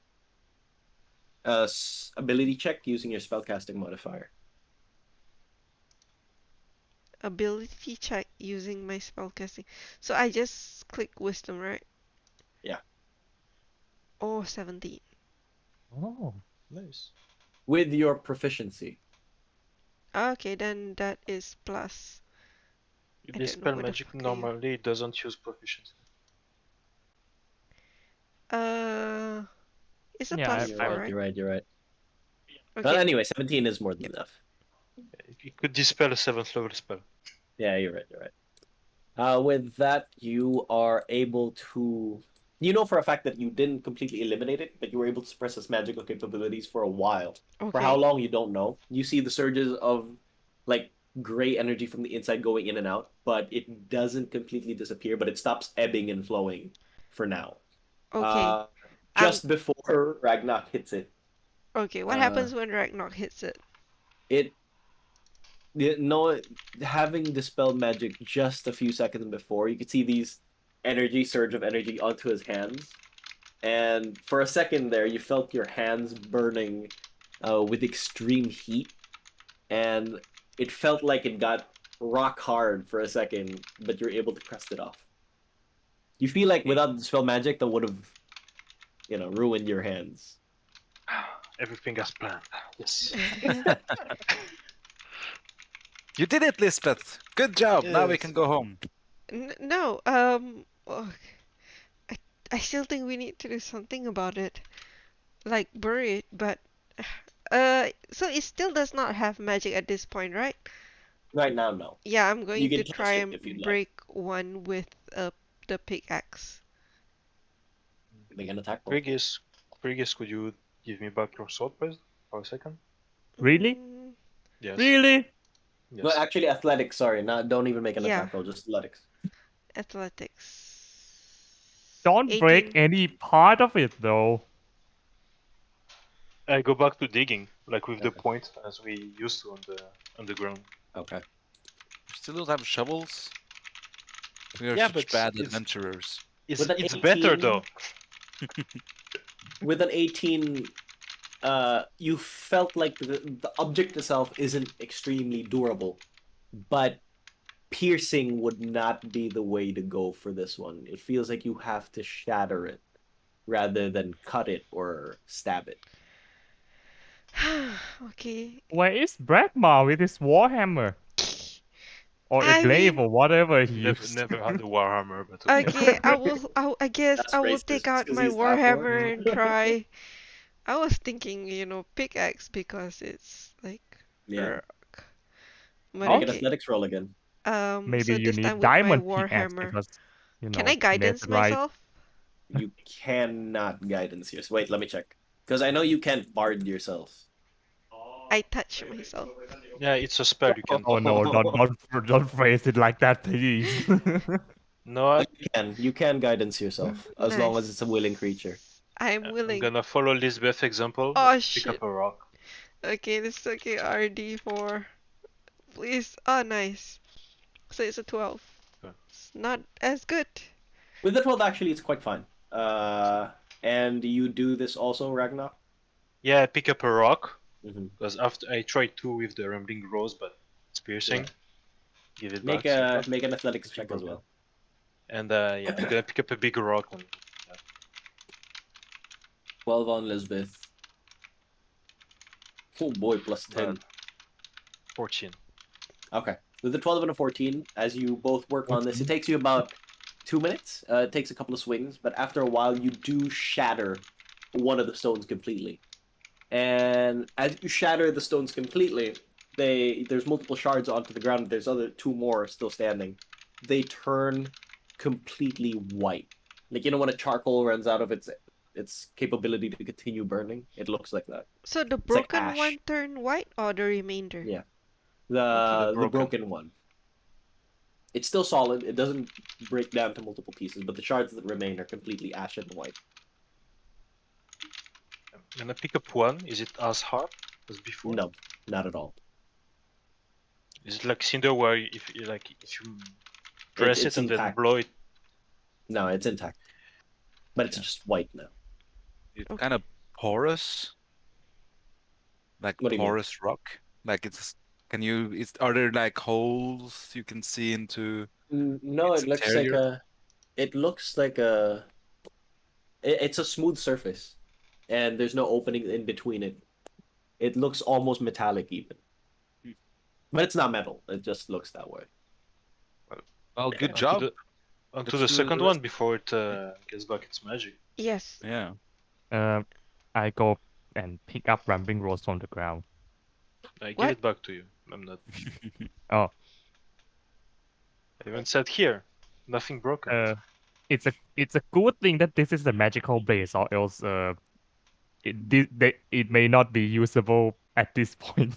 ability check using your spellcasting modifier. ability check using my spellcasting. So I just click wisdom, right? Yeah. Oh, 17. Oh. Nice. With your proficiency. Okay, then that is plus. I This don't know spell what the magic fuck are you. normally doesn't use proficiency. Uh, it's a Yeah, plus You're 4, right. right? You're right. You're right. But Okay. anyway, 17 is more than Yep. enough. It could dispel a 7th level spell. Yeah, you're right. You're right. With that, you are able to. You know for a fact that you didn't completely eliminate it, but you were able to suppress its magical capabilities for a while. For how Okay. long, you don't know. You see the surges of like gray energy from the inside going in and out, but it doesn't completely disappear, but it stops ebbing and flowing for now. Okay. Uh, I'm just before Ragnar hits it, okay. What uh, happens when Ragnarok hits it? it no having dispelled magic just a few seconds before, you could see these surge of energy onto his hands, and for a second there, you felt your hands burning with extreme heat, and it felt like it got rock hard for a second, but you're able to crest it off. You feel like without dispel magic, that would have, ruined your hands. Everything as planned. Yes. You did it, Lisbeth. Good job. Now we Yes. can go home. No. Oh, I I still think we need to do something about it, like bury it. But so it still does not have magic at this point, right? Right now, no. Yeah, I'm You going can to touch try it and if you'd like. break one with the pickaxe. Make an attack roll. Brigis, could you give me back your sword, please, for a second? Really? Mm, Yes. Really? No, Yes. actually, athletics. Sorry, not. Don't even make an yeah, attack roll. Just athletics. athletics. Don't break 18. any part of it though. I go back to digging, like with the Okay. point as we used to on the underground. Okay. We still don't have shovels. We are Yeah, such but bad adventurers. With an it's better 18, though. with an 18, you felt like the object itself isn't extremely durable, but piercing would not be the way to go for this one. It feels like you have to shatter it rather than cut it or stab it. Okay. Where is Bradmar with his warhammer? Or a I glaive mean, or whatever he Never, used. never had the warhammer, but okay. okay, I guess That's I will racist take out because my he's half orc. warhammer and try. I was thinking, pickaxe because it's like Yeah. rock. But Make an Okay. okay. athletics roll again. Maybe So you this time need with my diamond pickaxe warhammer. because, Can I guidance netherite. myself? You cannot guidance yourself. Wait, let me check. Because I know you can't bard yourself. I touch myself. Yeah, it's a spell you can Oh do. no, don't phrase it like that, please. No, You can guidance yourself as long as it's a willing creature. Nice. I'm I'm willing. gonna follow Lisbeth's example. Oh Pick up shit. a rock. Okay, this is okay. RD4. Please. Oh, nice. So it's a 12. Okay. It's not as good. With the 12, actually, it's quite fine. And you do this also, Ragnar? Yeah, I pick up a rock Mm-hmm. because after I tried two with the Rambling Rose, but it's piercing. Yeah. Give it Make back. See that? make an athletics Nothing check as broken. well. And yeah, I'm gonna pick up a big rock. And, 12 on Lisbeth. Oh boy, plus 10. 14. Okay. With the 12 and a 14, as you both work on this, it takes you about 2 minutes. It takes a couple of swings, but after a while, you do shatter one of the stones completely. And as you shatter the stones completely, there's multiple shards onto the ground. There's other two more still standing. They turn completely white. Like when a charcoal runs out of its capability to continue burning, it looks like that. So the It's like broken ash. one turned white or the remainder? Yeah. Okay. The broken one. It's still solid. It doesn't break down to multiple pieces, but the shards that remain are completely ashen white. I'm gonna pick up one. Is it as hard as before? No, not at all. Is it like cinder where if you press It's it and then intact. blow it? No, it's intact. But it's Yeah. just white now. It's Okay. kind of porous. Like What do you mean? porous rock. Like it's Are there like holes you can see into No, its it looks like interior? a. It looks like a. It's a smooth surface, and there's no opening in between it. It looks almost metallic even, but it's not metal. It just looks that way. Well, good Onto job. the onto Let's the do second the one rest. before it gets back its magic. Yes. Yeah. I go and pick up Ramping Rose from the ground. I give What? it back to you. I'm not. Oh, I even said here, nothing broken. it's a good thing that this is a magical base, or else it may not be usable at this point.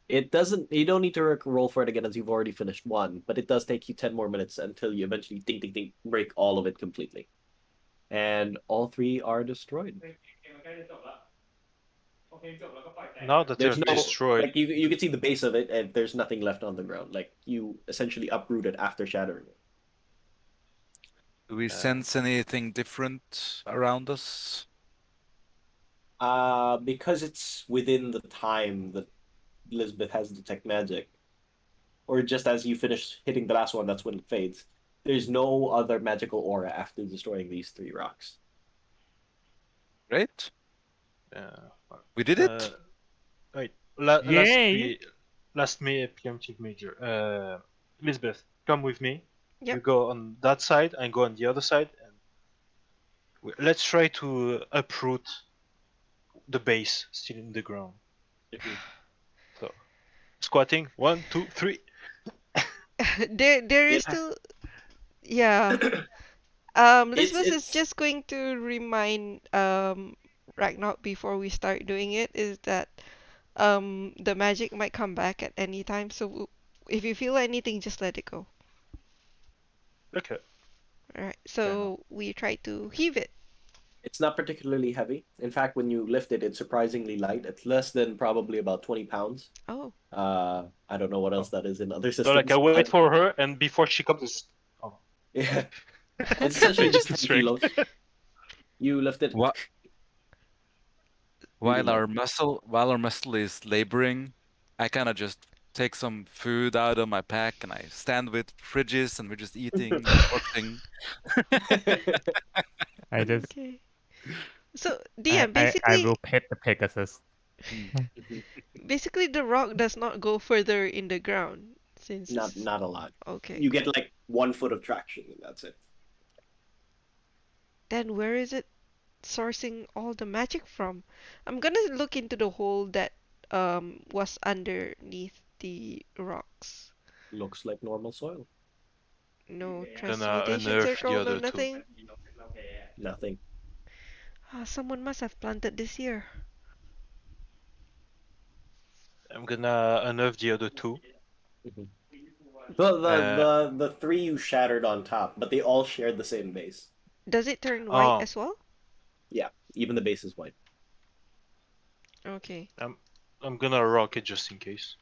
It doesn't. You don't need to roll for it again as you've already finished one, but it does take you 10 more minutes until you eventually ding ding ding break all of it completely, and all three are destroyed. Now that There's they're no destroyed, like you can see the base of it, and there's nothing left on the ground. Like you essentially uprooted after shattering it. Do we sense anything different around us? Because it's within the time that Elizabeth has detect magic, or just as you finish hitting the last one, that's when it fades. There's no other magical aura after destroying these three rocks. Great. uh, We did it. wait, Yay! last me preemptive major. Elizabeth, come with me. Yep. You go on that side, and go on the other side, and let's try to uproot the base still in the ground. So, squatting, 1, 2, 3. There is Yeah. still, yeah. It's Lisbeth is it's just going to remind Ragnar before we start doing it is that the magic might come back at any time. So if you feel anything, just let it go. Okay. All right. Fair enough. So we try to heave it. it's not particularly heavy. In fact, when you lift it, it's surprisingly light. It's less than probably about 20 pounds. Oh. I don't know what else Oh. that is in other So like I systems, wait but for her, and before she comes, it's... oh, yeah, it's essentially just just the 10 strength. kilos. You lift it What really light. while our muscle is laboring, I kind of just take some food out of my pack and I stand with fridges and we're just eating and watching. I just Okay. So I DM I, I basically will pet the Pegasus. Hmm. basically the rock does not go further in the ground since not it's not a lot. okay, You get cool. like 1 foot of traction, and that's it. Then where is it sourcing all the magic from? I'm gonna look into the hole that was underneath the rocks. Looks like normal soil. No Gonna transmutation unearth the circle, no other two. nothing. Nothing. Someone must have planted this here. I'm gonna unearth the other two. Mhm. The, the Uh, the the three you shattered on top, but they all shared the same base. Does it turn white oh, as well? Yeah, even the base is white. Okay. I'm gonna rock it just in case.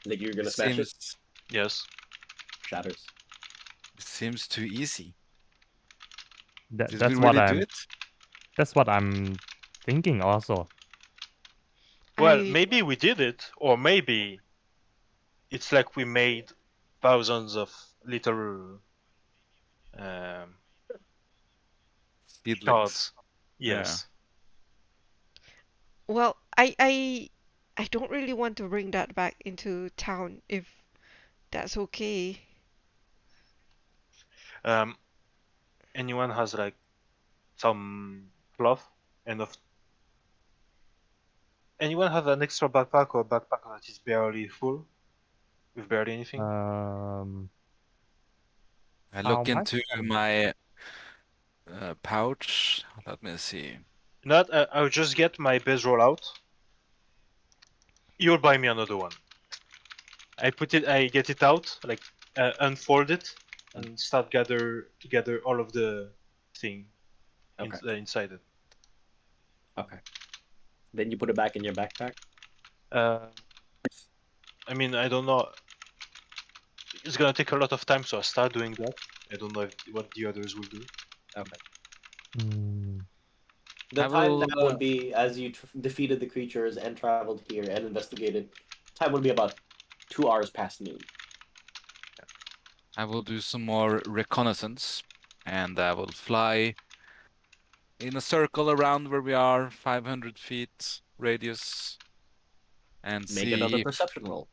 Like you're gonna smash it, Seems Yes. shatters. seems too easy. That Did we that's what really do I'm it? that's what I'm thinking also. Well, I maybe we did it, or maybe it's like we made thousands of little um, Seedlings. shards. Yeah. Yes. well, I don't really want to bring that back into town if that's okay. Um, anyone has like some cloth enough? Anyone have an extra backpack or backpack that is barely full with barely anything? Um, I how look much? into my pouch. Let me see. Not. I'll just get my bedroll out. You'll buy me another one. I put it. I get it out. Like unfold it and start gather all of the thing Okay. inside it. Okay. Then you put it back in your backpack. Uh, I mean, I don't know. It's gonna take a lot of time, so I start doing that. I don't know what the others will do. Okay. Hmm. The I time will. now would be as you defeated the creatures and traveled here and investigated. Time would be about 2 hours past noon. I will do some more reconnaissance, and I will fly in a circle around where we are, 500 feet radius, and Make another see if perception roll.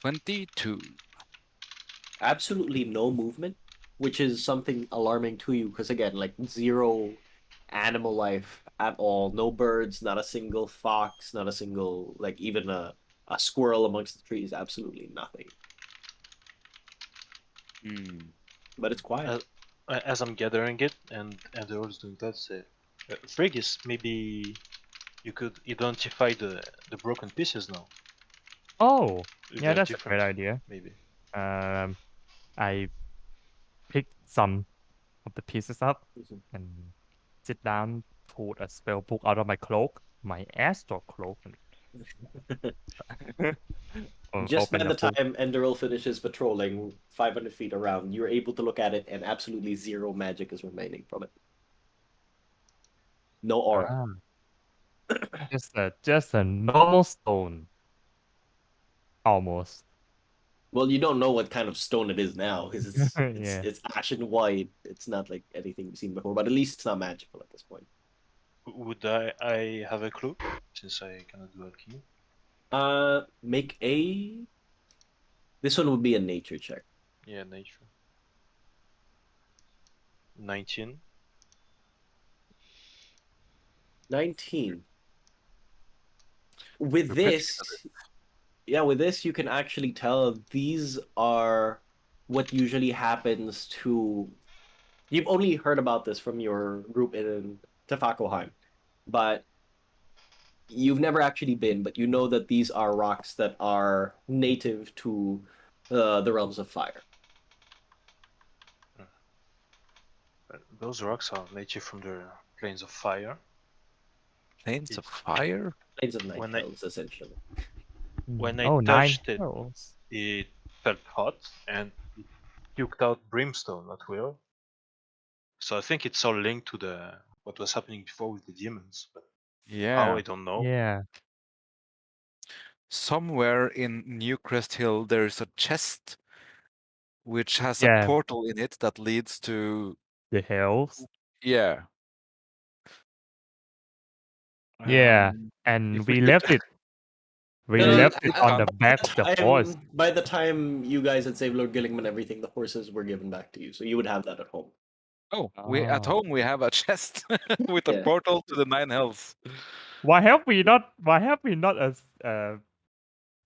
22. Absolutely no movement, which is something alarming to you because again, like zero animal life at all. No birds, not a single fox, not a single like even a squirrel amongst the trees. Absolutely nothing. Hmm. But it's quiet. As I'm gathering it and the is doing that, Frigis, maybe you could identify the broken pieces now. Oh, If yeah, they're that's a different, great idea. maybe. Um, I picked some of the pieces up Mhm. and sit down, pulled a spell book out of my cloak, my astral cloak, and Just by open the the book. time Enderil finishes patrolling 500 feet around, you're able to look at it, and absolutely zero magic is remaining from it. No aura. Ah, just a normal stone, almost. Well, you don't know what kind of stone it is now because it's it's Yeah. it's ashen white. It's not like anything you've seen before, but at least it's not magical at this point. Would I have a clue since I cannot do alchemy? Make a. This one would be a nature check. Yeah, nature. 19. 19. With We're pretty good at this, yeah, with this you can actually tell these are what usually happens to. You've only heard about this from your group in Tafakoheim, but you've never actually been, but you know that these are rocks that are native to the realms of fire. Those rocks are native from the plains of fire. Planes It, of fire? Plains of night when I hells, essentially. when I Oh, nine touched it, hells. it felt hot and it puked out brimstone at will. So I think it's all linked to the what was happening before with the demons, but how I Yeah. don't know. Yeah. Somewhere in New Crest Hill, there's a chest which has a Yeah. portal in it that leads to. The hells. Yeah. Yeah. Um, And if we we could. left it. We Well, left it I on can't. the back of the horse. By the time you guys had saved Lord Gillingham and everything, the horses were given back to you, so you would have that at home. Oh, we at Oh. home we have a chest with a Yeah. portal to the nine hells. Why have we not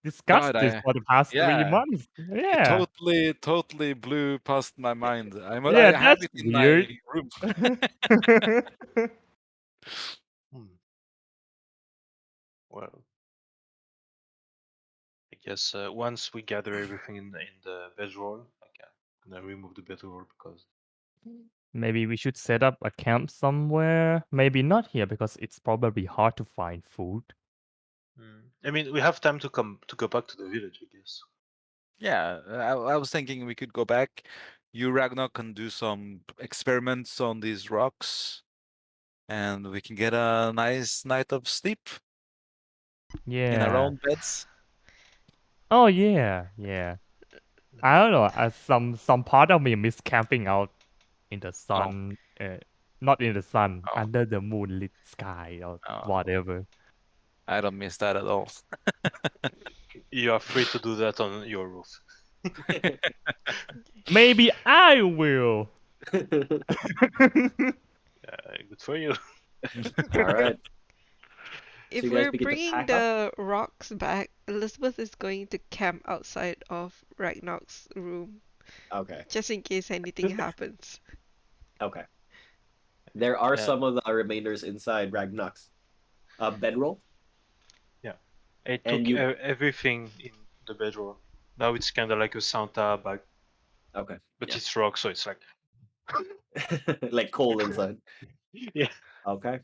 discussed God, this for the past 3 yeah, months? it Yeah. totally blew past my mind. Yeah, I have that's it in my weird. room. Hmm. Well, I guess once we gather everything in the bedroll, I'm gonna remove the bedroll because Maybe we should set up a camp somewhere. Maybe not here because it's probably hard to find food. I mean we have time to go back to the village, I guess. Yeah, I was thinking we could go back. You, Ragnar, can do some experiments on these rocks, and we can get a nice night of sleep in our Yeah. own beds. Oh yeah, yeah. I don't know. Some part of me miss camping out in the Oh, sun. Not in the sun, oh, under the moonlit sky or oh. whatever. I don't miss that at all. You are free to do that on your roof. Maybe I will. Good for you. All right. So If you guys we're begin to bringing pack up. the rocks back, Elizabeth is going to camp outside of Ragnar's room, Okay. just in case anything happens. Okay. There are Yeah, some of the remainders inside Ragnar's bedroll, yeah. I and took you. everything in the bedroll. Now it's kind of like a Santa bag, Okay. but Yeah. it's rock, so it's like Like coal inside. yeah. Okay.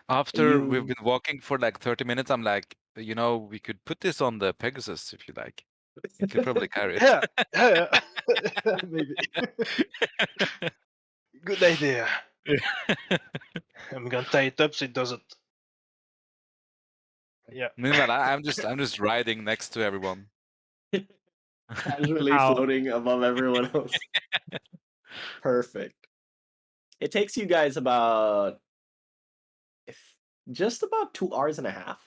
After we've You been walking for like 30 minutes, I'm like, we could put this on the Pegasus if you like. You could probably carry it. Yeah, maybe. Good idea. I'm gonna tie it up so it doesn't. Yeah. Meanwhile, I'm just riding next to everyone. Casually How- floating above everyone else. Perfect. It takes you guys just about 2 hours and a half.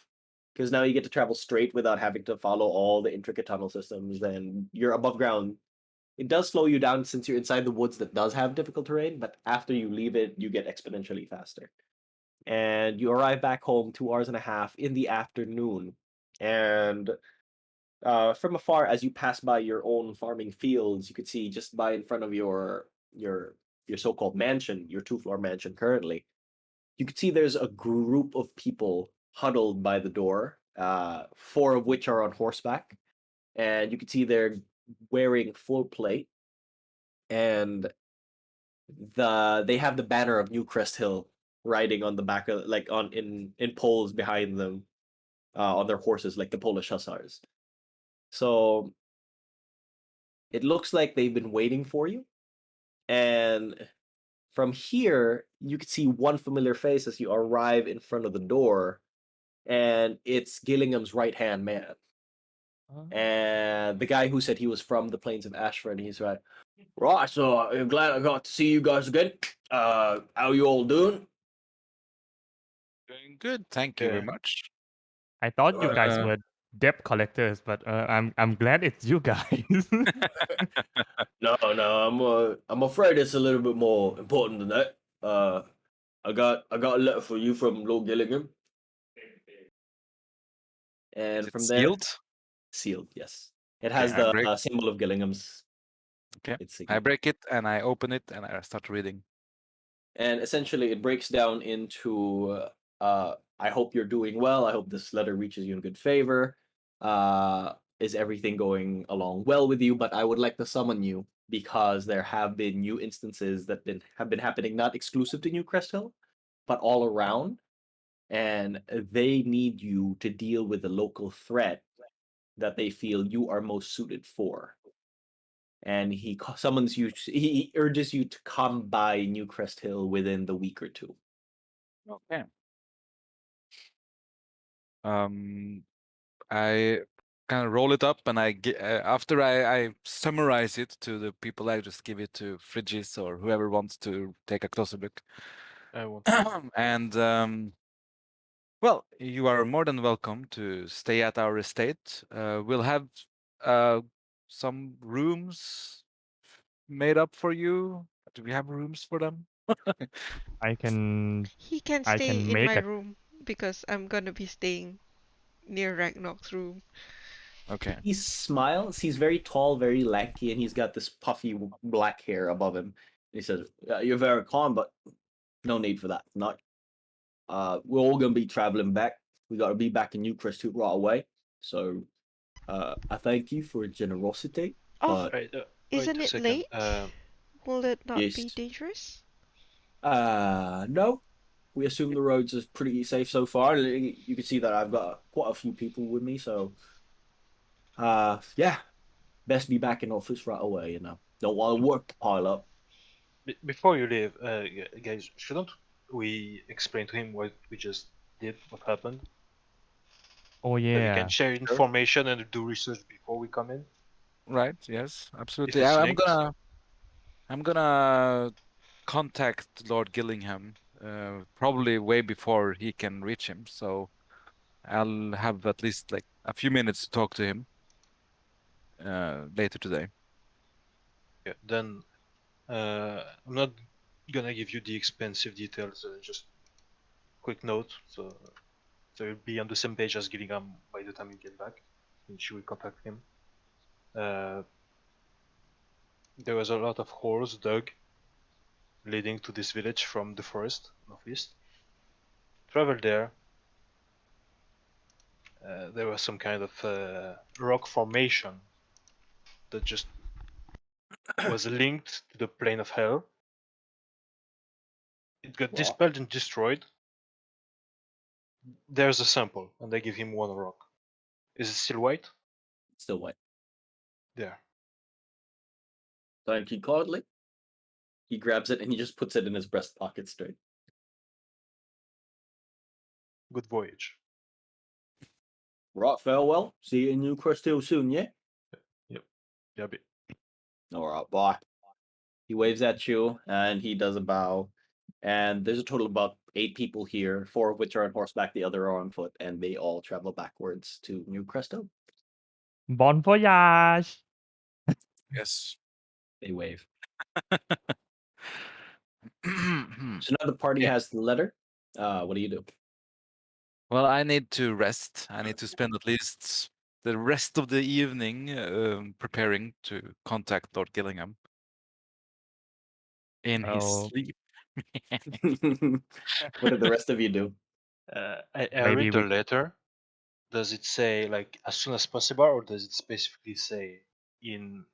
Because now you get to travel straight without having to follow all the intricate tunnel systems, and you're above ground. It does slow you down since you're inside the woods that does have difficult terrain, but after you leave it, you get exponentially faster. And you arrive back home 2 hours and a half in the afternoon. And from afar, as you pass by your own farming fields, you could see just by in front of your so-called mansion, your two-floor mansion currently. You could see there's a group of people huddled by the door, four of which are on horseback, and you could see they're wearing full plate, and they have the banner of New Crest Hill riding on the back of like on in poles behind them, on their horses like the Polish hussars. So it looks like they've been waiting for you, and from here you could see one familiar face as you arrive in front of the door, and it's Gillingham's right hand man. And the guy who said he was from the plains of Ashford, he's right. Right, so I'm glad I got to see you guys again. How you all doing? Doing good, thank you very Yeah. much. I thought you guys Uh, were debt collectors, but I'm glad it's you guys. No, I'm afraid it's a little bit more important than that. I got a letter for you from Lord Gillingham, Is and it from there, sealed? sealed. Yes, it Okay, has I the break. symbol of Gillingham's. Okay, Its I signature. break it and I open it and I start reading. And essentially it breaks down into I hope you're doing well. I hope this letter reaches you in good favor. Is everything going along well with you? But I would like to summon you because there have been new instances that have been happening, not exclusive to New Crest Hill, but all around. And they need you to deal with the local threat that they feel you are most suited for. And summons you. He urges you to come by New Crest Hill within the week or two. Okay. I kind of roll it up and after I summarize it to the people, I just give it to Frigis or whoever wants to take a closer look. I want. And well, you are more than welcome to stay at our estate. We'll have some rooms made up for you. Do we have rooms for them? I can He can I stay can in my make a room because I'm gonna be staying near Ragnarok's room. Okay. He smiles. He's very tall, very lanky, and he's got this puffy black hair above him. He says, "You're very calm, but no need for that. Not. We're all gonna be traveling back. We got to be back in Newcrest right away. So, I thank you for your generosity. Oh, But Right. Wait isn't a it second. late? Will it not be yes, dangerous? no. We assume the roads are pretty safe so far. You can see that I've got quite a few people with me. So, yeah, best be back in office right away. Don't want to work to pile up. Before you leave, guys, shouldn't we explain to him what we just did, what happened? Oh So he can yeah. share Sure. information and do research before we come in, Right. Yes. if Absolutely. it's I'm linked. gonna contact Lord Gillingham, probably way before he can reach him. So I'll have at least like a few minutes to talk to him later today. Yeah, then I'm not gonna give you the expensive details. Just quick note, so you'll be on the same page as Gillingham by the time you get back, and she will contact him. There was a lot of holes dug leading to this village from the forest northeast. Travel there. There was some kind of rock formation that just was linked to the plane of hell. It got Well, dispelled and destroyed. There's a sample, and I give him one rock. Is it still white? still white. There. Thank you kindly. He grabs it and he just puts it in his breast pocket straight. Good voyage. Right, farewell. See you in New Crest Hill soon, yeah? Yep. Yep. All right, bye. He waves at you and he does a bow. And there's a total of about 8 people here, 4 of which are on horseback, the other are on foot, and they all travel backwards to New Crest Hill. Bon voyage. Yes. They wave. Hmm. So now the party Yeah. has the letter. What do you do? Well, I need to rest. I need to spend at least the rest of the evening preparing to contact Lord Gillingham in his Oh, sleep. What did the rest of you do? I maybe read the we letter. Does it say like as soon as possible, or does it specifically say in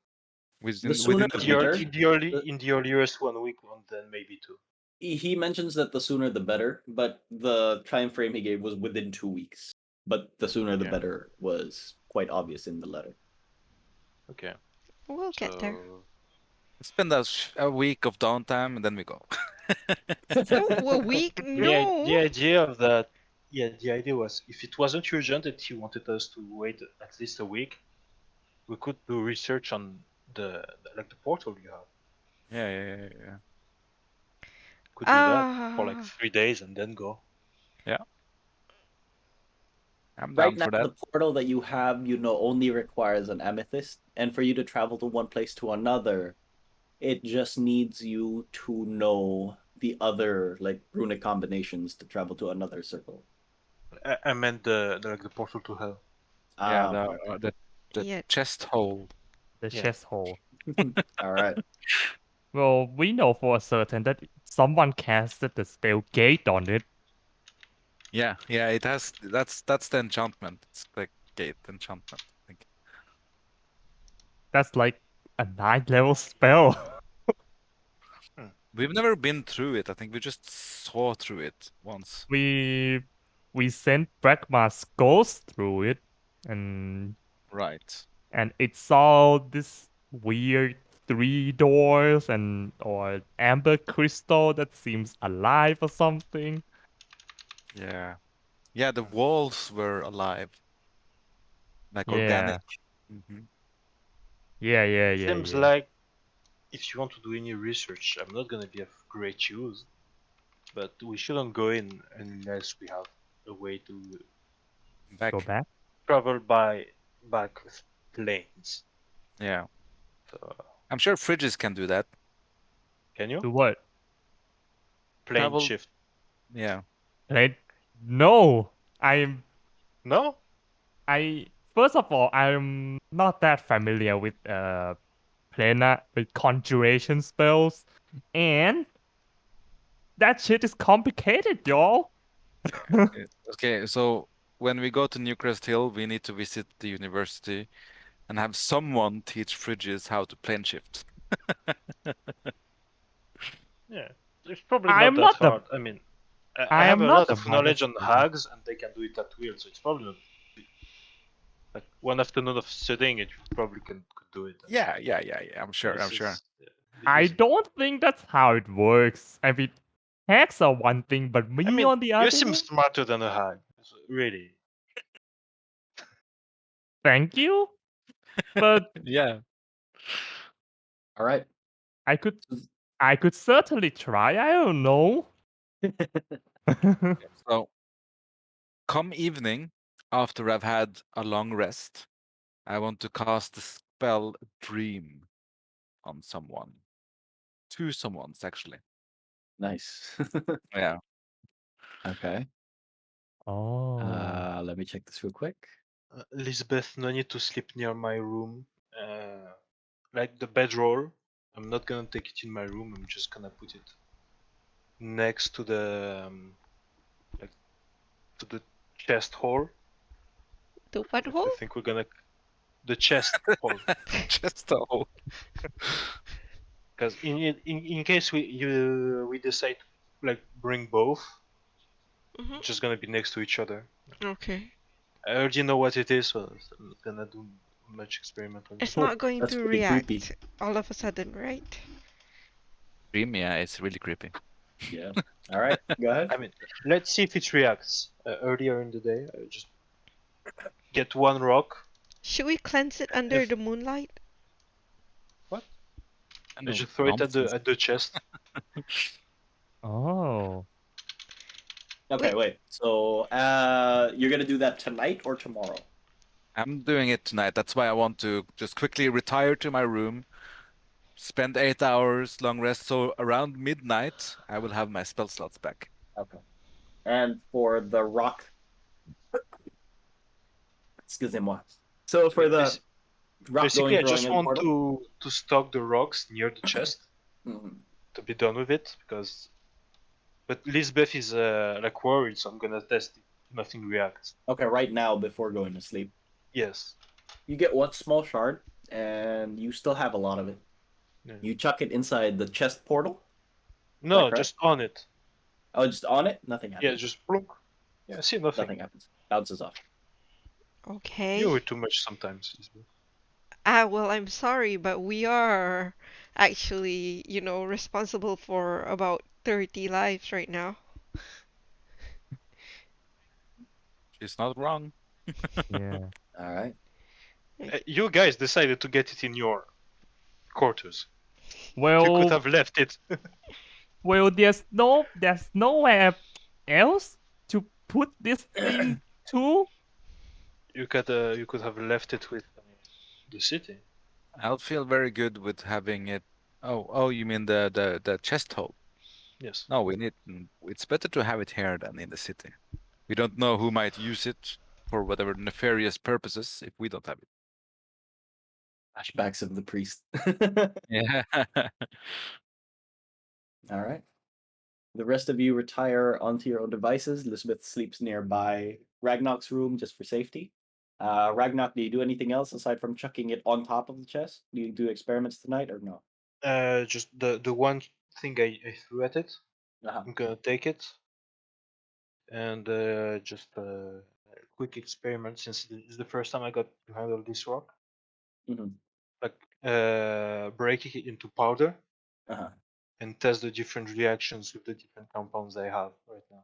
The Within sooner within the a week. better. in the earliest 1 week, and then maybe 2? He mentions that the sooner the better, but the time frame he gave was within 2 weeks. But the sooner the Okay. better was quite obvious in the letter. Okay. We'll get there. So Spend a week of downtime and then we go. Oh, a week? the No. idea of that, yeah, the idea was if it wasn't urgent and he wanted us to wait at least a week, we could do research on the portal you have. Yeah. Could do that for like Ah, 3 days and then go. I'm Right down now, for that. the portal that you have, only requires an amethyst, and for you to travel to one place to another, it just needs you to know the other like runic combinations to travel to another circle. I meant the portal to hell. Yeah, Ah, the fuck. uh, the the yeah. chest hole. the Yeah. chest hole. All right. Well, we know for certain that someone casted the spell gate on it. Yeah, it has that's the enchantment. It's like gate enchantment, I think. That's like a 9th level spell. We've never been through it. I think we just saw through it once. we we sent Pragma's ghost through it, and Right. it saw this weird 3 doors or amber crystal that seems alive or something. Yeah. Yeah, the walls were alive, like Yeah, organic. Hmm. Seems yeah. like if you want to do any research, I'm not gonna be of great use, but we shouldn't go in unless we have a way to Go Back. back. travel back with planes. Yeah. So I'm sure fridges can do that. can you To what? plane Travel. shift? Yeah. Right? No, I'm No. I first of all, I'm not that familiar with with conjuration spells, and that shit is complicated, y'all. Okay, so when we go to Newcrest Hill, we need to visit the university and have someone teach fridges how to plane shift. Yeah, it's probably I not am that not the hard. I mean, I I have am a not lot the of knowledge on master. hags, and they can do it at will. So it's probably not like one afternoon of studying it. You probably could do it. Yeah. I'm sure. I'm This sure. is a bit I easy. don't think that's how it works. I mean, hacks are one thing, but I me mean, on the you other seem hand, smarter than a hag. So, really. thank you. But Yeah. All right. I could certainly try. I don't know. So come evening, after I've had a long rest, I want to cast the spell Dream on someone. 2 someones, actually. Nice. Yeah. Okay. Oh. Let me check this real quick. Lisbeth, no need to sleep near my room. Like the bedroll. I'm not gonna take it in my room. I'm just gonna put it next to the like to the chest hole. The what If I hole? think we're gonna the chest hole. Just a whole. Because in case we decide to like bring both, Mm-hmm. it's just gonna be next to each other. Okay. I already know what it is, so I'm not gonna do much experiment on It's this. not going That's to pretty creepy. react all of a sudden, right? Dream, yeah, it's really creepy. Yeah. All right, go ahead. I mean, let's see if it reacts. Earlier in the day, just get one rock. Should we cleanse it under If the moonlight? what? I I know, just throw it at nonsense. the chest. Oh. Okay, Wait, wait. So, you're gonna do that tonight or tomorrow? I'm doing it tonight. That's why I want to just quickly retire to my room, spend 8 hours long rest. So around midnight, I will have my spell slots back. Okay. And for the rock, excusez-moi. So for the rock Basically, going I throwing just in the want portal. to stock the rocks near the chest Mhm. to be done with it because. But Lisbeth is like worried, so I'm gonna test it. Nothing reacts. Okay, right now before going to sleep, Yes. you get one small shard, and you still have a lot of it. Yeah. You chuck it inside the chest portal. Is that No, correct? just on it. Oh, just on it. Nothing Yeah, happens. just plunk. Yeah, see nothing. Nothing happens. Bounces off. okay. You eat too much sometimes, Lisbeth. Well, I'm sorry, but we are actually, responsible for about 30 lives right now. She's not wrong. Yeah. All right. You guys decided to get it in your quarters. You could Well, have left it. there's nowhere else to put this thing to. You could have left it with the city. I'll feel very good with having it. Oh, you mean the chest hole? Yes. No, we need. It's better to have it here than in the city. We don't know who might use it for whatever nefarious purposes if we don't have it. Flashbacks of the priest. Yeah. All right. The rest of you retire onto your own devices. Elizabeth sleeps nearby Ragnar's room just for safety. Ragnar, do you do anything else aside from chucking it on top of the chest? Do you do experiments tonight or no? Just the one thing I threw at it. Uh-huh. I'm gonna take it and just a quick experiment since it's the first time I got to handle this rock. Mhm. Like breaking it into powder Uh-huh. and test the different reactions with the different compounds I have right now.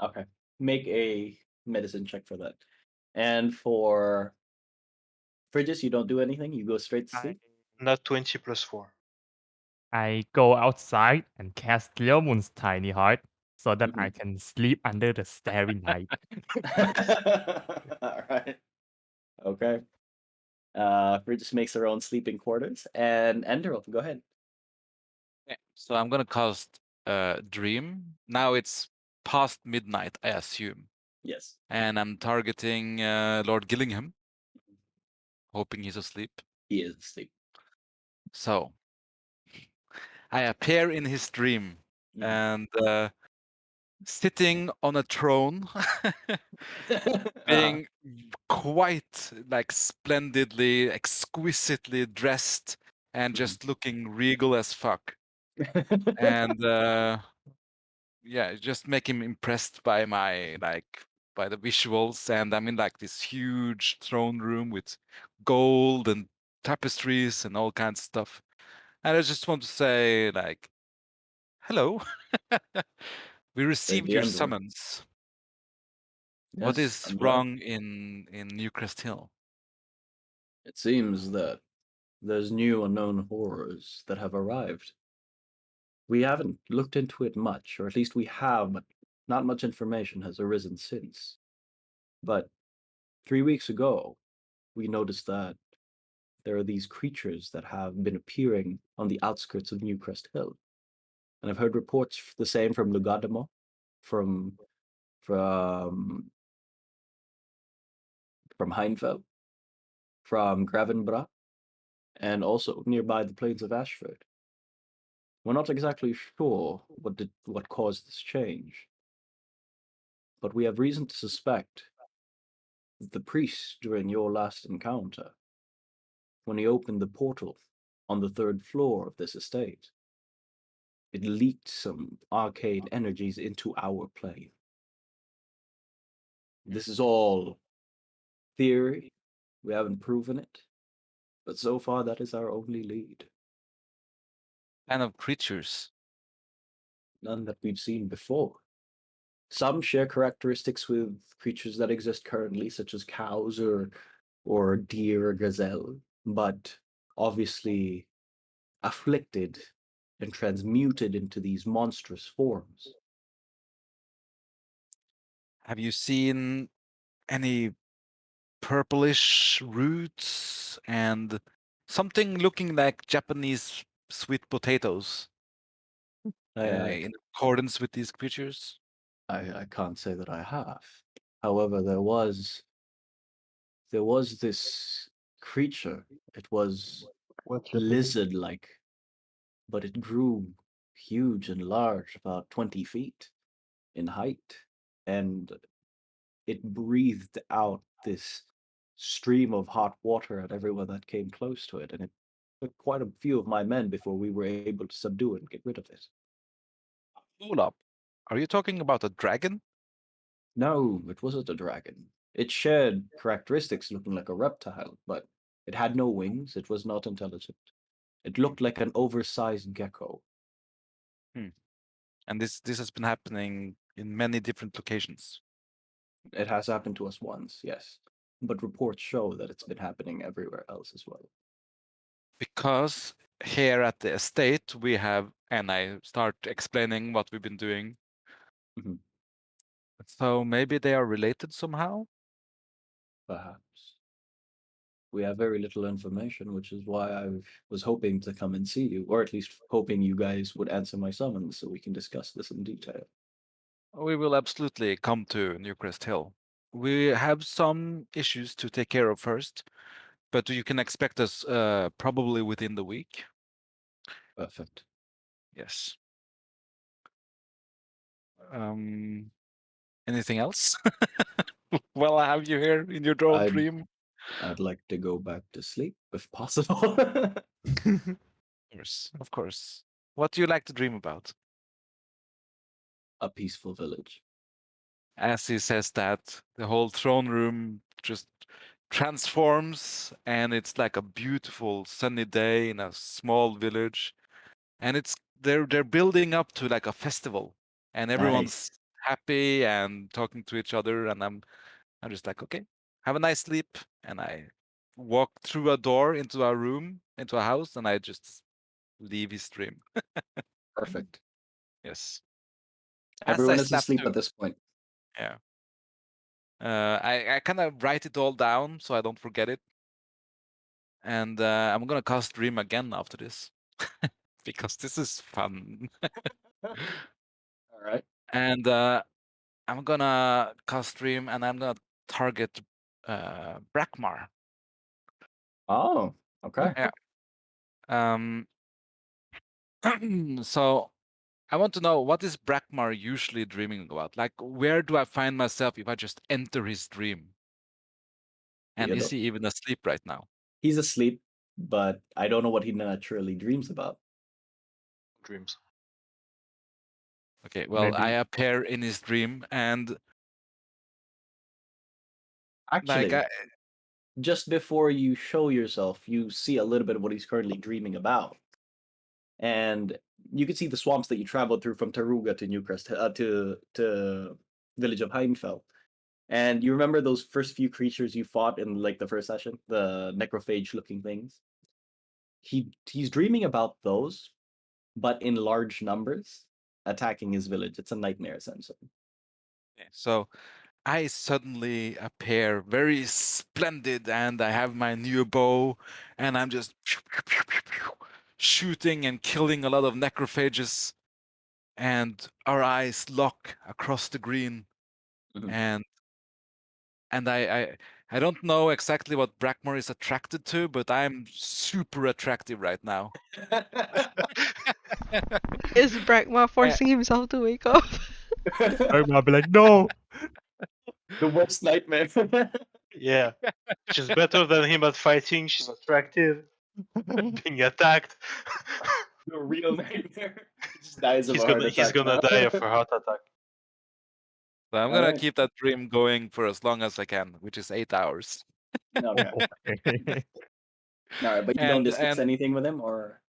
Okay. Make a medicine check for that. And for Frigis, you don't do anything? You go straight to I, sleep? Not 20 plus 4. I go outside and cast Leomun's tiny heart so that I Mhm. can sleep under the starry night. All right. Okay. Frigis makes her own sleeping quarters. And Enderal, go ahead. Yeah, so I'm gonna cast Dream. Now it's past midnight, I assume. Yes. And I'm targeting Lord Gillingham, hoping he's asleep. He is asleep. So I appear in his dream Mhm. and sitting on a throne, Uh-huh. being quite like splendidly, exquisitely dressed, and Mhm. just looking regal as fuck. And yeah, just make him impressed by my by the visuals. And I'm in like this huge throne room with gold and tapestries and all kinds of stuff. And I just want to say, like, hello. We Say received the your Enderal. summons. What Yes, is I'm glad. wrong in Newcrest Hill? It seems that there's new unknown horrors that have arrived. We haven't looked into it much, or at least we have, but not much information has arisen since. But 3 weeks ago, we noticed that there are these creatures that have been appearing on the outskirts of Newcrest Hill. And I've heard reports the same from Lugademo, from from from Heinfeld, from Gravenbra, and also nearby the plains of Ashford. We're not exactly sure what caused this change, but we have reason to suspect that the priest during your last encounter, when he opened the portal on the third floor of this estate, it leaked some arcane energies into our plane. This is all theory. We haven't proven it, But so far, that is our only lead. Kind of creatures. None that we've seen before. Some share characteristics with creatures that exist currently, such as cows or deer or gazelle, but obviously afflicted and transmuted into these monstrous forms. Have you seen any purplish roots and something looking like Japanese sweet potatoes I, in accordance with these creatures? I can't say that I have. However, there was this creature. It was What lizard-like, but it grew huge and large, about 20 feet in height, and it breathed out this stream of hot water at everyone that came close to it, and it took quite a few of my men before we were able to subdue it and get rid of it. Hold up. Are you talking about a dragon? No, it wasn't a dragon. It shared characteristics looking like a reptile, but it had no wings. It was not intelligent. It looked like an oversized gecko. Hmm. And this has been happening in many different locations. It has happened to us once, yes, but reports show that it's been happening everywhere else as well. Because here at the estate we have, and I start explaining what we've been doing. Mhm. So maybe they are related somehow? Perhaps. We have very little information, which is why I was hoping to come and see you, or at least hoping you guys would answer my summons so we can discuss this in detail. We will absolutely come to Newcrest Hill. We have some issues to take care of first, but you can expect us probably within the week. Perfect. Yes. Anything else? Well, I have you here in your old I'd dream. I'd like to go back to sleep if possible. Of course. What do you like to dream about? A peaceful village. As he says that, the whole throne room just transforms, and it's like a beautiful sunny day in a small village, and they're building up to like a festival, and everyone's Nice. happy and talking to each other, and I'm just like, okay, have a nice sleep, and I walk through a door into a room, into a house, and I just leave his dream. Perfect. Yes, as I Everyone is slept asleep too. at this point. Yeah. I kind of write it all down so I don't forget it. And I'm gonna cast Dream again after this because this is fun. All right. And I'm gonna cast Dream and I'm gonna target Brakmar. Oh, okay. Yeah. Um. So I want to know, what is Brakmar usually dreaming about? Like, where do I find myself if I just enter his dream? And is Weirdo. he even asleep right now? He's asleep, but I don't know what he naturally dreams about. dreams? Okay, well, I Maybe appear in his dream and like Actually, just before you show yourself, you see a little bit of what he's currently dreaming about. And you can see the swamps that you traveled through from Taruga to Newcrest to village of Heinfell. And you remember those first few creatures you fought in like the first session, the necrophage looking things? He's dreaming about those, but in large numbers, attacking his village. It's a nightmare essentially. so I suddenly appear very splendid and I have my new bow and I'm just shooting and killing a lot of necrophages, and our eyes lock across the green, Mhm. and I don't know exactly what Brackmore is attracted to, but I'm super attractive right now. Is Bragma Eh, forcing himself to wake up? I'll be like, no. The worst nightmare. Yeah, she's better than him at fighting. She's attractive, being attacked. The real nightmare. He just dies of he's a heart gonna he's attack gonna now. die of a heart attack. So I'm All gonna right. keep that dream going for as long as I can, which is 8 hours. Okay. Okay. All right, but you don't discuss and anything with him, or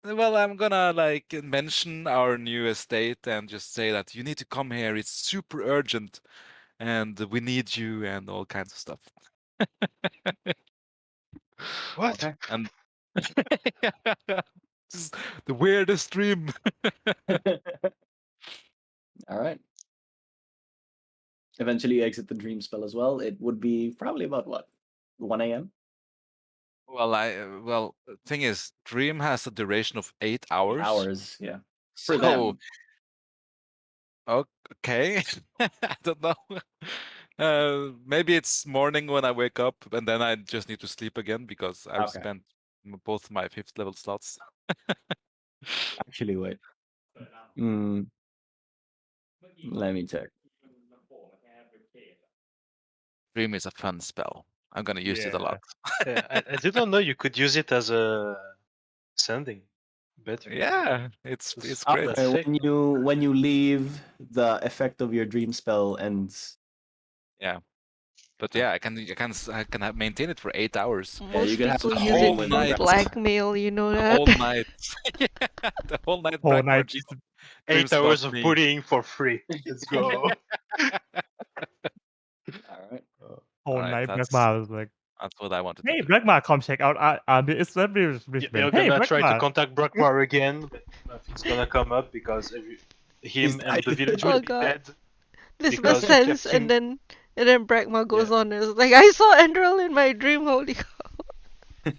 well, I'm gonna like mention our new estate and just say that you need to come here. It's super urgent, and we need you, and all kinds of stuff. What? okay. And this is the weirdest dream. All right. Eventually, you exit the dream spell as well. It would be probably about what, 1 a.m. Well, thing is, dream has a duration of 8 hours. Hours, yeah. For So, them. okay, I don't know. Maybe it's morning when I wake up, and then I just need to sleep again because I've Okay. spent both my 5th level slots. Actually, wait. Let me check. Dream is a fun spell. I'm gonna use it a lot. Yeah, I didn't know you could use it as a sending. Better. Yeah, it's That's great. That's sick. When you leave, the effect of your dream spell ends. Yeah, but yeah, I can maintain it for 8 hours. Yeah, you Most can have people a use whole it stream for with night. blackmail, you know The that? whole night. Yeah, the whole night Whole Blackmore night. just 8 dreams hours about of me. bullying for free. Let's go. All right. Whole Alright, night that's Blackmar was like, what I wanted to hey, do. Blackmar, come check out the establishment. You're Hey, gonna try to Blackmar. contact Brakmar again, but nothing's gonna come up because He's him and the died. village Oh will be god. dead This makes because you sense, kept him. and then Brakma goes Yeah. on and is like, I saw Enderl in my dream, holy cow. He's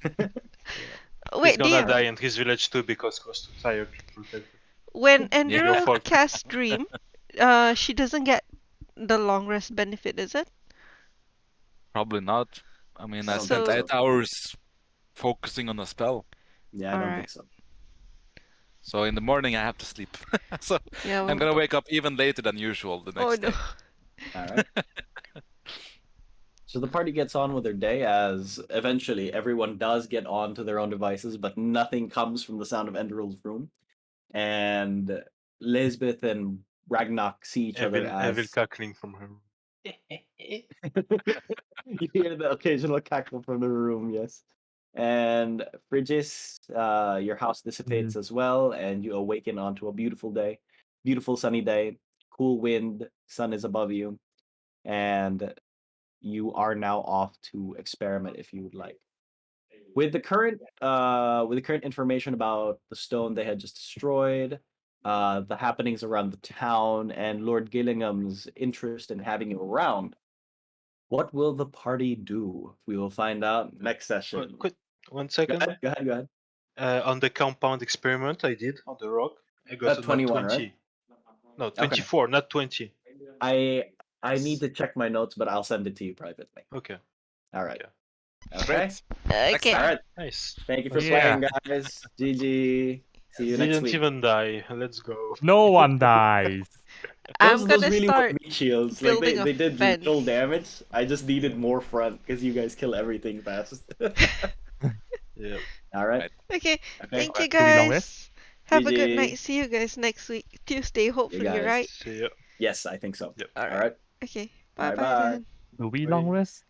Wait, gonna dear. die in his village too because he was too tired to protect it. When Yeah, Your Enderl fault. casts dream, she doesn't get the long rest benefit, is it? probably not. I mean, I I don't think spent So, 8 so. hours focusing on a spell. Yeah, I don't think alright. so. So in the morning I have to sleep. So Yeah, I'm gonna wake up even later than usual the oh next no. day. All right. So the party gets on with their day as eventually everyone does get on to their own devices, but nothing comes from the sound of Enderal's room. And Lisbeth and Ragnak see each other Evil as cackling from her. you hear the occasional cackle from the room, yes. And Frigis, your house dissipates as well, and you awaken onto a beautiful day, beautiful sunny day, cool wind, sun is above you, and you are now off to experiment if you would like. With the current information about the stone they had just destroyed, the happenings around the town, and Lord Gillingham's interest in having you around, what will the party do? We will find out next session. Quick, 1 Go second. ahead, go ahead, go ahead. On the compound experiment I did on the rock, I got a 21, 20. right? No, Okay. 24, not 20. I need to check my notes, but I'll send it to you privately. Okay. All right. Okay. Okay. Great. Next Okay. All time. right. Nice. Thank you for Yeah. playing, guys. GG. See you next Didn't week. even die. Let's go. No one dies. I'm Those gonna really were start meat shields. Like building a they did fence. little damage. I just needed more front because you guys kill everything fast. Yeah. All right. Right. Okay, Okay. thank you Do we long rest? guys. Have a good GG. night. See you guys next week. Tuesday, hopefully, guys. right? See ya. Yes, I think so. Yep. All Alright. right. Okay, All bye right. bye Bye. then. Do we Bye. long rest?